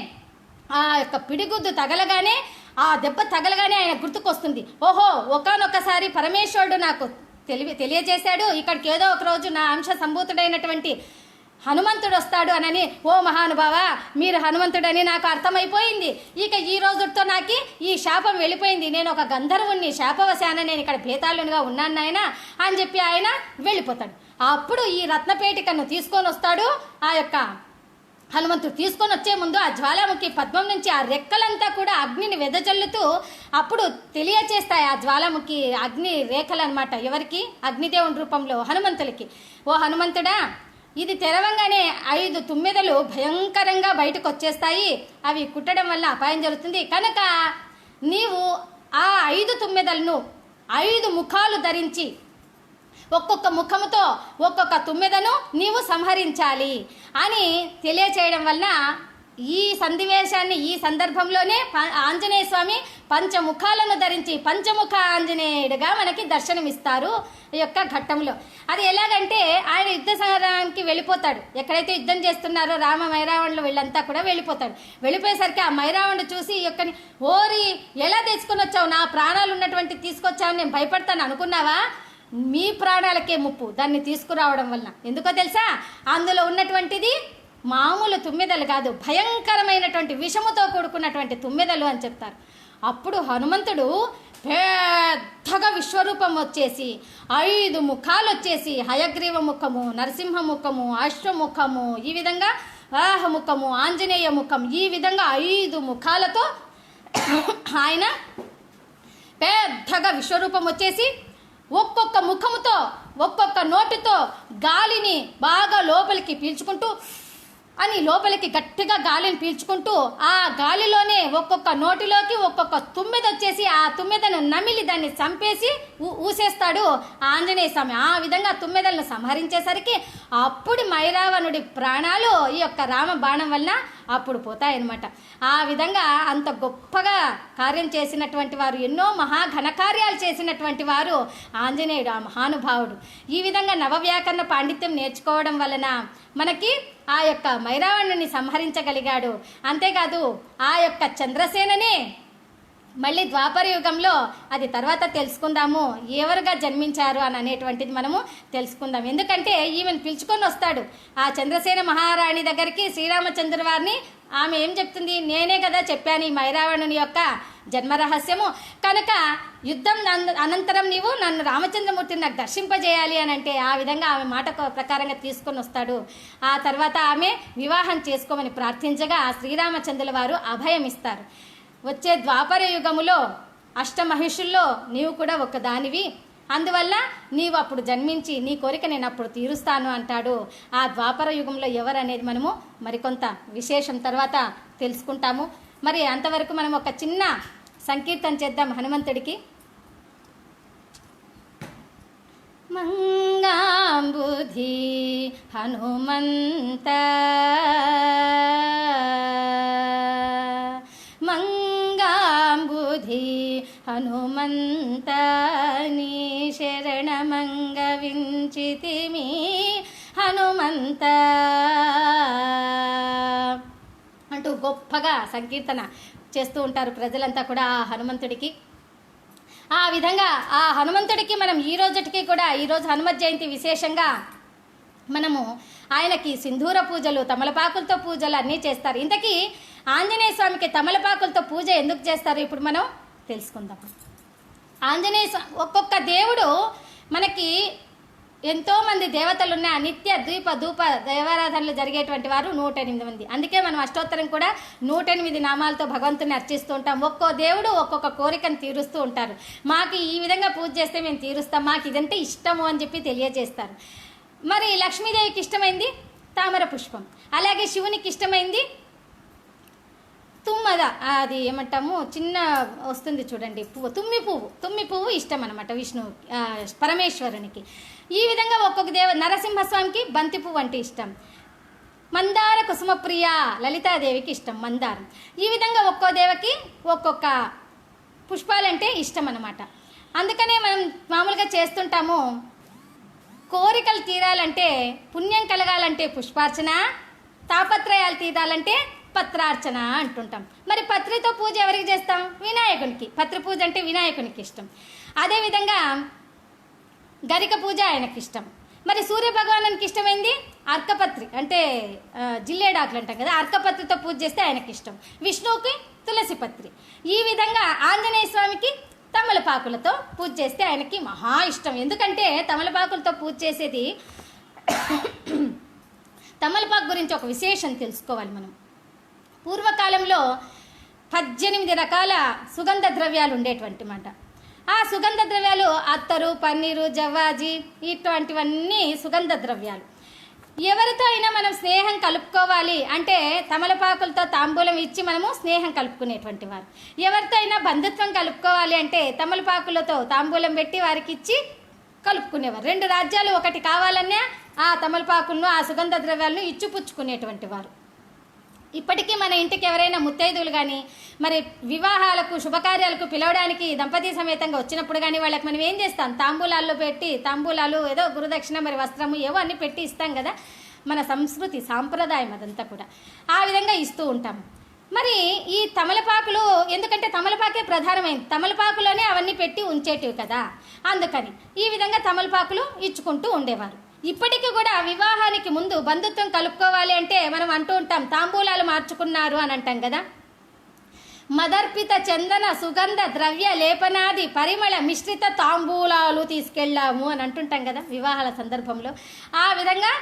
ఆ యొక్క పిడిగుద్దు తగలగానే ఆ దెబ్బ తగలగానే ఆయన గుర్తుకొస్తుంది. ఓహో ఒకానొకసారి పరమేశ్వరుడు నాకు తెలియజేశాడు ఇక్కడికి ఏదో ఒక రోజు నా అంశ సంభూతుడైనటువంటి హనుమంతుడు వస్తాడు అనని ఓ మహానుభావ మీరు హనుమంతుడని నాకు అర్థమైపోయింది. ఇక ఈ రోజుతో నాకు ఈ శాపం వెళ్ళిపోయింది. నేను ఒక గంధర్వుణ్ణి శాపవశాన నేను ఇక్కడ భేతాళునిగా ఉన్నాను నాయన అని చెప్పి ఆయన వెళ్ళిపోతాడు. అప్పుడు ఈ రత్నపేటికను తీసుకొని వస్తాడు. ఆ యొక్క హనుమంతుడు తీసుకొని వచ్చే ముందు ఆ జ్వాలాముఖి పద్మం నుంచి ఆ రెక్కలంతా కూడా అగ్నిని వెదజల్లుతూ అప్పుడు తెలియచేస్తాయి ఆ జ్వాలాముఖి అగ్ని రేఖలు అనమాట. ఎవరికి అగ్నిదేవుని రూపంలో హనుమంతులకి. ఓ హనుమంతుడా ఇది తెరవంగానే 5 తుమ్మెదలు భయంకరంగా బయటకు వచ్చేస్తాయి అవి కుట్టడం వల్ల అపాయం జరుగుతుంది కనుక నీవు ఆ 5 తుమ్మెదలను 5 ముఖాలు ధరించి ఒక్కొక్క ముఖముతో ఒక్కొక్క తుమ్మెదను నీవు సంహరించాలి అని తెలియచేయడం వలన ఈ సన్నివేశాన్ని ఈ సందర్భంలోనే ఆంజనేయ స్వామి పంచముఖాలను ధరించి పంచముఖ ఆంజనేయుడిగా మనకి దర్శనమిస్తారు ఈ యొక్క ఘట్టంలో. అది ఎలాగంటే ఆయన యుద్ధ సంహారానికి వెళ్ళిపోతాడు. ఎక్కడైతే యుద్ధం చేస్తున్నారో రామ మైరావణులు వీళ్ళంతా కూడా వెళ్ళిపోయేసరికి ఆ మైరావణుడు చూసి ఈ యొక్కని ఓరి ఎలా తెచ్చుకొని వచ్చావు నా ప్రాణాలు ఉన్నటువంటి తీసుకొచ్చావు నేను భయపడతాను అనుకున్నావా మీ ప్రాణాలకే ముప్పు దాన్ని తీసుకురావడం వలన. ఎందుకో తెలుసా అందులో ఉన్నటువంటిది మామూలు తుమ్మెదలు కాదు భయంకరమైనటువంటి విషముతో కూడుకున్నటువంటి తుమ్మెదలు అని చెప్తారు. అప్పుడు హనుమంతుడు పెద్దగా విశ్వరూపం వచ్చేసి 5 ముఖాలు వచ్చేసి హయగ్రీవ ముఖము నరసింహ ముఖము అశ్వముఖము ఈ విధంగా వాహముఖము ఆంజనేయ ముఖం ఈ విధంగా 5 ముఖాలతో ఆయన పెద్దగా విశ్వరూపం వచ్చేసి ఒక్కొక్క ముఖముతో ఒక్కొక్క నోటితో గాలిని బాగా లోపలికి పీల్చుకుంటూ అని లోపలికి గట్టిగా గాలిని పీల్చుకుంటూ ఆ గాలిలోనే ఒక్కొక్క నోటిలోకి ఒక్కొక్క తుమ్మెద వచ్చేసి ఆ తుమ్మెదను నమిలి దాన్ని చంపేసి ఊసేస్తాడు ఆంజనేయ స్వామి. ఆ విధంగా తుమ్మెదలను సంహరించేసరికి అప్పుడు మైరావణుడి ప్రాణాలు ఈ యొక్క రామ బాణం వలన అప్పుడు పోతాయన్నమాట. ఆ విధంగా అంత గొప్పగా కార్యం చేసినటువంటి వారు ఎన్నో మహాఘనకార్యాలు చేసినటువంటి వారు ఆంజనేయుడు ఆ మహానుభావుడు. ఈ విధంగా నవవ్యాకరణ పాండిత్యం నేర్చుకోవడం వలన మనకి ఆ యొక్క మైరావణుని సంహరించగలిగాడు. అంతేకాదు ఆ యొక్క చంద్రసేననే మళ్ళీ ద్వాపర యుగంలో అది తర్వాత తెలుసుకుందాము, ఎవరుగా జన్మించారు అని అనేటువంటిది మనము తెలుసుకుందాం. ఎందుకంటే ఈమెను పిలుచుకొని వస్తాడు ఆ చంద్రసేన మహారాణి దగ్గరికి శ్రీరామచంద్ర వారిని. ఆమె ఏం చెప్తుంది, నేనే కదా చెప్పాను ఈ మైరావణుని యొక్క జన్మరహస్యము, కనుక యుద్ధం అనంతరం నీవు నన్ను రామచంద్రమూర్తిని నాకు దర్శింపజేయాలి అని అంటే ఆ విధంగా ఆమె మాట ప్రకారంగా తీసుకొని వస్తాడు. ఆ తర్వాత ఆమె వివాహం చేసుకోమని ప్రార్థించగా శ్రీరామచంద్రుల వారు అభయం ఇస్తారు. వచ్చే ద్వాపర యుగములో అష్టమహిషుల్లో నీవు కూడా ఒక దానివి, అందువల్ల నీవు అప్పుడు జన్మించి నీ కోరిక నేను అప్పుడు తీరుస్తాను అంటాడు. ఆ ద్వాపర యుగంలో ఎవరనేది మనము మరికొంత విశేషం తర్వాత తెలుసుకుంటాము. మరి అంతవరకు మనం ఒక చిన్న సంకీర్తన చేద్దాం హనుమంతుడికి. మంగాంబుధి హనుమంత హనుమంత నీ శరణమంగ వించితిమి హనుమంత అంటూ గొప్పగా సంకీర్తన చేస్తూ ఉంటారు ప్రజలంతా కూడా ఆ హనుమంతుడికి. ఆ విధంగా ఆ హనుమంతుడికి మనం ఈ రోజుకి కూడా, ఈరోజు హనుమత్ జయంతి విశేషంగా మనము ఆయనకి సింధూర పూజలు, తమలపాకులతో పూజలు అన్నీ చేస్తారు. ఇంతకీ ఆంజనేయ స్వామికి తమలపాకులతో పూజ ఎందుకు చేస్తారు ఇప్పుడు మనం తెలుసుకుందాం. ఆంజనేయ స్వామి, ఒక్కొక్క దేవుడు మనకి ఎంతోమంది దేవతలు ఉన్న నిత్య దీప ధూప దేవారాధనలు జరిగేటువంటి వారు 108 మంది. అందుకే మనం అష్టోత్తరం కూడా 108 నామాలతో భగవంతుని అర్చిస్తూ ఉంటాం. ఒక్కో దేవుడు ఒక్కొక్క కోరికను తీరుస్తూ ఉంటారు. మాకు ఈ విధంగా పూజ చేస్తే మేము తీరుస్తాం, మాకు ఇదంటే ఇష్టము అని చెప్పి తెలియజేస్తారు. మరి లక్ష్మీదేవికి ఇష్టమైంది తామర పుష్పం, అలాగే శివునికి ఇష్టమైంది తుమ్మద, అది ఏమంటాము చిన్న వస్తుంది చూడండి పువ్వు, తుమ్మి పువ్వు ఇష్టం అనమాట విష్ణు పరమేశ్వరునికి. ఈ విధంగా ఒక్కొక్క నరసింహస్వామికి బంతి పువ్వు అంటే ఇష్టం, మందార కుసుమప్రియ లలితాదేవికి ఇష్టం మందారం. ఈ విధంగా ఒక్కో దేవకి ఒక్కొక్క పుష్పాలంటే ఇష్టం అన్నమాట. అందుకనే మనం మామూలుగా చేస్తుంటాము, కోరికలు తీరాలంటే పుణ్యం కలగాలంటే పుష్పార్చన, తాపత్రయాలు తీరాలంటే పత్రార్చన అంటుంటాం. మరి పత్రితో పూజ ఎవరికి చేస్తాం? వినాయకునికి. పత్రి పూజ అంటే వినాయకునికి ఇష్టం. అదేవిధంగా గరిక పూజ ఆయనకి ఇష్టం. మరి సూర్య భగవానునికి ఇష్టమైంది అర్కపత్రి, అంటే జిల్లేడాకులు అంటాం కదా, అర్కపత్రితో పూజ చేస్తే ఆయనకి ఇష్టం. విష్ణువుకి తులసి పత్రి. ఈ విధంగా ఆంజనేయ స్వామికి తమలపాకులతో పూజ చేస్తే ఆయనకి మహా ఇష్టం. ఎందుకంటే తమలపాకులతో పూజ చేసేది, తమలపాకు గురించి ఒక విశేషం తెలుసుకోవాలి మనం. పూర్వకాలంలో 18 రకాల సుగంధ ద్రవ్యాలు ఉండేటువంటి మాట. ఆ సుగంధ ద్రవ్యాలు అత్తరు, పన్నీరు, జవ్వాజి ఇటువంటివన్నీ సుగంధ ద్రవ్యాలు. ఎవరితో అయినా మనం స్నేహం కలుపుకోవాలి అంటే తమలపాకులతో తాంబూలం ఇచ్చి మనము స్నేహం కలుపుకునేటువంటి వారు. ఎవరితో అయినా బంధుత్వం కలుపుకోవాలి అంటే తమలపాకులతో తాంబూలం పెట్టి వారికి ఇచ్చి కలుపుకునేవారు. 2 రాజ్యాలు ఒకటి కావాలన్నా ఆ తమలపాకులను, ఆ సుగంధ ద్రవ్యాలను ఇచ్చిపుచ్చుకునేటువంటి వారు. ఇప్పటికీ మన ఇంటికి ఎవరైనా ముత్తైదువులు కానీ మరి వివాహాలకు, శుభకార్యాలకు పిలవడానికి దంపతి సమేతంగా వచ్చినప్పుడు కానీ వాళ్ళకి మనం ఏం చేస్తాం? తాంబూలాల్లో పెట్టి, తాంబూలాలు ఏదో గురుదక్షిణ, మరి వస్త్రము ఏవో అన్నీ పెట్టి ఇస్తాం కదా. మన సంస్కృతి సాంప్రదాయం అదంతా కూడా ఆ విధంగా ఇస్తూ ఉంటాం. మరి ఈ తమలపాకులు, ఎందుకంటే తమలపాకే ప్రధానమైంది, తమలపాకులోనే అవన్నీ పెట్టి ఉంచేటివి కదా, అందుకని ఈ విధంగా తమలపాకులు ఇచ్చుకుంటూ ఉండేవారు. ఇప్పటికీ కూడా వివాహానికి ముందు బంధుత్వం కలుపుకోవాలి అంటే మనం అంటూ ఉంటాం, తాంబూలాలు మార్చుకున్నారు అని అంటాం కదా. మదర్పిత చందన సుగంధ ద్రవ్య లేపనాది పరిమళ మిశ్రిత తాంబూలాలు తీసుకెళ్ళాము అని అంటుంటాం కదా వివాహాల సందర్భంలో. ఆ విధంగా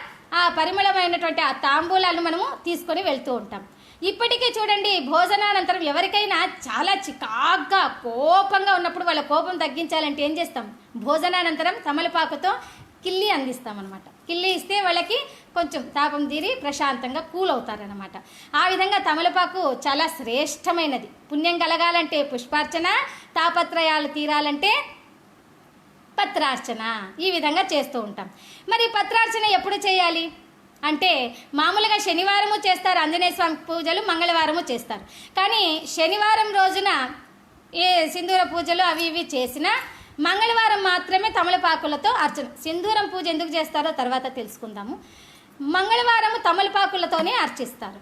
ఆ పరిమళమైనటువంటి ఆ తాంబూలాలను మనము తీసుకొని వెళ్తూ ఉంటాం. ఇప్పటికీ చూడండి, భోజనానంతరం ఎవరికైనా చాలా చికాగ్గా కోపంగా ఉన్నప్పుడు వాళ్ళ కోపం తగ్గించాలంటే ఏం చేస్తాం? భోజనానంతరం తమలపాకుతో కిల్లి అందిస్తామన్నమాట. కిల్లి ఇస్తే వాళ్ళకి కొంచెం తాపం తీరి ప్రశాంతంగా కూల్ అవుతారనమాట. ఆ విధంగా తమలపాకు చాలా శ్రేష్టమైనది. పుణ్యం కలగాలంటే పుష్పార్చన, తాపత్రయాలు తీరాలంటే పత్రార్చన, ఈ విధంగా చేస్తూ ఉంటాం. మరి పత్రార్చన ఎప్పుడు చేయాలి అంటే మామూలుగా శనివారము చేస్తారు ఆంజనేయ స్వామి పూజలు, మంగళవారము చేస్తారు. కానీ శనివారం రోజున ఏ సింధూర పూజలు అవి ఇవి చేసినా మంగళవారం మాత్రమే తమలపాకులతో అర్చన. సింధూరం పూజ ఎందుకు చేస్తారో తర్వాత తెలుసుకుందాము. మంగళవారము తమలపాకులతోనే అర్చిస్తారు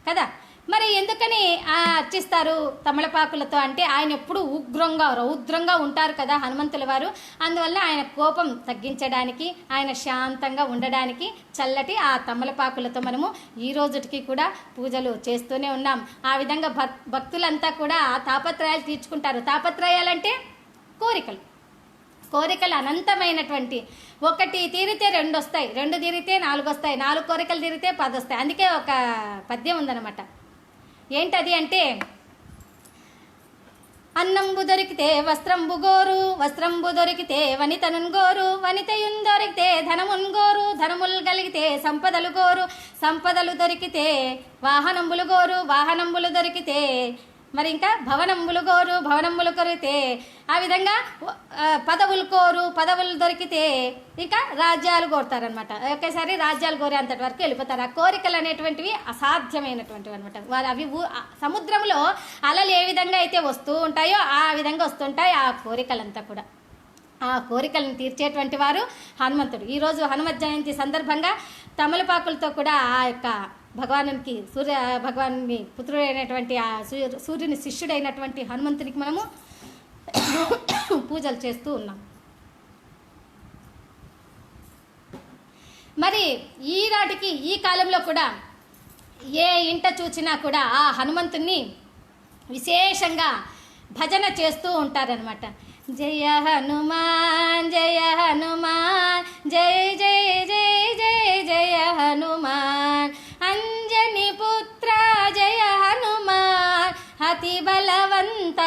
కదా. మరి ఎందుకని అర్చిస్తారు తమలపాకులతో అంటే ఆయన ఎప్పుడు ఉగ్రంగా రౌద్రంగా ఉంటారు కదా హనుమంతుల వారు. అందువల్ల ఆయన కోపం తగ్గించడానికి, ఆయన శాంతంగా ఉండడానికి చల్లటి ఆ తమలపాకులతో మనము ఈ రోజుకి కూడా పూజలు చేస్తూనే ఉన్నాం. ఆ విధంగా భక్తులంతా కూడా ఆ తాపత్రయాలు తీర్చుకుంటారు. తాపత్రయాలంటే కోరికలు. కోరికలు అనంతమైనటువంటి, ఒకటి తీరితే 2 వస్తాయి, 2 తీరితే 4 వస్తాయి, 4 కోరికలు తీరితే 10 వస్తాయి. అందుకే ఒక పద్యం ఉందన్నమాట. ఏంటది అంటే, అన్నంబు దొరికితే వస్త్రంబు గోరు, వస్త్రంబు దొరికితే వనితనున్ గోరు, వనితయున్ దొరికితే ధనమున్ గోరు, ధనములు కలిగితే సంపదలు గోరు, సంపదలు దొరికితే వాహనంబులు గోరు, వాహనంబులు దొరికితే మరి ఇంకా భవనంబులు గోరు, భవనంబులు కొరితే ఆ విధంగా పదవులు కోరు, పదవులు దొరికితే ఇంకా రాజ్యాలు కోరుతారనమాట. ఒకేసారి రాజ్యాలు కోరే అంతటి వరకు వెళ్ళిపోతారు. ఆ కోరికలు అనేటువంటివి అసాధ్యమైనటువంటివి అనమాట. వారు అవి సముద్రంలో అలలు ఏ విధంగా అయితే వస్తూ ఉంటాయో ఆ విధంగా వస్తుంటాయి ఆ కోరికలంతా కూడా. ఆ కోరికలను తీర్చేటువంటి వారు హనుమంతుడు. ఈరోజు హనుమత్ జయంతి సందర్భంగా తమలపాకులతో కూడా ఆ యొక్క భగవానునికి, సూర్య భగవాను పుత్రుడైనటువంటి ఆ సూర్యుని శిష్యుడైనటువంటి హనుమంతునికి మనము పూజలు చేస్తూ ఉన్నాం. మరి ఈనాటికి ఈ కాలంలో కూడా ఏ ఇంట చూచినా కూడా ఆ హనుమంతుని విశేషంగా భజన చేస్తూ ఉంటారనమాట. జయ హనుమాన్ జయ హనుమాన్ జయ జయ జయ జయ జయ హనుమాన్, అంజని పుత్ర జయ హనుమాన్, అతి బలవంత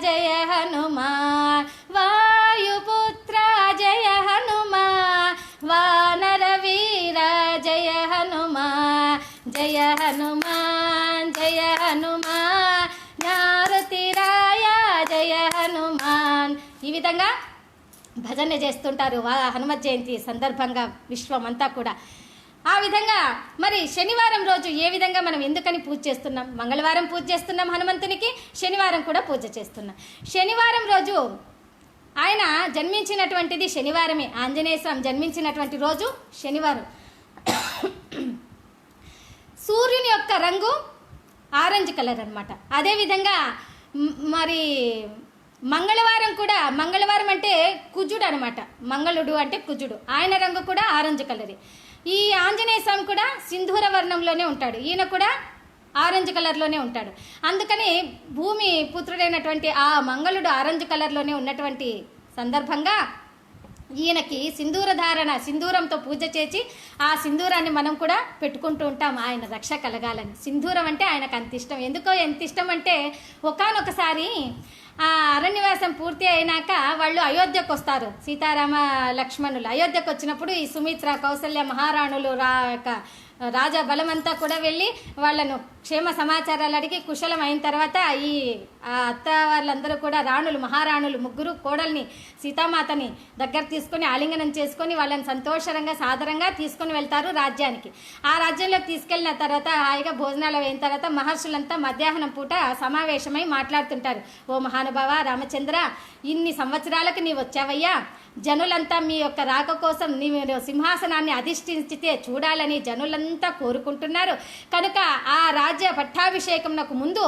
జయ హనుమాన్, వాయుపుత్ర జయ హనుమాన్, వానర వీర జయ హనుమాన్, జయ హనుమాన్ జయ హనుమాన్, జ్ఞారతిరాయ జయ హనుమాన్. ఈ విధంగా భజన చేస్తుంటారు హనుమత్ జయంతి సందర్భంగా విశ్వమంతా కూడా. ఆ విధంగా మరి శనివారం రోజు ఏ విధంగా మనం ఎందుకని పూజ చేస్తున్నాం? మంగళవారం పూజ చేస్తున్నాం హనుమంతునికి, శనివారం కూడా పూజ చేస్తున్నాం. శనివారం రోజు ఆయన జన్మించినటువంటిది శనివారమే. ఆంజనేయ స్వామి జన్మించినటువంటి రోజు శనివారం. సూర్యుని యొక్క రంగు ఆరెంజ్ కలర్ అనమాట. అదేవిధంగా మరి మంగళవారం కూడా, మంగళవారం అంటే కుజుడు అనమాట. మంగళుడు అంటే కుజుడు, ఆయన రంగు కూడా ఆరెంజ్ కలరే. ఈ ఆంజనేయ స్వామి కూడా సింధూర వర్ణంలోనే ఉంటాడు, ఈయన కూడా ఆరెంజ్ కలర్లోనే ఉంటాడు. అందుకని భూమి పుత్రుడైనటువంటి ఆ మంగళుడు ఆరెంజ్ కలర్లోనే ఉన్నటువంటి సందర్భంగా ఈయనకి సింధూర ధారణ, సింధూరంతో పూజ చేసి ఆ సింధూరాన్ని మనం కూడా పెట్టుకుంటూ ఉంటాం ఆయన రక్ష కలగాలని. సింధూరం అంటే ఆయనకు అంత ఇష్టం. ఎందుకో ఎంత ఇష్టం అంటే, ఒకానొకసారి ఆ అరణ్యవాసం పూర్తి అయినాక వాళ్ళు అయోధ్యకు వస్తారు. సీతారామ లక్ష్మణులు అయోధ్యకు వచ్చినప్పుడు ఈ సుమిత్ర, కౌసల్య మహారాణులు రాజా బలమంతా కూడా వెళ్ళి వాళ్ళను క్షేమ సమాచారాలు అడిగి కుశలం అయిన తర్వాత ఈ అత్త వాళ్ళందరూ కూడా రాణులు, మహారాణులు ముగ్గురు కోడల్ని, సీతామాతని దగ్గర తీసుకొని ఆలింగనం చేసుకొని వాళ్ళని సంతోషంగా సాదరంగా తీసుకొని వెళ్తారు రాజ్యానికి. ఆ రాజ్యంలోకి తీసుకెళ్ళిన తర్వాత హాయిగా భోజనాలు అయిన తర్వాత మహర్షులంతా మధ్యాహ్నం పూట సమావేశమై మాట్లాడుతుంటారు. ఓ మహానుభావ రామచంద్ర, ఇన్ని సంవత్సరాలకు నీవు వచ్చావయ్యా, జనులంతా మీ యొక్క రాక కోసం మీరు సింహాసనాన్ని అధిష్ఠించితే చూడాలని జనులంతా కోరుకుంటున్నారు. కనుక ఆ రాజ్య పట్టాభిషేకంకు ముందు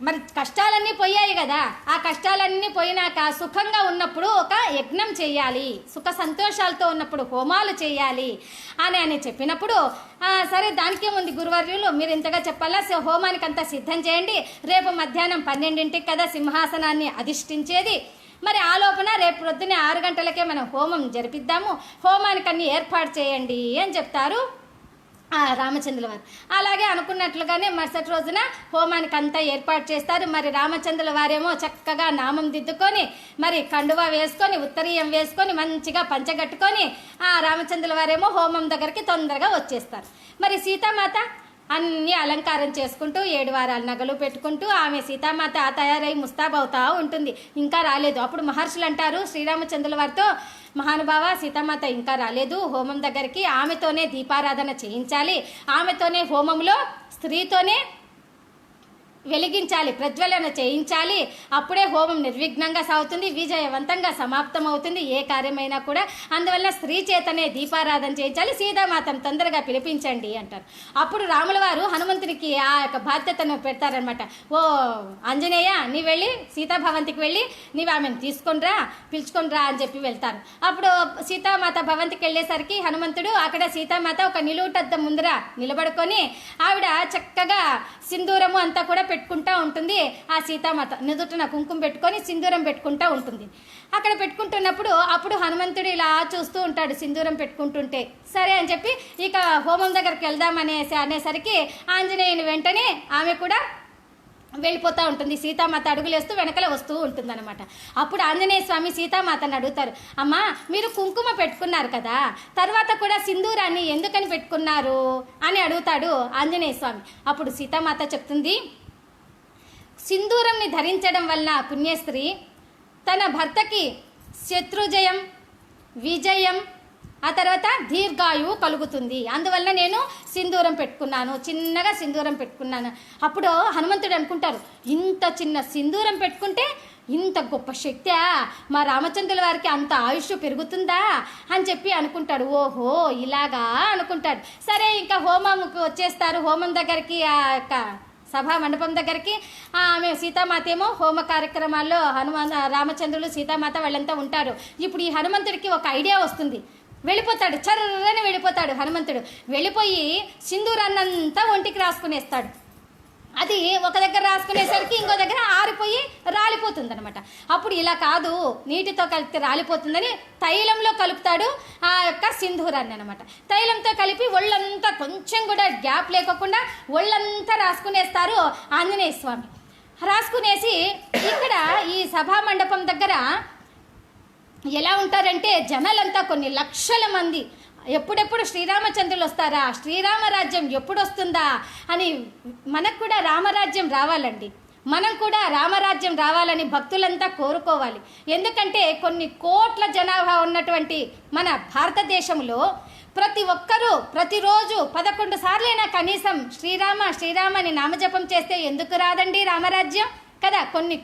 మరి కష్టాలన్నీ పోయాయి కదా, ఆ కష్టాలన్నీ పోయినాక సుఖంగా ఉన్నప్పుడు ఒక యజ్ఞం చేయాలి, సుఖ సంతోషాలతో ఉన్నప్పుడు హోమాలు చేయాలి అని చెప్పినప్పుడు, సరే దానికేముంది గురువర్యులు, మీరు ఇంతగా చెప్పాలా, హోమానికి అంతా సిద్ధం చేయండి, రేపు మధ్యాహ్నం 12ంటికి కదా సింహాసనాన్ని అధిష్ఠించేది, మరి ఆ లోపల రేపు పొద్దున్నే 6 గంటలకే మనం హోమం జరిపిద్దాము, హోమానికి అన్ని ఏర్పాటు చేయండి అని చెప్తారు రామచంద్రుల వారు. అలాగే అనుకున్నట్లుగానే మరుసటి రోజున హోమానికి అంతా ఏర్పాటు చేస్తారు. మరి రామచంద్రుల వారేమో చక్కగా నామం దిద్దుకొని, మరి కండువా వేసుకొని, ఉత్తరీయం వేసుకొని, మంచిగా పంచగట్టుకొని రామచంద్రుల వారేమో హోమం దగ్గరికి తొందరగా వచ్చేస్తారు. మరి సీతామాత అన్ని అలంకారం చేసుకుంటూ 7 వారాల నగలు పెట్టుకుంటూ ఆమె సీతామాత తయారై ముస్తాబవుతా ఉంటుంది. ఇంకా రాలేదు. అప్పుడు మహర్షులు అంటారు శ్రీరామచంద్రుల వారితో, మహానుభావ సీతామాత ఇంకా రాలేదు, హోమం దగ్గరికి ఆమెతోనే దీపారాధన చేయించాలి, ఆమెతోనే హోమంలో స్త్రీతోనే వెలిగించాలి, ప్రజ్వలన చేయించాలి. అప్పుడే హోమం నిర్విఘ్నంగా సాగుతుంది, విజయవంతంగా సమాప్తం అవుతుంది ఏ కార్యమైనా కూడా. అందువల్ల స్త్రీ చేతనే దీపారాధన చేయించాలి, సీతామాతను తొందరగా పిలిపించండి అంటారు. అప్పుడు రాముల వారు హనుమంతునికి ఆ యొక్క బాధ్యతను పెడతారనమాట. ఓ ఆంజనేయ, నీ వెళ్ళి సీతాభవంతికి వెళ్ళి నీవు ఆమెను పిలుచుకొని రా అని చెప్పి వెళ్తారు. అప్పుడు సీతామాత భవంతికి వెళ్ళేసరికి హనుమంతుడు అక్కడ సీతామాత ఒక నిలువుటద్దం ముందర నిలబడుకొని ఆవిడ చక్కగా సింధూరము అంతా కూడా పెట్టుకుంటా ఉంటుంది. ఆ సీతామాత నుదుటిన కుంకుమ పెట్టుకొని సింధూరం పెట్టుకుంటా ఉంటుంది. అక్కడ పెట్టుకుంటున్నప్పుడు అప్పుడు హనుమంతుడు ఇలా చూస్తూ ఉంటాడు సింధూరం పెట్టుకుంటుంటే. సరే అని చెప్పి ఇక హోమం దగ్గరికి అనేసరికి ఆంజనేయుని వెంటనే ఆమె కూడా వెళ్ళిపోతూ ఉంటుంది. సీతామాత అడుగులేస్తూ వెనకల వస్తూ ఉంటుంది అనమాట. అప్పుడు ఆంజనేయ స్వామి సీతామాతను అడుగుతారు, అమ్మా మీరు కుంకుమ పెట్టుకున్నారు కదా, తర్వాత కూడా సింధూరాన్ని ఎందుకని పెట్టుకున్నారు అని అడుగుతాడు ఆంజనేయ స్వామి. అప్పుడు సీతామాత చెప్తుంది, సింధూరంని ధరించడం వల్ల పుణ్యస్త్రీ తన భర్తకి శత్రుజయం, విజయం, ఆ తర్వాత దీర్ఘాయువు కలుగుతుంది. అందువల్ల నేను సింధూరం పెట్టుకున్నాను, చిన్నగా సింధూరం పెట్టుకున్నాను. అప్పుడు హనుమంతుడు అనుకుంటారు, ఇంత చిన్న సింధూరం పెట్టుకుంటే ఇంత గొప్ప శక్తి, మా రామచంద్రుల వారికి అంత ఆయుష్ పెరుగుతుందా అని చెప్పి అనుకుంటాడు. ఓహో ఇలాగా అనుకుంటాడు. సరే ఇంకా హోమంకి వచ్చేస్తారు. హోమం దగ్గరికి ఆ యొక్క సభా మండపం దగ్గరికి ఆమె సీతామాత ఏమో హోమ కార్యక్రమాల్లో రామచంద్రులు సీతామాత వాళ్ళంతా ఉంటారు. ఇప్పుడు ఈ హనుమంతుడికి ఒక ఐడియా వస్తుంది. వెళ్ళిపోతాడు, చర్రని వెళ్ళిపోతాడు హనుమంతుడు. వెళ్ళిపోయి సింధూరాన్నంతా ఒంటికి రాసుకునేస్తాడు. అది ఒక దగ్గర రాసుకునేసరికి ఇంకో దగ్గర ఆరిపోయి రాలిపోతుంది అనమాట. అప్పుడు ఇలా కాదు, నీటితో కలిపితే రాలిపోతుందని తైలంలో కలుపుతాడు ఆ యొక్క సింధూరాన్ని అనమాట. తైలంతో కలిపి ఒళ్ళంతా కొంచెం కూడా గ్యాప్ లేకుండా ఒళ్ళంతా రాసుకునేస్తారు ఆంజనేయ స్వామి. రాసుకునేసి ఇక్కడ ఈ సభా మండపం దగ్గర ఎలా ఉంటారంటే జనాలంతా కొన్ని లక్షల మంది ఎప్పుడెప్పుడు శ్రీరామచంద్రులు వస్తారా, శ్రీరామరాజ్యం ఎప్పుడు వస్తుందా అని మనకు కూడా రామరాజ్యం రావాలండి. మనం కూడా రామరాజ్యం రావాలని భక్తులంతా కోరుకోవాలి. ఎందుకంటే కొన్ని కోట్ల జనాభా ఉన్నటువంటి మన భారతదేశంలో ప్రతి ఒక్కరూ ప్రతిరోజు 11 సార్లైనా కనీసం శ్రీరామ శ్రీరామ అని నామజపం చేస్తే ఎందుకు రాదండి రామరాజ్యం కదా. కొన్ని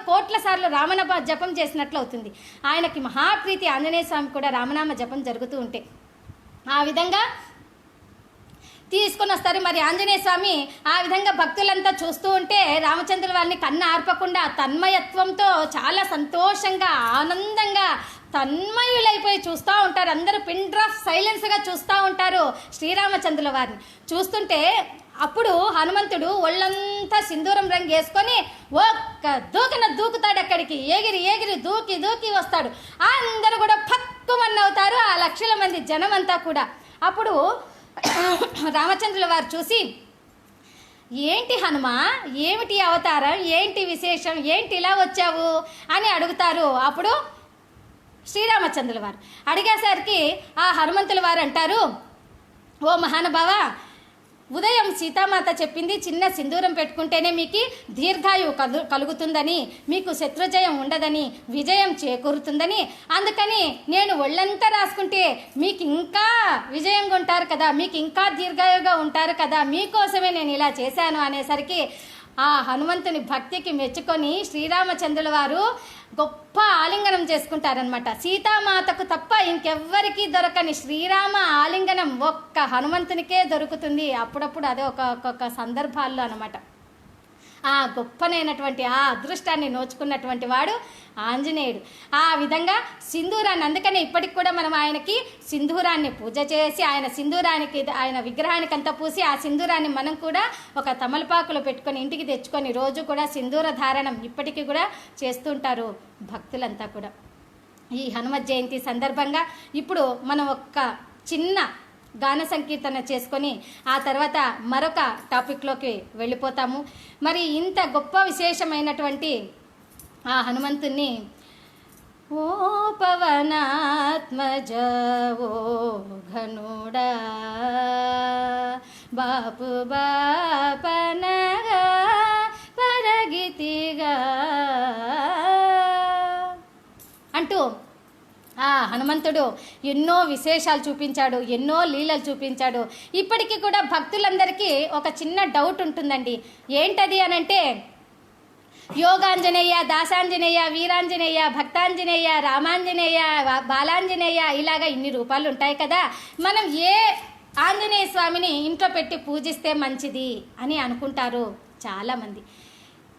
కోట్ల సార్లు రామనామ జపం చేసినట్లు అవుతుంది. ఆయనకి మహాప్రీతి ఆంజనేయ స్వామి కూడా రామనామ జపం జరుగుతూ ఉంటే ఆ విధంగా తీసుకొని వస్తారు. మరి ఆంజనేయ స్వామి ఆ విధంగా భక్తులంతా చూస్తూ ఉంటే రామచంద్రుల వారిని కన్ను ఆర్పకుండా తన్మయత్వంతో చాలా సంతోషంగా ఆనందంగా తన్మయులైపోయి చూస్తూ ఉంటారు. అందరూ పిన్ డ్రాప్ సైలెన్స్గా చూస్తూ ఉంటారు శ్రీరామచంద్రుల వారిని. చూస్తుంటే అప్పుడు హనుమంతుడు ఒళ్ళంతా సింధూరం రంగు వేసుకొని ఒక్క దూకుతాడు. అక్కడికి ఎగిరి ఎగిరి దూకి వస్తాడు. అందరూ కూడా పక్కుమన్నవుతారు ఆ లక్షల మంది జనం అంతా కూడా. అప్పుడు రామచంద్రుల వారు చూసి, ఏంటి హనుమా, ఏమిటి అవతారం, ఏంటి విశేషం, ఏంటి ఇలా వచ్చావు అని అడుగుతారు. అప్పుడు శ్రీరామచంద్రుల వారు అడిగేసరికి ఆ హనుమంతుల వారు అంటారు, ఓ మహానుభావ, ఉదయం సీతామాత చెప్పింది చిన్న సింధూరం పెట్టుకుంటేనే మీకు దీర్ఘాయువు కలుగుతుందని, మీకు శత్రుజయం ఉండదని, విజయం చేకూరుతుందని, అందుకని నేను ఒళ్ళంతా రాసుకుంటే మీకు ఇంకా విజయంగా ఉంటారు కదా, మీకు ఇంకా దీర్ఘాయువుగా ఉంటారు కదా, మీకోసమే నేను ఇలా చేశాను అనేసరికి ఆ హనుమంతుని భక్తికి మెచ్చుకొని శ్రీరామచంద్రుల వారు గొప్ప ఆలింగనం చేసుకుంటారనమాట. సీతామాతకు తప్ప ఇంకెవ్వరికీ దొరకని శ్రీరామ ఆలింగనం ఒక్క హనుమంతునికే దొరుకుతుంది. అప్పుడప్పుడు అదే ఒక్కొక్క సందర్భాల్లో అనమాట. ఆ గొప్పనైనటువంటి ఆ అదృష్టాన్ని నోచుకున్నటువంటి వాడు ఆంజనేయుడు. ఆ విధంగా సింధూరాన్ని, అందుకనే ఇప్పటికి కూడా మనం ఆయనకి సింధూరాన్ని పూజ చేసి ఆయన విగ్రహానికి అంతా పూసి ఆ సింధూరాన్ని మనం కూడా ఒక తమలపాకులో పెట్టుకొని ఇంటికి తెచ్చుకొని రోజు కూడా సింధూర ధారణం ఇప్పటికీ కూడా చేస్తుంటారు భక్తులంతా కూడా. ఈ హనుమత్ జయంతి సందర్భంగా ఇప్పుడు మనం ఒక్క చిన్న గాన సంకీర్తన చేసుకొని ఆ తర్వాత మరొక టాపిక్లోకి వెళ్ళిపోతాము. మరి ఇంత గొప్ప విశేషమైనటువంటి ఆ హనుమంతుణ్ణి ఓ పవనాత్మజ ఓ ఘనుడా బాపు బాపనగా పరగితిగా అంటూ హనుమంతుడు ఎన్నో విశేషాలు చూపించాడు, ఎన్నో లీలలు చూపించాడు. ఇప్పటికీ కూడా భక్తులందరికీ ఒక చిన్న డౌట్ ఉంటుందండి. ఏంటది అనంటే, యోగాంజనేయ, దాసాంజనేయ, వీరాంజనేయ, భక్తాంజనేయ, రామాంజనేయ, బాలాంజనేయ, ఇలాగా ఇన్ని రూపాలు ఉంటాయి కదా, మనం ఏ ఆంజనేయ స్వామిని ఇంట్లో పెట్టి పూజిస్తే మంచిది అని అనుకుంటారు చాలామంది.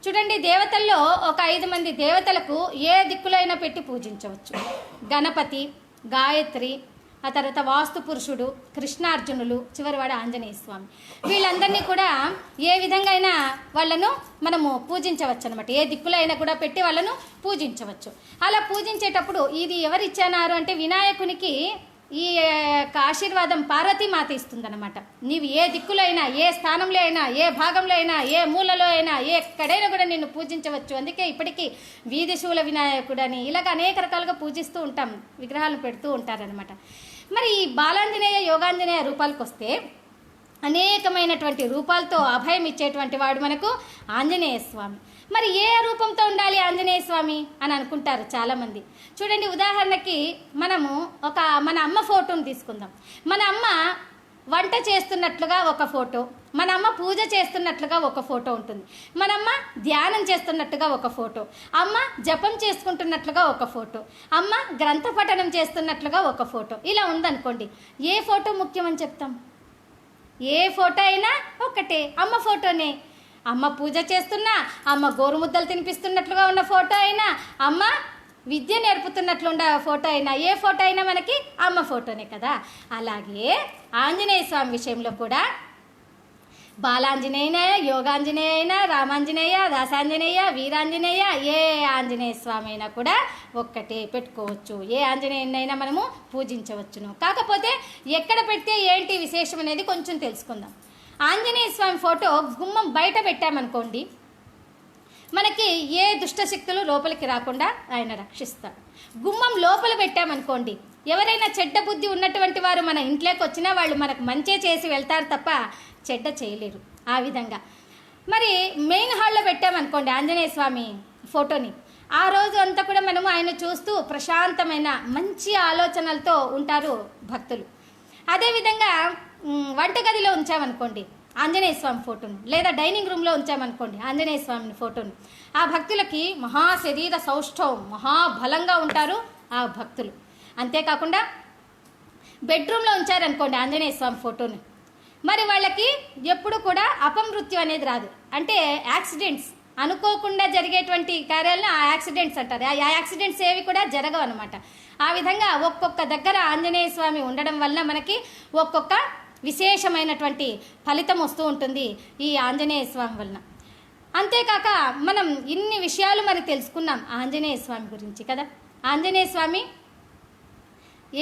చూడండి, దేవతల్లో ఒక 5 మంది దేవతలకు ఏ దిక్కులో అయినా పెట్టి పూజించవచ్చు. గణపతి, గాయత్రి, ఆ తర్వాత వాస్తు పురుషుడు, కృష్ణార్జునులు, చివరివాడు ఆంజనేయ స్వామి. వీళ్ళందరినీ కూడా ఏ విధంగా అయినా వాళ్ళను మనము పూజించవచ్చు అనమాట. ఏ దిక్కులో అయినా కూడా పెట్టి వాళ్ళను పూజించవచ్చు. అలా పూజించేటప్పుడు ఇది ఎవరు ఇచ్చానారు అంటే, వినాయకునికి ఈ ఆశీర్వాదం పార్వతీమాత ఇస్తుందన్నమాట. నీవు ఏ దిక్కులో అయినా, ఏ స్థానంలో అయినా, ఏ భాగంలో అయినా, ఏ మూలలో అయినా, ఎక్కడైనా కూడా నిన్ను పూజించవచ్చు. అందుకే ఇప్పటికీ వీధి శూల వినాయకుడని ఇలాగ అనేక రకాలుగా పూజిస్తూ ఉంటాం, విగ్రహాలు పెడుతూ ఉంటారనమాట. మరి ఈ బాలాంజనేయ, యోగాంజనేయ రూపాలకు వస్తే, అనేకమైనటువంటి రూపాలతో అభయం ఇచ్చేటువంటి వాడు మనకు ఆంజనేయ స్వామి. మరి ఏ రూపంతో ఉండాలి ఆంజనేయ స్వామి అని అనుకుంటారు చాలామంది. చూడండి, ఉదాహరణకి మనము మన అమ్మ ఫోటోని తీసుకుందాం. మన అమ్మ వంట చేస్తున్నట్లుగా ఒక ఫోటో, మన అమ్మ పూజ చేస్తున్నట్లుగా ఒక ఫోటో ఉంటుంది, మన అమ్మ ధ్యానం చేస్తున్నట్టుగా ఒక ఫోటో, అమ్మ జపం చేసుకుంటున్నట్లుగా ఒక ఫోటో, అమ్మ గ్రంథ పఠనం చేస్తున్నట్లుగా ఒక ఫోటో. ఇలా ఉందనుకోండి, ఏ ఫోటో ముఖ్యమని చెప్తాం? ఏ ఫోటో అయినా ఒకటే, అమ్మ ఫోటోనే. అమ్మ పూజ చేస్తున్నా, అమ్మ గోరుముద్దలు తినిపిస్తున్నట్లుగా ఉన్న ఫోటో అయినా, అమ్మ విద్య నేర్పుతున్నట్లు ఉండే ఫోటో అయినా, ఏ ఫోటో అయినా మనకి అమ్మ ఫోటోనే కదా. అలాగే ఆంజనేయ స్వామి విషయంలో కూడా బాలాంజనేయ, యోగాంజనేయ, రామాంజనేయ, దాసాంజనేయ, వీరాంజనేయ, ఏ ఆంజనేయ స్వామి అయినా కూడా ఒక్కటే పెట్టుకోవచ్చు. ఏ ఆంజనేయునైనా మనము పూజించవచ్చును. కాకపోతే ఎక్కడ పెడితే ఏంటి విశేషం అనేది కొంచెం తెలుసుకుందాం. ఆంజనేయ స్వామి ఫోటో గుమ్మం బయట పెట్టామనుకోండి, మనకి ఏ దుష్టశక్తులు లోపలికి రాకుండా ఆయన రక్షిస్తాడు. గుమ్మం లోపల పెట్టామనుకోండి, ఎవరైనా చెడ్డ బుద్ధి ఉన్నటువంటి వారు మన ఇంట్లోకి వచ్చినా వాళ్ళు మనకు మంచే చేసి వెళ్తారు తప్ప చెడ్డ చేయలేరు. ఆ విధంగా మరి మెయిన్ హాల్లో పెట్టామనుకోండి ఆంజనేయ స్వామి ఫోటోని, ఆ రోజు అంతా కూడా మనము ఆయన చూస్తూ ప్రశాంతమైన మంచి ఆలోచనలతో ఉంటారు భక్తులు. అదేవిధంగా వంటగదిలో ఉంచామనుకోండి ఆంజనేయ స్వామి ఫోటోను, లేదా డైనింగ్ రూమ్లో ఉంచామనుకోండి ఆంజనేయ స్వామిని ఫోటోను, ఆ భక్తులకి మహాశరీర సౌష్ఠవం, మహాబలంగా ఉంటారు ఆ భక్తులు. అంతేకాకుండా బెడ్రూమ్లో ఉంచారనుకోండి ఆంజనేయ స్వామి ఫోటోని, మరి వాళ్ళకి ఎప్పుడు కూడా అపమృత్యు అనేది రాదు. అంటే యాక్సిడెంట్స్, అనుకోకుండా జరిగేటువంటి కార్యాలను ఆ యాక్సిడెంట్స్ అంటారు. ఆ యాక్సిడెంట్స్ ఏవి కూడా జరగవు అనమాట. ఆ విధంగా ఒక్కొక్క దగ్గర ఆంజనేయ స్వామి ఉండడం వల్ల మనకి ఒక్కొక్క విశేషమైనటువంటి ఫలితం వస్తూ ఉంటుంది ఈ ఆంజనేయ స్వామి వలన. అంతేకాక మనం ఇన్ని విషయాలు మరి తెలుసుకున్నాం ఆంజనేయ స్వామి గురించి కదా. ఆంజనేయ స్వామి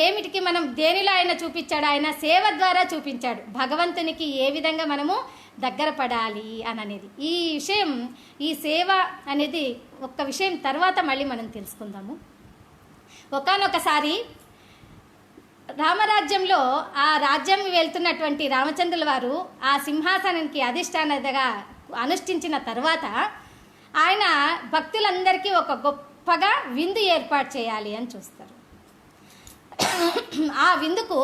ఏమిటికి మనం దేనిలో ఆయన చూపించాడు? ఆయన సేవ ద్వారా చూపించాడు భగవంతునికి ఏ విధంగా మనము దగ్గర పడాలి అని అనేది. ఈ విషయం, ఈ సేవ అనేది ఒక్క విషయం తర్వాత మళ్ళీ మనం తెలుసుకుందాము. ఒకానొకసారి రామరాజ్యంలో ఆ రాజ్యం వెళ్తున్నటువంటి రామచంద్రుల వారు ఆ సింహాసనానికి అధిష్టానగా అనుష్ఠించిన తర్వాత ఆయన భక్తులందరికీ ఒక గొప్పగా విందు ఏర్పాటు చేయాలి అని చూస్తారు. ఆ విందుకు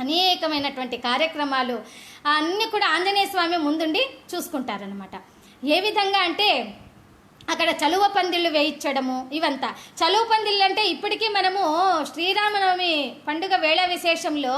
అనేకమైనటువంటి కార్యక్రమాలు అన్నీ కూడా ఆంజనేయ స్వామి ముందుండి చూసుకుంటారనమాట. ఏ విధంగా అంటే అక్కడ చలువ పందిళ్ళు వేయించడము, ఇవంతా. చలువ పందిళ్ళు అంటే ఇప్పటికీ మనము శ్రీరామనవమి పండుగ వేళ విశేషంలో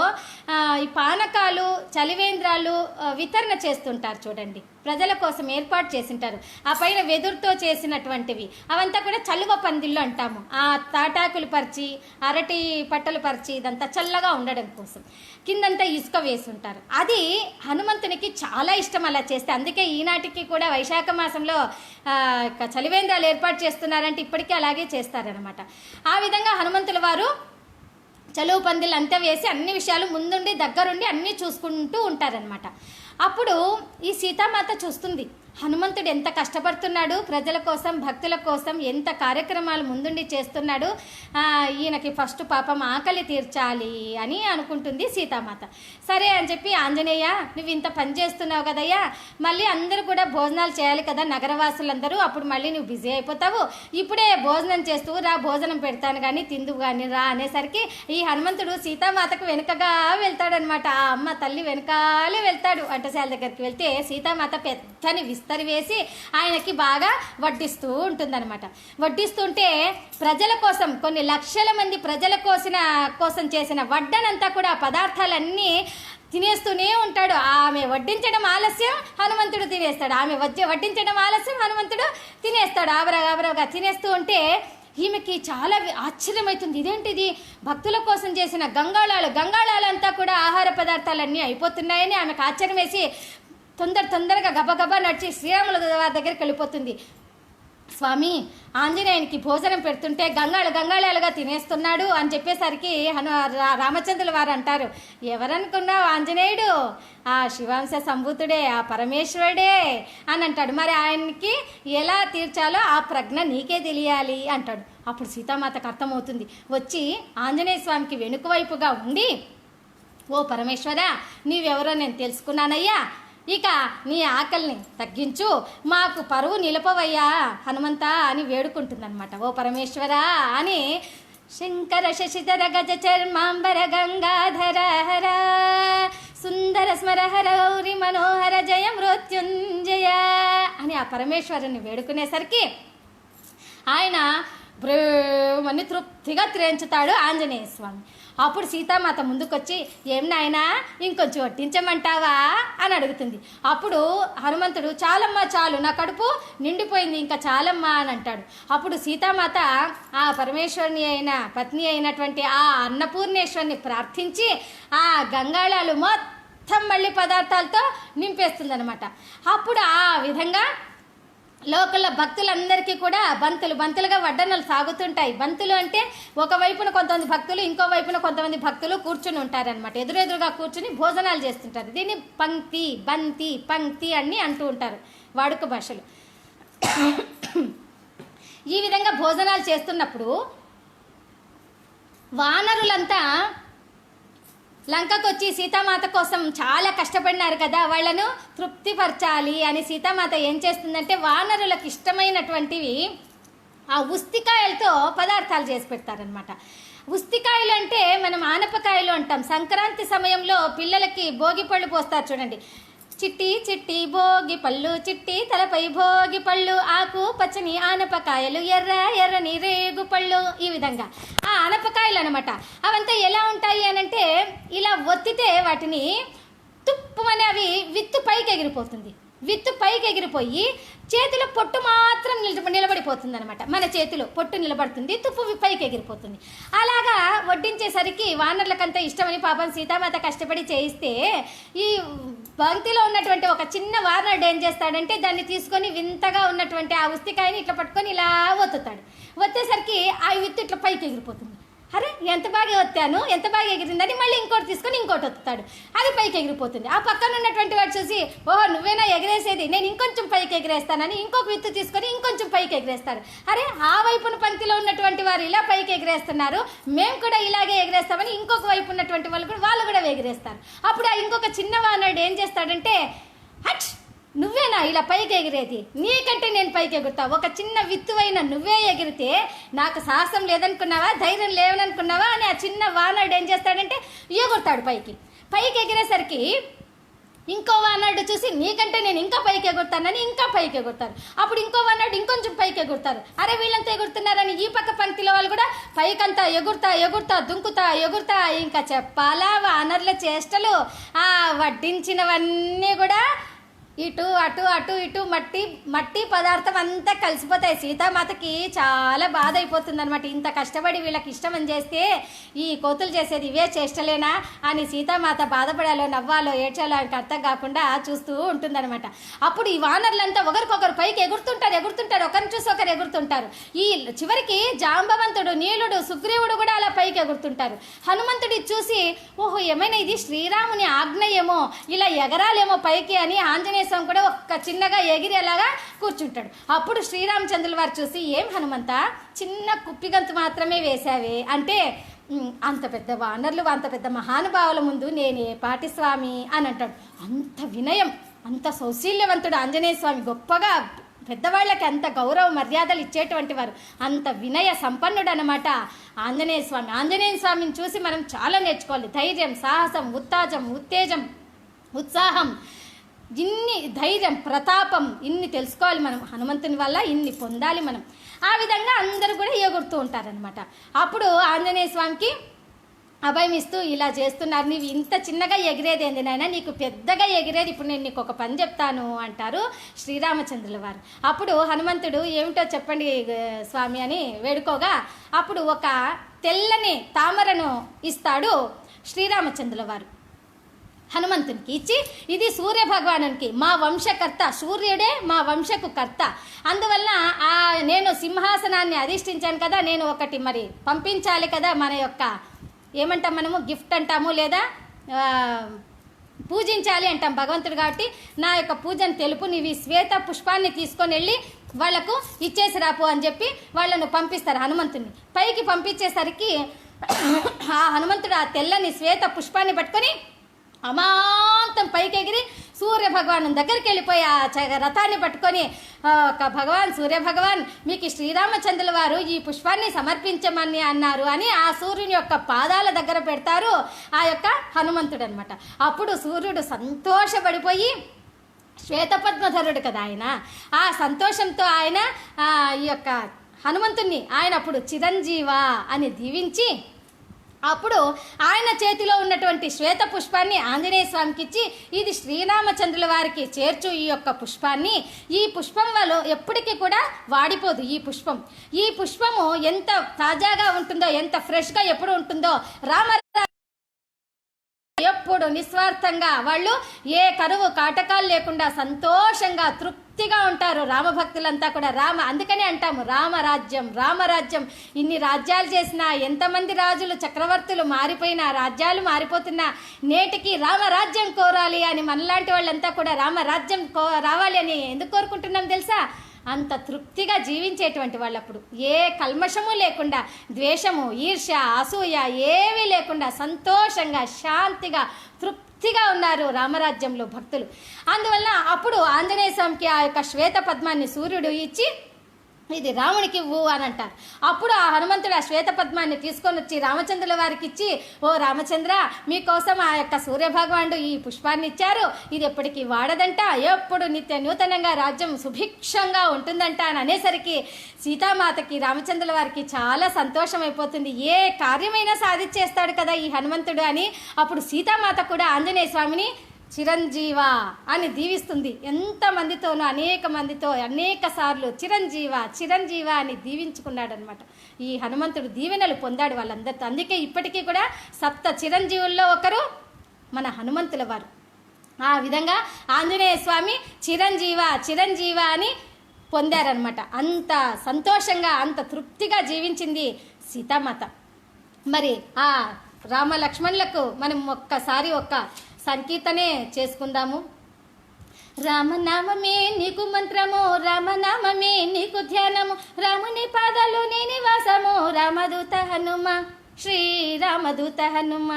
ఈ పానకాలు, చలివేంద్రాలు వితరణ చేస్తుంటారు చూడండి, ప్రజల కోసం ఏర్పాటు చేసింటారు. ఆ పైన వెదురుతో చేసినటువంటివి అవంతా కూడా చలువ పందిళ్ళు అంటాము. ఆ తాటాకులు పరిచి, అరటి పట్టలు పరిచి, ఇదంతా చల్లగా ఉండడం కోసం కిందంతా ఇసుక వేసి ఉంటారు. అది హనుమంతునికి చాలా ఇష్టం అలా చేస్తే. అందుకే ఈనాటికి కూడా వైశాఖ మాసంలో చలివేంద్రాలు ఏర్పాటు చేస్తున్నారంటే ఇప్పటికీ అలాగే చేస్తారనమాట. ఆ విధంగా హనుమంతుల వారు చలువ పందిళ్ళు అంతా వేసి అన్ని విషయాలు ముందుండి దగ్గరుండి అన్నీ చూసుకుంటూ ఉంటారనమాట. అప్పుడు ఈ సీతామాత చూస్తుంది, హనుమంతుడు ఎంత కష్టపడుతున్నాడు, ప్రజల కోసం భక్తుల కోసం ఎంత కార్యక్రమాలు ముందుండి చేస్తున్నాడు. ఈయనకి ఫస్ట్ పాపం ఆకలి తీర్చాలి అని అనుకుంటుంది సీతామాత. సరే అని చెప్పి, ఆంజనేయ నువ్వు ఇంత పని చేస్తున్నావు కదయ్యా, మళ్ళీ అందరూ కూడా భోజనాలు చేయాలి కదా నగరవాసులందరూ, అప్పుడు మళ్ళీ నువ్వు బిజీ అయిపోతావు, ఇప్పుడే భోజనం చేస్తూ రా, భోజనం పెడతాను కానీ తిందువు కానీ రా అనేసరికి ఈ హనుమంతుడు సీతామాతకు వెనుకగా వెళ్తాడనమాట. ఆ అమ్మ తల్లి వెనకాలే వెళ్తాడు. వంటశాల దగ్గరికి వెళ్తే సీతామాత పెద్దని విస్తరి వేసి ఆయనకి బాగా వడ్డిస్తూ ఉంటుందన్నమాట. వడ్డిస్తుంటే ప్రజల కోసం, కొన్ని లక్షల మంది ప్రజల కోసం చేసిన వడ్డనంతా కూడా పదార్థాలన్నీ తినేస్తూనే ఉంటాడు. ఆమె వడ్డించడం ఆలస్యం, హనుమంతుడు తినేస్తాడు. ఆమె వడ్డించడం ఆలస్యం, హనుమంతుడు తినేస్తాడు. ఆబరగా తినేస్తూ ఉంటే ఈమెకి చాలా ఆశ్చర్యమవుతుంది. ఇదేంటిది, భక్తుల కోసం చేసిన గంగాళాలంతా కూడా ఆహార పదార్థాలన్నీ అయిపోతున్నాయని ఆమెకు ఆశ్చర్యం వేసి తొందరగా గబగబా నడిచి శ్రీరాముల దగ్గరికి వెళ్ళిపోతుంది. స్వామి, ఆంజనేయునికి భోజనం పెడుతుంటే గంగాళాలుగా తినేస్తున్నాడు అని చెప్పేసరికి రామచంద్రుల వారు అంటారు, ఎవరనుకున్నావు ఆంజనేయుడు, ఆ శివాంశ సంభూతుడే, ఆ పరమేశ్వరుడే అని అంటాడు. మరి ఆయనకి ఎలా తీర్చాలో ఆ ప్రజ్ఞ నీకే తెలియాలి అంటాడు. అప్పుడు సీతామాతకు అర్థమవుతుంది. వచ్చి ఆంజనేయ స్వామికి వెనుక వైపుగా ఉండి, ఓ పరమేశ్వరా, నీవెవరో నేను తెలుసుకున్నానయ్యా, ఇక నీ ఆకలిని తగ్గించు, మాకు పరువు నిలపవయ్యా హనుమంత అని వేడుకుంటుందన్నమాట. ఓ పరమేశ్వరా అని శంకర శశిధర గజ చర్మాంబర గంగాధర హర సుందర స్మరహర గౌరి మనోహర జయ మృత్యుంజయ అని ఆ పరమేశ్వరుని వేడుకునేసరికి ఆయన బ్రేమని తృప్తిగా త్రేంచుతాడు ఆంజనేయ స్వామి. అప్పుడు సీతామాత ముందుకొచ్చి, ఏం నాయనా ఇంకొంచెం వడ్డించమంటావా అని అడుగుతుంది. అప్పుడు హనుమంతుడు, చాలమ్మా చాలు, నా కడుపు నిండిపోయింది, ఇంకా చాలమ్మా అని అంటాడు. అప్పుడు సీతామాత ఆ పరమేశ్వరుని పత్ని అయినటువంటి ఆ అన్నపూర్ణేశ్వరిని ప్రార్థించి ఆ గంగాళాలు మొత్తం మళ్ళీ పదార్థాలతో నింపేస్తుందనమాట. అప్పుడు ఆ విధంగా లోకల్ భక్తులందరికీ కూడా బంతులుగా వడ్డనలు సాగుతుంటాయి. బంతులు అంటే ఒకవైపున కొంతమంది భక్తులు, ఇంకో వైపున కొంతమంది భక్తులు కూర్చుని ఉంటారనమాట. ఎదురెదురుగా కూర్చుని భోజనాలు చేస్తుంటారు. దీన్ని పంక్తి, బంతి, పంక్తి అని అంటూ ఉంటారు వాడుక భాషలు. ఈ విధంగా భోజనాలు చేస్తున్నప్పుడు వానరులంతా లంకకు వచ్చి సీతామాత కోసం చాలా కష్టపడినారు కదా, వాళ్ళను తృప్తిపరచాలి అని సీతామాత ఏం చేస్తుందంటే వానరులకు ఇష్టమైనటువంటివి ఆ ఉస్తికాయలతో పదార్థాలు చేసి పెడతారనమాట. ఉస్తికాయలు అంటే మనం ఆనపకాయలు అంటాం. సంక్రాంతి సమయంలో పిల్లలకి భోగి పళ్ళు పోస్తారు చూడండి. చిట్టి చిట్టి భోగి పళ్ళు, చిట్టి తలపై భోగి పళ్ళు, ఆకు పచ్చని ఆనపకాయలు, ఎర్రని రేగు పళ్ళు, ఈ విధంగా ఆ ఆనపకాయలు అనమాట. అవంతా ఎలా ఉంటాయి అనంటే ఇలా ఒత్తితే వాటిని తుప్పుమని అవి విత్తు పైకి ఎగిరిపోతుంది. విత్తు పైకి ఎగిరిపోయి చేతిలో పొట్టు మాత్రం నిలబడిపోతుంది అనమాట. మన చేతిలో పొట్టు నిలబడుతుంది, తుప్పు పైకి ఎగిరిపోతుంది. అలాగా వడ్డించేసరికి వానర్లకంతా ఇష్టమని పాపం సీతామాత కష్టపడి చేయిస్తే ఈ పంక్తిలో ఉన్నటువంటి ఒక చిన్న వానరుడు ఏం చేస్తాడంటే దాన్ని తీసుకొని వింతగా ఉన్నటువంటి ఆ ఉస్తికాయని ఇట్లా పట్టుకొని ఇలా ఒత్తుతాడు. ఒత్తేసరికి ఆ విత్తు ఇట్లా పైకి ఎగిరిపోతుంది. అరే ఎంత బాగా ఒత్తాను, ఎంత బాగా ఎగిరిందని మళ్ళీ ఇంకోటి తీసుకొని ఇంకోటి ఒత్తుతాడు. అది పైకి ఎగిరిపోతుంది. ఆ పక్కన ఉన్నటువంటి వాడు చూసి, ఓహో నువ్వేనా ఎగిరేసేది, నేను ఇంకొంచెం పైకి ఎగిరేస్తానని ఇంకొక విత్తు తీసుకొని ఇంకొంచెం పైకి ఎగిరేస్తాడు. అరే ఆ వైపున పంక్తిలో ఉన్నటువంటి వారు ఇలా పైకి ఎగిరేస్తున్నారు, మేము కూడా ఇలాగే ఎగిరేస్తామని ఇంకొక వైపు ఉన్నటువంటి వాళ్ళు కూడా ఎగిరేస్తారు. అప్పుడు ఆ ఇంకొక చిన్న వానరుడు ఏం చేస్తాడంటే, హట్ నువ్వేనా ఇలా పైకి ఎగిరేది, నీకంటే నేను పైకి ఎగురుతా, ఒక చిన్న విత్తువైన నువ్వే ఎగిరితే నాకు సాహసం లేదనుకున్నావా, ధైర్యం లేవననుకున్నావా అని ఆ చిన్న వానరుడు ఏం చేస్తాడంటే ఎగురుతాడు పైకి ఎగిరేసరికి ఇంకో వానరుడు చూసి నీకంటే నేను ఇంకా పైకి ఎగురుతానని ఇంకా పైకి ఎగురుతారు. అప్పుడు ఇంకో వానరుడు ఇంకొంచెం పైకి ఎగురుతారు. అరే వీళ్ళంతా ఎగురుతున్నారని ఈ పక్క పంక్తిలో వాళ్ళు కూడా పైకంతా ఎగురుతా దుంకుతా ఇంకా చెప్పాలా వానరుల చేష్టలు. ఆ వడ్డించినవన్నీ కూడా ఇటు అటు మట్టి పదార్థం అంతా కలిసిపోతాయి. సీతామాతకి చాలా బాధ అయిపోతుంది అనమాట. ఇంత కష్టపడి వీళ్ళకి ఇష్టం అని చేస్తే ఈ కోతులు చేసేది ఇవే చేష్టలేనా అని సీతామాత బాధపడాలో నవ్వాలో ఏడ్చాలో ఆయనకు అర్థం కాకుండా చూస్తూ ఉంటుందన్నమాట. అప్పుడు ఈ వానరులంతా ఒకరికొకరు పైకి ఎగురుతుంటారు, ఒకరిని చూసి ఒకరు ఎగురుతుంటారు. ఈ చివరికి జాంబవంతుడు, నీలుడు, సుగ్రీవుడు కూడా అలా పైకి ఎగురుతుంటారు. హనుమంతుడి చూసి ఓహో ఏమైనా ఇది శ్రీరాముని ఆజ్ఞ ఏమో, ఇలా ఎగరాలేమో పైకి అని ఆంజనేయ ఆంజనేయ స్వామి కూడా ఒక్క చిన్నగా ఎగిరేలాగా కూర్చుంటాడు. అప్పుడు శ్రీరామచంద్రుల వారు చూసి, ఏం హనుమంత, చిన్న కుప్పిగంతు మాత్రమే వేశావే అంటే, అంత పెద్ద వానరులు, అంత పెద్ద మహానుభావుల ముందు నేనే పాటి స్వామి అని అంటాడు. అంత వినయం, అంత సౌశీల్యవంతుడు ఆంజనేయ స్వామి, గొప్పగా పెద్దవాళ్ళకి అంత గౌరవ మర్యాదలు ఇచ్చేటువంటి వారు, అంత వినయ సంపన్నుడు అనమాట ఆంజనేయ స్వామి. ఆంజనేయ స్వామిని చూసి మనం చాలా నేర్చుకోవాలి. ధైర్యం, సాహసం, ఉత్తేజం, ఉత్సాహం, ఇన్ని ధైర్యం, ప్రతాపం, ఇన్ని తెలుసుకోవాలి మనం. హనుమంతుని వల్ల ఇన్ని పొందాలి మనం. ఆ విధంగా అందరూ కూడా ఎగురుతూ ఉంటారనమాట. అప్పుడు ఆంజనేయ స్వామికి అభయం ఇస్తూ, ఇలా చేస్తున్నారు, నీవు ఇంత చిన్నగా ఎగిరేది ఏంది నాయన, నీకు పెద్దగా ఎగిరేది, ఇప్పుడు నేను నీకు ఒక పని చెప్తాను అంటారు శ్రీరామచంద్రుల వారు. అప్పుడు హనుమంతుడు, ఏమిటో చెప్పండి స్వామి అని వేడుకోగా, అప్పుడు ఒక తెల్లని తామరను ఇస్తాడు శ్రీరామచంద్రుల వారు హనుమంతునికి. ఇచ్చి, ఇది సూర్య భగవానునికి, మా వంశకర్త, సూర్యుడే మా వంశకు కర్త, అందువల్ల నేను సింహాసనాన్ని అధిష్ఠించాను కదా, నేను ఒకటి మరి పంపించాలి కదా, మన యొక్క ఏమంటాం మనము, గిఫ్ట్ అంటాము, లేదా పూజించాలి అంటాం భగవంతుడు. కాబట్టి నా యొక్క పూజను తెలుపు, నీవి శ్వేత పుష్పాన్ని తీసుకొని వెళ్ళి వాళ్లకు ఇచ్చేసి రాపు అని చెప్పి వాళ్ళను పంపిస్తారు హనుమంతుని. పైకి పంపించేసరికి ఆ హనుమంతుడు ఆ తెల్లని శ్వేత పుష్పాన్ని పట్టుకొని అమాంతం పైకి ఎగిరి సూర్య భగవాన్ దగ్గరికి వెళ్ళిపోయి ఆ రథాన్ని పట్టుకొని, ఒక భగవాన్, సూర్య భగవాన్, మీకు శ్రీరామచంద్రుల వారు ఈ పుష్పాన్ని సమర్పించమని అన్నారు అని ఆ సూర్యుని యొక్క పాదాల దగ్గర పెడతారు ఆ యొక్క హనుమంతుడు అనమాట. అప్పుడు సూర్యుడు సంతోషపడిపోయి, శ్వేతపద్మధరుడు కదా ఆయన, ఆ సంతోషంతో ఆయన ఈ యొక్క హనుమంతుణ్ణి ఆయన అప్పుడు చిరంజీవ అని దీవించి, అప్పుడు ఆయన చేతిలో ఉన్నటువంటి శ్వేత పుష్పాన్ని ఆంజనేయ స్వామికి ఇచ్చి, ఇది శ్రీరామచంద్రుల వారికి చేర్చు ఈ యొక్క పుష్పాన్ని, ఈ పుష్పం వల్ల ఎప్పటికీ కూడా వాడిపోదు. ఈ పుష్పము ఎంత తాజాగా ఉంటుందో, ఎంత ఫ్రెష్గా ఎప్పుడు ఉంటుందో, ఎప్పుడు నిస్వార్థంగా వాళ్ళు ఏ కరువు కాటకాలు లేకుండా సంతోషంగా తృప్తిగా ఉంటారు రామభక్తులంతా కూడా. అందుకనే అంటాము రామరాజ్యం. ఇన్ని రాజ్యాలు చేసినా, ఎంతమంది రాజులు చక్రవర్తులు మారిపోయినా, రాజ్యాలు మారిపోతున్నా, నేటికి రామరాజ్యం కోరాలి అని మనలాంటి వాళ్ళంతా కూడా రామరాజ్యం రావాలి అని ఎందుకు కోరుకుంటున్నాం తెలుసా? అంత తృప్తిగా జీవించేటువంటి వాళ్ళప్పుడు ఏ కల్మషము లేకుండా, ద్వేషము, ఈర్ష్య, అసూయ ఏమీ లేకుండా సంతోషంగా, శాంతిగా, తృప్తిగా ఉన్నారు రామరాజ్యంలో భక్తులు. అందువల్ల అప్పుడు ఆంజనేయ స్వామికి ఆ యొక్క శ్వేత పద్మాన్ని సూర్యుడు ఇచ్చి, ఇది రామునికి ఇవ్వు అని అంటారు. అప్పుడు ఆ హనుమంతుడు ఆ శ్వేత పద్మాన్ని తీసుకొని వచ్చి రామచంద్రుల వారికి ఇచ్చి, ఓ రామచంద్ర, మీకోసం ఆ యొక్క సూర్యభగవానుడు ఈ పుష్పాన్ని ఇచ్చారు, ఇది ఎప్పటికీ వాడదంట, ఎప్పుడు నిత్య నూతనంగా రాజ్యం సుభిక్షంగా ఉంటుందంట అని అనేసరికి సీతామాతకి, రామచంద్రుల వారికి చాలా సంతోషం అయిపోతుంది. ఏ కార్యమైనా సాధించేస్తాడు కదా ఈ హనుమంతుడు అని. అప్పుడు సీతామాత కూడా ఆంజనేయ స్వామిని చిరంజీవ అని దీవిస్తుంది. ఎంతమందితోనూ, అనేక మందితో అనేక సార్లు చిరంజీవ అని దీవించుకున్నాడు అనమాట. ఈ హనుమంతుడు దీవెనలు పొందాడు వాళ్ళందరితో. అందుకే ఇప్పటికీ కూడా 7 చిరంజీవుల్లో ఒకరు మన హనుమంతుల వారు. ఆ విధంగా ఆంజనేయ స్వామి చిరంజీవ అని పొందారనమాట. అంత సంతోషంగా, అంత తృప్తిగా జీవించింది సీతామాత. మరి ఆ రామ లక్ష్మణులకు మనం ఒక్కసారి ఒక్క సంకీర్తనే చేసుకుందాము. రామనామమే నీకు మంత్రము, రామనామమే నీకు ధ్యానము, రాముని పాదాలు నీ నివాసము, రామదూత హనుమ, శ్రీరామదూత హనుమ,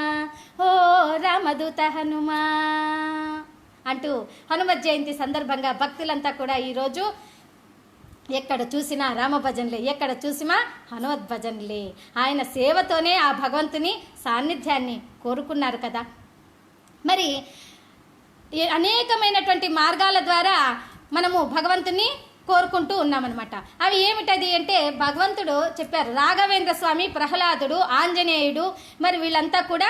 ఓ రామదూత హనుమ అంటూ హనుమత్ జయంతి సందర్భంగా భక్తులంతా కూడా ఈరోజు ఎక్కడ చూసినా రామ భజనలే, ఎక్కడ చూసినా హనుమత్ భజనలే. ఆయన సేవతోనే ఆ భగవంతుని సాన్నిధ్యాన్ని కోరుకున్నారు కదా. మరి అనేకమైనటువంటి మార్గాల ద్వారా మనము భగవంతుని కోరుకుంటూ ఉన్నామన్నమాట. అవి ఏమిటది అంటే, భగవంతుడు చెప్పారు, రాఘవేంద్ర స్వామి, ప్రహ్లాదుడు, ఆంజనేయుడు, మరి వీళ్ళంతా కూడా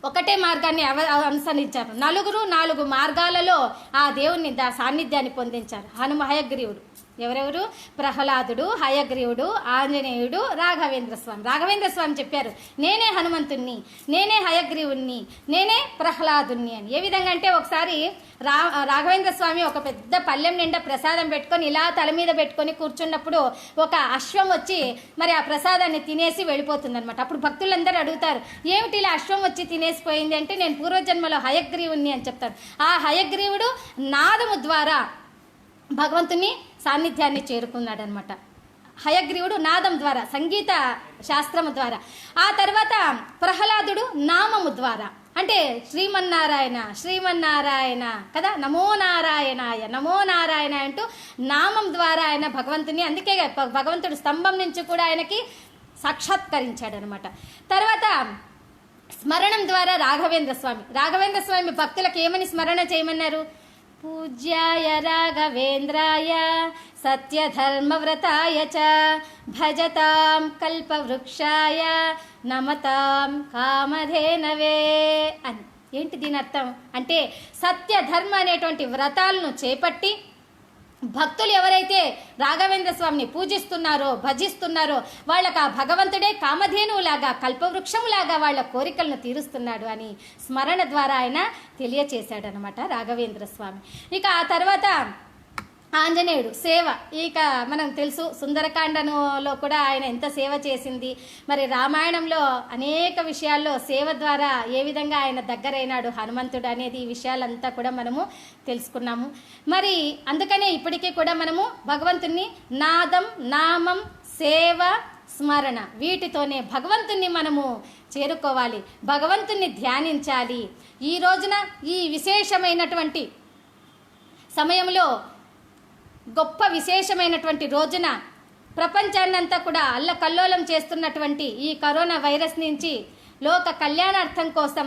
ఒకటే మార్గాన్ని అనుసరించారు. 4 మార్గాలలో ఆ దేవుణ్ణి సాన్నిధ్యాన్ని పొందించారు. హయగ్రీవుడు ఎవరెవరు? ప్రహ్లాదుడు, హయగ్రీవుడు, ఆంజనేయుడు, రాఘవేంద్ర స్వామి చెప్పారు, నేనే హనుమంతుణ్ణి, నేనే హయగ్రీవుణ్ణి, నేనే ప్రహ్లాదుణ్ణి అని. ఏ విధంగా అంటే ఒకసారి రాఘవేంద్ర స్వామి ఒక పెద్ద పళ్ళెం నిండా ప్రసాదం పెట్టుకొని ఇలా తల మీద పెట్టుకొని కూర్చున్నప్పుడు ఒక అశ్వం వచ్చి మరి ఆ ప్రసాదాన్ని తినేసి వెళ్ళిపోతుంది అనమాట. అప్పుడు భక్తులందరూ అడుగుతారు, ఏమిటి ఇలా అశ్వం వచ్చి తినేసిపోయింది అంటే, నేను పూర్వజన్మలో హయగ్రీవుణ్ణి అని చెప్తాడు. ఆ హయగ్రీవుడు నాదము ద్వారా భగవంతుని సాన్నిధ్యాన్ని చేరుకున్నాడు అనమాట. హయగ్రీవుడు నాదం ద్వారా, సంగీత శాస్త్రము ద్వారా. ఆ తర్వాత ప్రహ్లాదుడు నామము ద్వారా, అంటే శ్రీమన్నారాయణ కదా, నమో నారాయణ అంటూ నామం ద్వారా ఆయన భగవంతుని, అందుకే భగవంతుడు స్తంభం నుంచి కూడా ఆయనకి సాక్షాత్కరించాడు అనమాట. తర్వాత స్మరణం ద్వారా రాఘవేంద్ర స్వామి భక్తులకు ఏమని స్మరణ చేయమన్నారు? పూజ్యాయ రాఘవేంద్రాయ సత్యధర్మవ్రతాయ చ భజతాం కల్పవృక్షాయ నమతాం కామధేనవే అని. ఏంటి దీని అర్థం అంటే, సత్యధర్మ అనేటువంటి వ్రతాలను చేపట్టి భక్తులు ఎవరైతే రాఘవేంద్ర స్వామిని పూజిస్తున్నారో, భజిస్తున్నారో, వాళ్ళకు ఆ భగవంతుడే కామధేనువులాగా, కల్పవృక్షంలాగా వాళ్ళ కోరికలను తీరుస్తున్నాడు అని స్మరణ ద్వారా ఆయన తెలియచేశాడనమాట రాఘవేంద్ర స్వామి. ఇక ఆ తర్వాత ఆంజనేయుడు సేవ. ఇక మనం తెలుసు, సుందరకాండలో కూడా ఆయన ఎంత సేవ చేసింది. మరి రామాయణంలో అనేక విషయాల్లో సేవ ద్వారా ఏ విధంగా ఆయన దగ్గరైనాడు హనుమంతుడు అనేది, ఈ విషయాలంతా కూడా మనము తెలుసుకున్నాము. మరి అందుకనే ఇప్పటికీ కూడా మనము భగవంతుని నాదం, నామం, సేవ, స్మరణ, వీటితోనే భగవంతుని మనము చేరుకోవాలి, భగవంతుని ధ్యానించాలి. ఈ రోజున ఈ విశేషమైనటువంటి సమయంలో, గొప్ప విశేషమైనటువంటి రోజున ప్రపంచాన్నంతా కూడా అల్లకల్లోలం చేస్తున్నటువంటి ఈ కరోనా వైరస్ నుంచి లోక కళ్యాణార్థం కోసం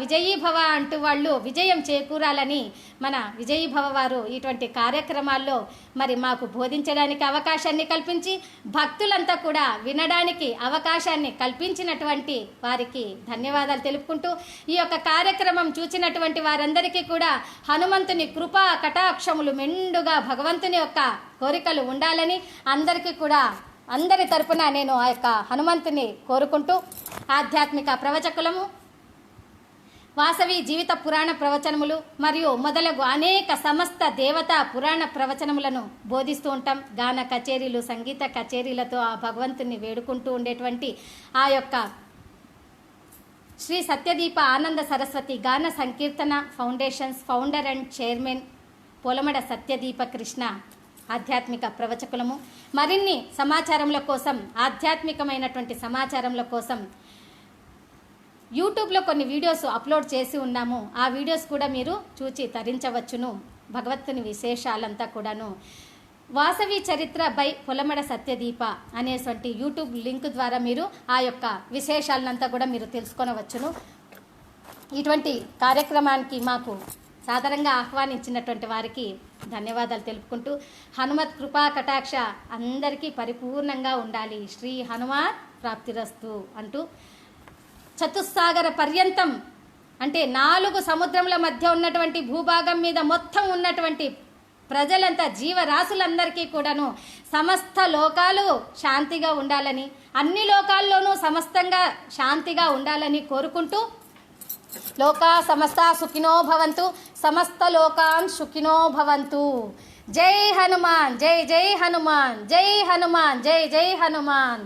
విజయీభవ అంటూ వాళ్ళు విజయం చేకూరాలని మన విజయీభవ వారు ఇటువంటి కార్యక్రమాల్లో మరి మాకు బోధించడానికి అవకాశాన్ని కల్పించి, భక్తులంతా కూడా వినడానికి అవకాశాన్ని కల్పించినటువంటి వారికి ధన్యవాదాలు తెలుపుకుంటూ, ఈ యొక్క కార్యక్రమం చూచినటువంటి వారందరికీ కూడా హనుమంతుని కృపా కటాక్షములు మెండుగా భగవంతుని యొక్క కోరికలు ఉండాలని అందరికీ కూడా, అందరి తరపున నేను ఆ యొక్క హనుమంతుని కోరుకుంటూ, ఆధ్యాత్మిక ప్రవచకులము, వాసవి జీవిత పురాణ ప్రవచనములు మరియు మొదలగు అనేక సమస్త దేవతా పురాణ ప్రవచనములను బోధిస్తూ ఉంటాం. గాన కచేరీలు, సంగీత కచేరీలతో ఆ భగవంతుని వేడుకుంటూ ఉండేటువంటి ఆ యొక్క శ్రీ సత్యదీప ఆనంద Saraswati Gana Sankeertana foundations founder and chairman Polamada Satyadeepa Krishna ఆధ్యాత్మిక ప్రవచకులము. మరిన్ని సమాచారముల కోసం, ఆధ్యాత్మికమైనటువంటి సమాచారముల కోసం యూట్యూబ్లో కొన్ని వీడియోస్ అప్లోడ్ చేసి ఉన్నాము. ఆ వీడియోస్ కూడా మీరు చూచి తరించవచ్చును. భగవత్తుని విశేషాలంతా కూడాను వాసవి చరిత్ర బై పొలమడ సత్యదీప అనేటువంటి యూట్యూబ్ లింక్ ద్వారా మీరు ఆ యొక్క విశేషాలంతా కూడా మీరు తెలుసుకొనవచ్చును. ఇటువంటి కార్యక్రమానికి మాకు సాధారణంగా ఆహ్వానించినటువంటి వారికి ధన్యవాదాలు తెలుపుకుంటూ, హనుమత్ కృపా కటాక్ష అందరికీ పరిపూర్ణంగా ఉండాలి, శ్రీ హనుమాన్ ప్రాప్తిరస్తు అంటూ, చతుస్సాగర పర్యంతం అంటే 4 సముద్రముల మధ్య ఉన్నటువంటి భూభాగం మీద మొత్తం ఉన్నటువంటి ప్రజలంతా, జీవరాశులందరికీ కూడాను సమస్త లోకాలు శాంతిగా ఉండాలని, అన్ని లోకాల్లోనూ సమస్తంగా శాంతిగా ఉండాలని కోరుకుంటూ, లోకా సమస్త సుఖినో భవంతు, సమస్త లోకాన్ సుఖినో భవంతు. జై హనుమాన్, జై జై హనుమాన్, జై హనుమాన్, జై జై హనుమాన్.